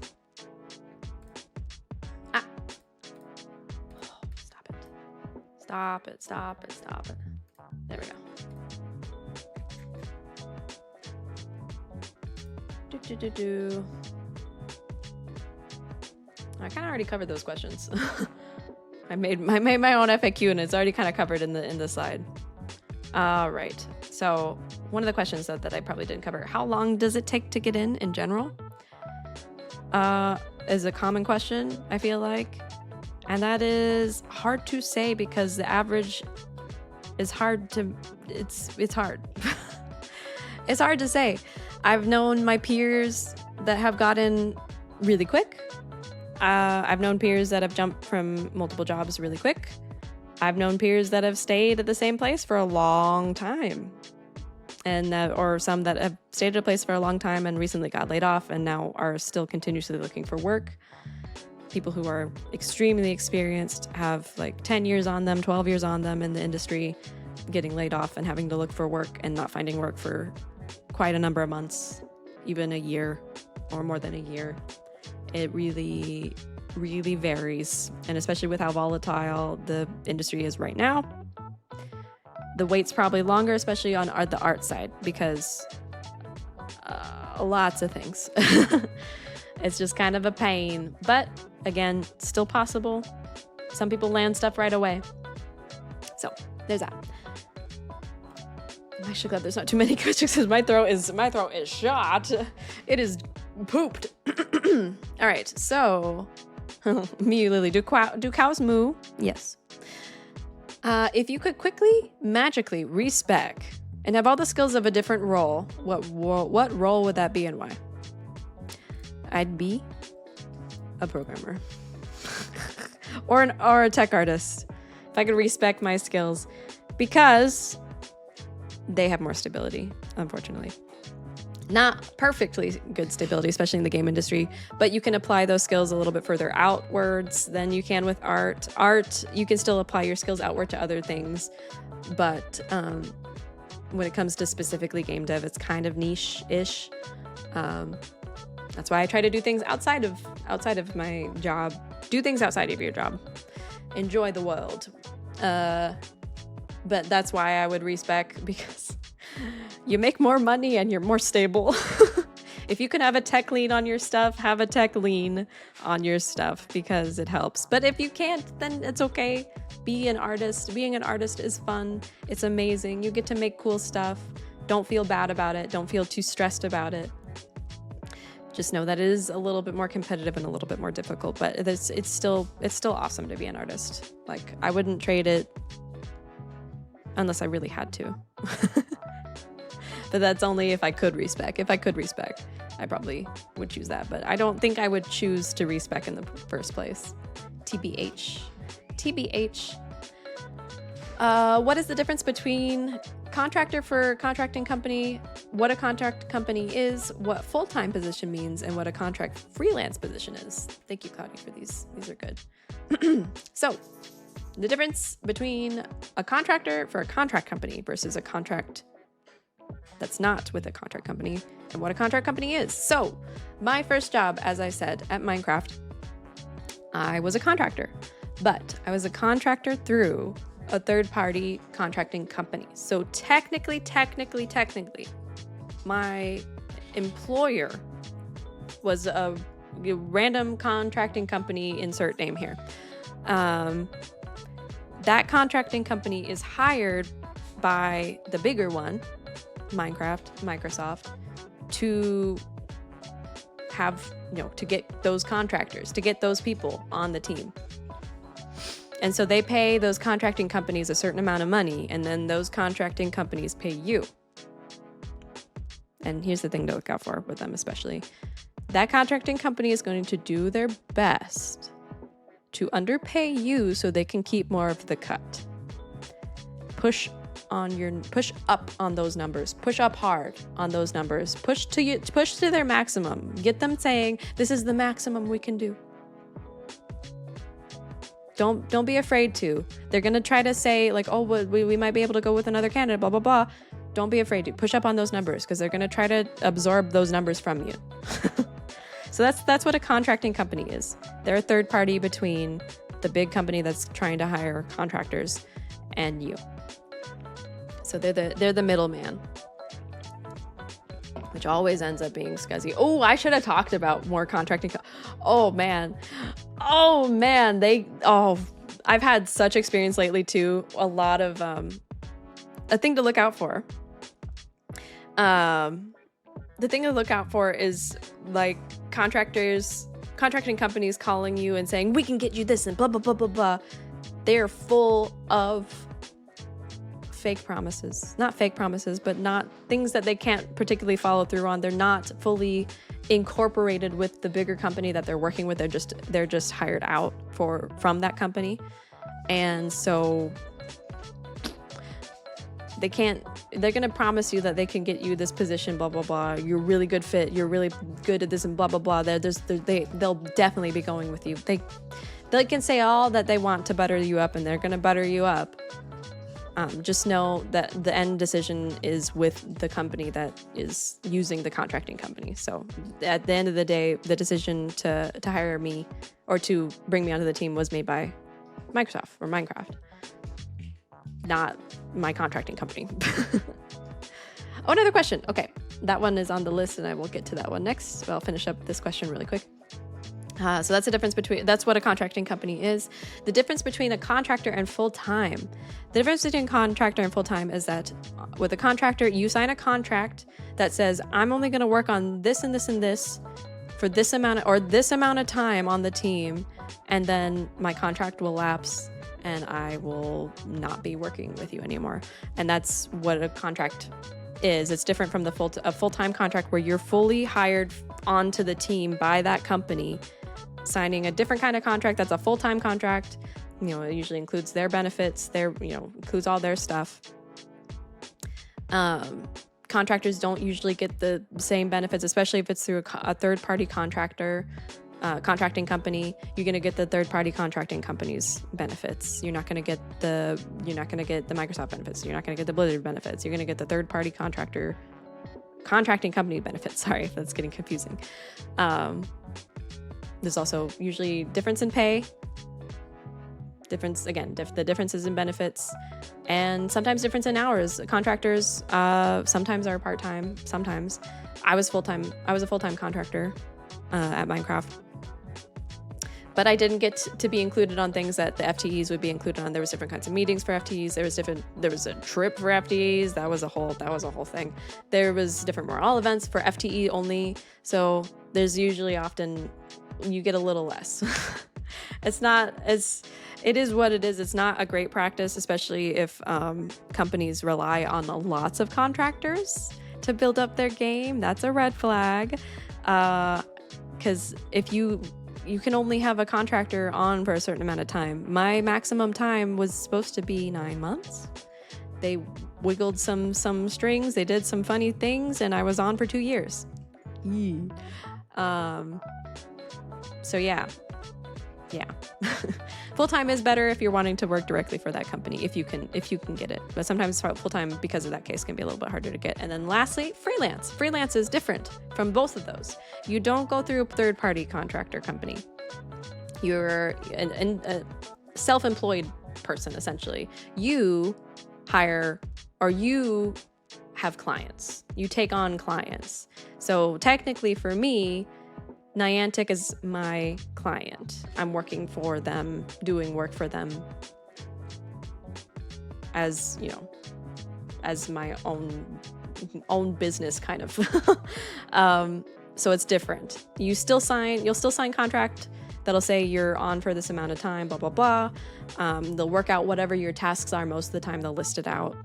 Stop it. There we go. I kind of already covered those questions. I made my own FAQ, and it's already kind of covered in the slide. All right. So one of the questions that I probably didn't cover: how long does it take to get in general? Is a common question, I feel like. And that is hard to say, because the average is hard to, it's hard. It's hard to say. I've known my peers that have gotten really quick. I've known peers that have jumped from multiple jobs really quick. I've known peers that have stayed at the same place for a long time. Or some that have stayed at a place for a long time and recently got laid off and now are still continuously looking for work. people who are extremely experienced, have like 10 years on them, 12 years on them in the industry, getting laid off and having to look for work and not finding work for quite a number of months, even a year or more than a year. It really, really varies. And especially with how volatile the industry is right now, the wait's probably longer, especially on the art side, because lots of things. It's just kind of a pain. But again, still possible. Some people land stuff right away. So there's that. I'm actually glad there's not too many questions because my throat is shot. It is pooped. All right, so me, Lily, do cows moo? Yes. If you could quickly, magically respec and have all the skills of a different role, what role would that be and why? I'd be a programmer or a tech artist if I could respec my skills, because they have more stability, unfortunately. Not perfectly good stability, especially in the game industry, but you can apply those skills a little bit further outwards than you can with art. Art, you can still apply your skills outward to other things, but when it comes to specifically game dev, it's kind of niche-ish. That's why I try to do things outside of my job. Do things outside of your job. Enjoy the world. But that's why I would respec, because you make more money and you're more stable. If you can have a tech lean on your stuff, have a tech lean on your stuff, because it helps. But if you can't, then it's okay. Be an artist. Being an artist is fun. It's amazing. You get to make cool stuff. Don't feel bad about it. Don't feel too stressed about it. Just know that it is a little bit more competitive and a little bit more difficult, but it's still awesome to be an artist. Like, I wouldn't trade it unless I really had to. But that's only if I could respec. If I could respec, I probably would choose that. But I don't think I would choose to respec in the first place. TBH. TBH. What is the difference between contractor for contracting company, what a contract company is, what full-time position means, and what a contract freelance position is? Thank you, Claudia, for these. These are good. So, the difference between a contractor for a contract company versus a contract that's not with a contract company, and what a contract company is. So, my first job, as I said, at Minecraft, I was a contractor, but I was a contractor through a third-party contracting company. So technically, my employer was a random contracting company, insert name here. That contracting company is hired by the bigger one, Microsoft, to have, to get those contractors, to get those people on the team. And so they pay those contracting companies a certain amount of money, and then those contracting companies pay you. And here's the thing to look out for with them especially. That contracting company is going to do their best to underpay you so they can keep more of the cut. Push up on those numbers. Push up hard on those numbers. Push to their maximum. Get them saying, this is the maximum we can do. Don't be afraid to. They're going to try to say like, oh, we might be able to go with another candidate, blah, blah, blah. Don't be afraid to. Push up on those numbers, because they're going to try to absorb those numbers from you. So that's what a contracting company is. They're a third party between the big company that's trying to hire contractors and you. So they're the middleman, which always ends up being scuzzy. Oh, I should have talked about more contracting. Oh man, I've had such experience lately too. A lot of a thing to look out for. The thing to look out for is like contracting companies calling you and saying, we can get you this and blah, blah, blah, blah, blah. They're full of fake promises. Not fake promises, but not things that they can't particularly follow through on. They're not fully incorporated with the bigger company that they're working with. They're just hired out from that company. And so They can't, they're going to promise you that they can get you this position, blah, blah, blah. You're a really good fit. You're really good at this and blah, blah, blah. They'll definitely be going with you. They can say all that they want to butter you up, and they're going to butter you up. Just know that the end decision is with the company that is using the contracting company. So at the end of the day, the decision to hire me or to bring me onto the team was made by Microsoft or Minecraft, not my contracting company. Oh, another question. Okay, that one is on the list, and I will get to that one next. I'll finish up this question really quick. So that's the difference that's what a contracting company is. The difference between a contractor and full-time. The difference between contractor and full-time is that with a contractor, you sign a contract that says, I'm only going to work on this and this and this for this amount of time on the team, and then my contract will lapse and I will not be working with you anymore. And that's what a contract is. It's different from a full-time contract where you're fully hired onto the team by that company, signing a different kind of contract that's a full-time contract. It usually includes their benefits, includes all their stuff. Contractors don't usually get the same benefits, especially if it's through a third-party contracting company. You're going to get the third-party contracting company's benefits. You're not going to get the Microsoft benefits. You're not going to get the Blizzard benefits. You're going to get the third-party contracting company benefits. Sorry if that's getting confusing. There's also usually difference in pay. The differences in benefits, and sometimes difference in hours. Contractors sometimes are part-time. Sometimes I was full-time. I was a full-time contractor at Minecraft, but I didn't get to be included on things that the FTEs would be included on. There was different kinds of meetings for FTEs. There was a trip for FTEs. That was a whole thing. There was different morale events for FTE only. So there's usually often you get a little less. It is what it is. It's not a great practice, especially if companies rely on lots of contractors to build up their game. That's a red flag. Because if you can only have a contractor on for a certain amount of time. My maximum time was supposed to be 9 months. They wiggled some strings. They did some funny things, and I was on for 2 years. So yeah. Full-time is better if you're wanting to work directly for that company, if you can get it. But sometimes full-time, because of that case, can be a little bit harder to get. And then lastly, freelance. Freelance is different from both of those. You don't go through a third-party contractor company. You're a self-employed person, essentially. You hire, or you have clients. You take on clients. So technically for me, Niantic is my client. I'm working for them, doing work for them as my own business kind of. So it's different. You'll still sign contract that'll say you're on for this amount of time, blah, blah, blah. They'll work out whatever your tasks are. Most of the time they'll list it out.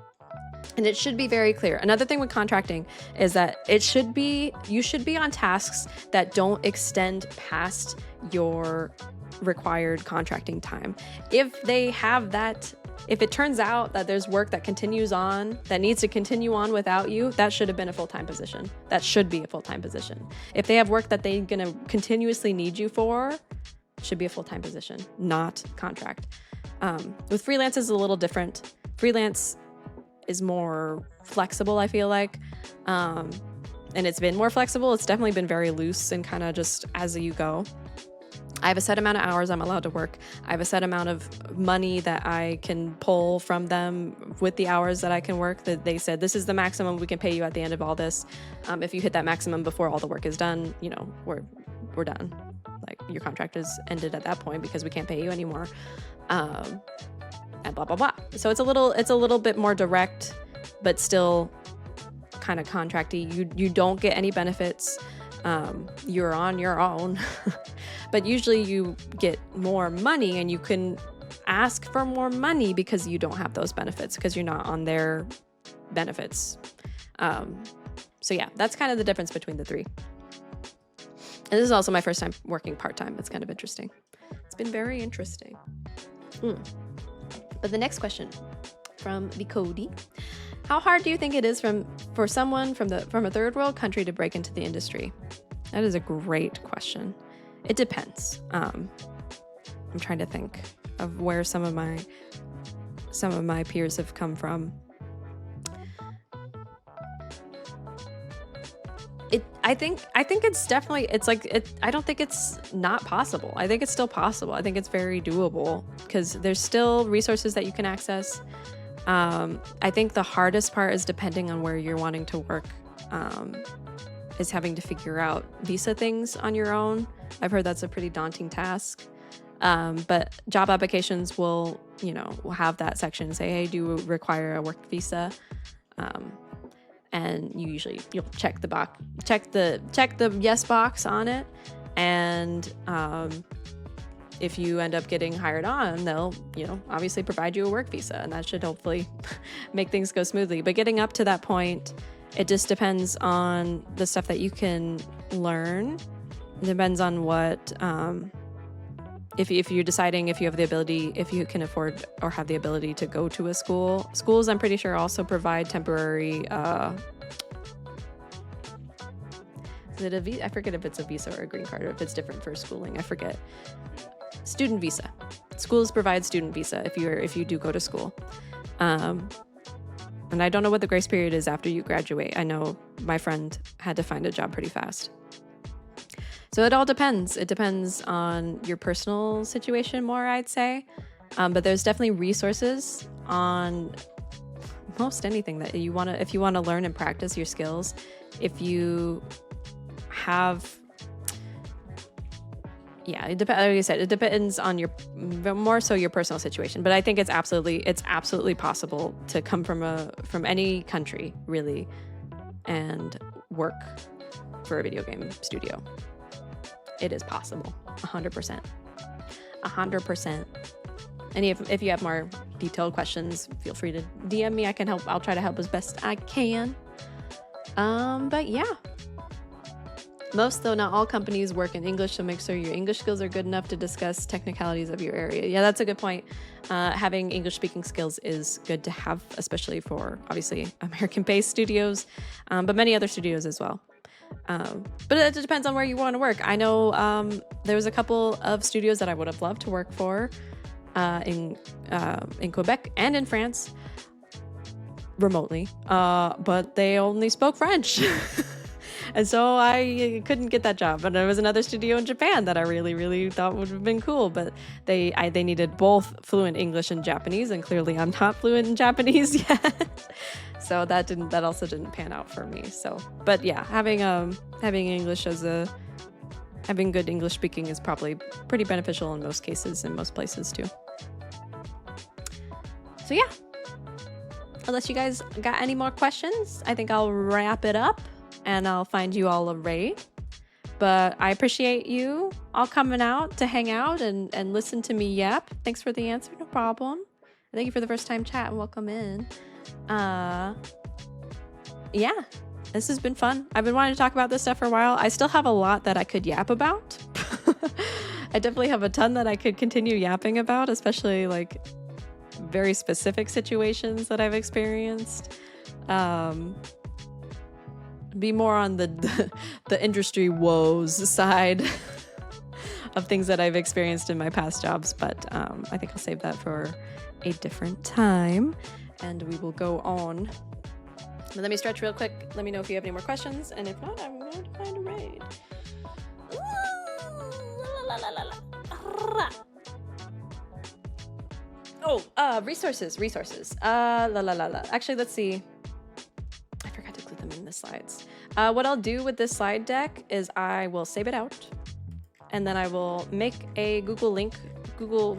And it should be very clear. Another thing with contracting is that you should be on tasks that don't extend past your required contracting time. If it turns out that there's work that continues on, that needs to continue on without you, that should have been a full-time position. That should be a full-time position. If they have work that they're going to continuously need you for, it should be a full-time position, not contract. With freelance, it's a little different. Freelance is more flexible, I feel like. And it's been more flexible. It's definitely been very loose and kind of just as you go. I have a set amount of hours I'm allowed to work. I have a set amount of money that I can pull from them with the hours that I can work. That they said, this is the maximum we can pay you at the end of all this. If you hit that maximum before all the work is done, we're done. Like, your contract is ended at that point because we can't pay you anymore. And blah, blah, blah. So it's a little bit more direct, but still kind of contracty. You don't get any benefits. You're on your own, but usually you get more money, and you can ask for more money because you don't have those benefits, because you're not on their benefits. So yeah, that's kind of the difference between the three. And this is also my first time working part-time. It's kind of interesting. It's been very interesting. But the next question from the Cody How hard do you think it is for someone from a third world country to break into the industry? That is a great question. It depends. I'm trying to think of where some of my peers have come from. I think it's definitely, I don't think it's not possible. I think it's still possible. I think it's very doable because there's still resources that you can access. I think the hardest part is depending on where you're wanting to work, is having to figure out visa things on your own. I've heard that's a pretty daunting task. But job applications will have that section say, hey, do you require a work visa? And you'll check the yes box on it. And, if you end up getting hired on, they'll, obviously provide you a work visa, and that should hopefully make things go smoothly. But getting up to that point, it just depends on the stuff that you can learn. It depends on what, if you're deciding if you have the ability, if you can afford or have the ability to go to a school. Schools, I'm pretty sure, also provide temporary, is it a visa? I forget if it's a visa or a green card, or if it's different for schooling. I forget. Student visa. Schools provide student visa if you do go to school. And I don't know what the grace period is after you graduate. I know my friend had to find a job pretty fast. So it all depends. It depends on your personal situation more, I'd say. But there's definitely resources on most anything that you want to, if you want to learn and practice your skills. If you have, like I said, it depends on more so your personal situation. But I think it's absolutely possible to come from any country really and work for a video game studio. It is possible, 100%. And if you have more detailed questions, feel free to DM me. I can help. I'll try to help as best I can. But yeah. Most, though not all, companies work in English, so make sure your English skills are good enough to discuss technicalities of your area. Yeah, that's a good point. Having English speaking skills is good to have, especially for, obviously, American-based studios, but many other studios as well. But it depends on where you want to work. I know there was a couple of studios that I would have loved to work for in Quebec and in France remotely, but they only spoke French. And so I couldn't get that job. And there was another studio in Japan that I really, really thought would have been cool, but they needed both fluent English and Japanese, and clearly I'm not fluent in Japanese yet. So that also didn't pan out for me. So, but yeah, having English having good English speaking is probably pretty beneficial in most cases, in most places too. So yeah, unless you guys got any more questions, I think I'll wrap it up. And I'll find you all a raid. But I appreciate you all coming out to hang out and listen to me yap. Thanks for the answer, no problem. Thank you for the first time chat and welcome in. Yeah, this has been fun. I've been wanting to talk about this stuff for a while. I still have a lot that I could yap about. I definitely have a ton that I could continue yapping about, especially like very specific situations that I've experienced. Be more on the industry woes side of things that I've experienced in my past jobs, but I think I'll save that for a different time, and we will go on. But let me stretch real quick. Let me know if you have any more questions, and if not, I'm going to find a raid. Oh, resources. Actually, let's see. Them in the slides. What I'll do with this slide deck is I will save it out, and then I will make a Google link, Google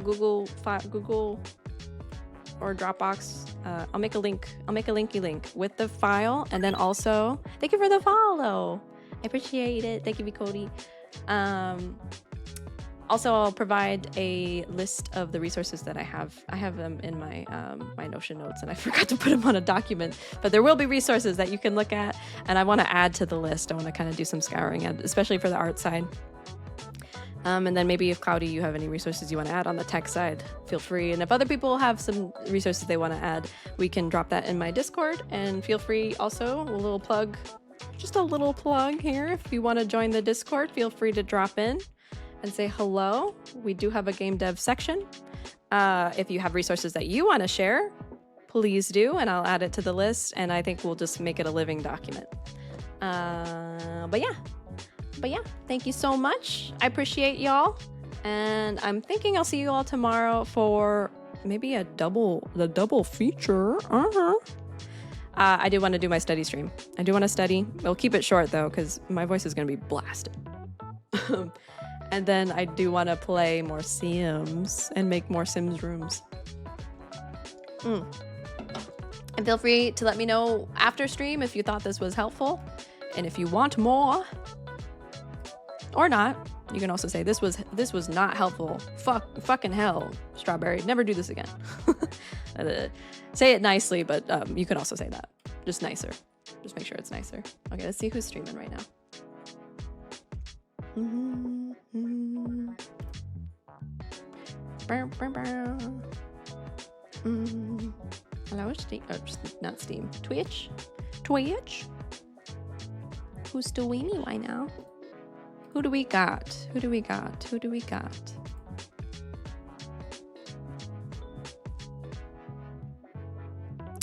or Dropbox. I'll make a linky link with the file, and then also thank you for the follow. I appreciate it. Thank you, Cody. Also, I'll provide a list of the resources that I have. I have them in my my Notion notes, and I forgot to put them on a document. But there will be resources that you can look at, and I want to add to the list. I want to kind of do some scouring, especially for the art side. And then maybe if Cloudy, you have any resources you want to add on the tech side, feel free. And if other people have some resources they want to add, we can drop that in my Discord. And feel free also, a little plug, just a little plug here. If you want to join the Discord, feel free to drop in and say hello. We do have a game dev section. If you have resources that you want to share, please do, and I'll add it to the list. And I think we'll just make it a living document. But yeah, thank you so much. I appreciate y'all. And I'm thinking I'll see you all tomorrow for maybe the double feature. I do want to do my study stream. I do want to study. We'll keep it short though, because my voice is going to be blasted. And then I do want to play more Sims and make more Sims rooms. And feel free to let me know after stream if you thought this was helpful. And if you want more, or not, you can also say this was not helpful. Fucking hell, Strawberry. Never do this again. Say it nicely, but you could also say that. Just nicer. Just make sure it's nicer. Okay, let's see who's streaming right now. Hello, Steam. Oh, not Steam. Twitch. Who's doing me right now? Who do we got?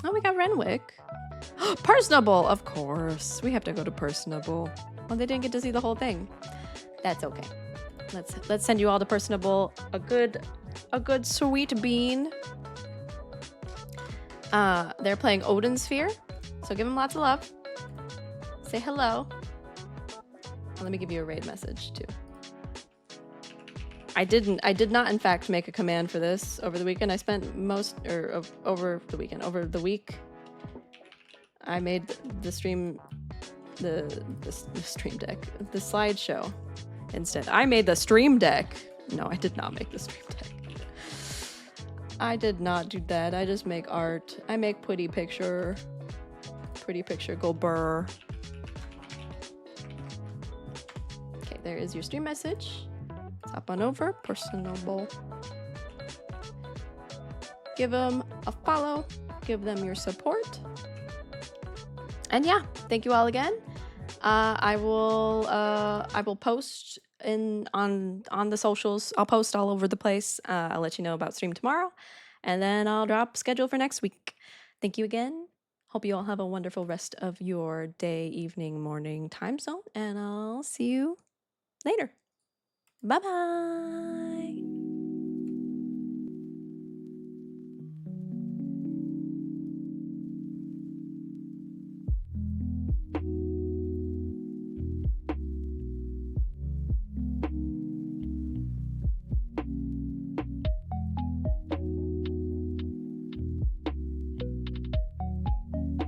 Oh, we got Renwick. Personable, of course. We have to go to Personable. Well, they didn't get to see the whole thing. That's okay. Let's send you all to Personable. A good sweet bean. They're playing Odin Sphere, so give them lots of love. Say hello. Let me give you a raid message too. I did not in fact make a command for this over the weekend. I spent over the week. I made the stream, the stream deck, the slideshow instead. I made the stream deck. No, I did not make the stream deck. I did not do that. I just make art. I make pretty picture go burr. Okay, there is your stream message. Let's hop on over. Personable. Give them a follow. Give them your support. And yeah, thank you all again. I will post on the socials. I'll post all over the place. I'll let you know about stream tomorrow, and then I'll drop schedule for next week. Thank you again. Hope you all have a wonderful rest of your day, evening, morning time zone, and I'll see you later. Bye-bye.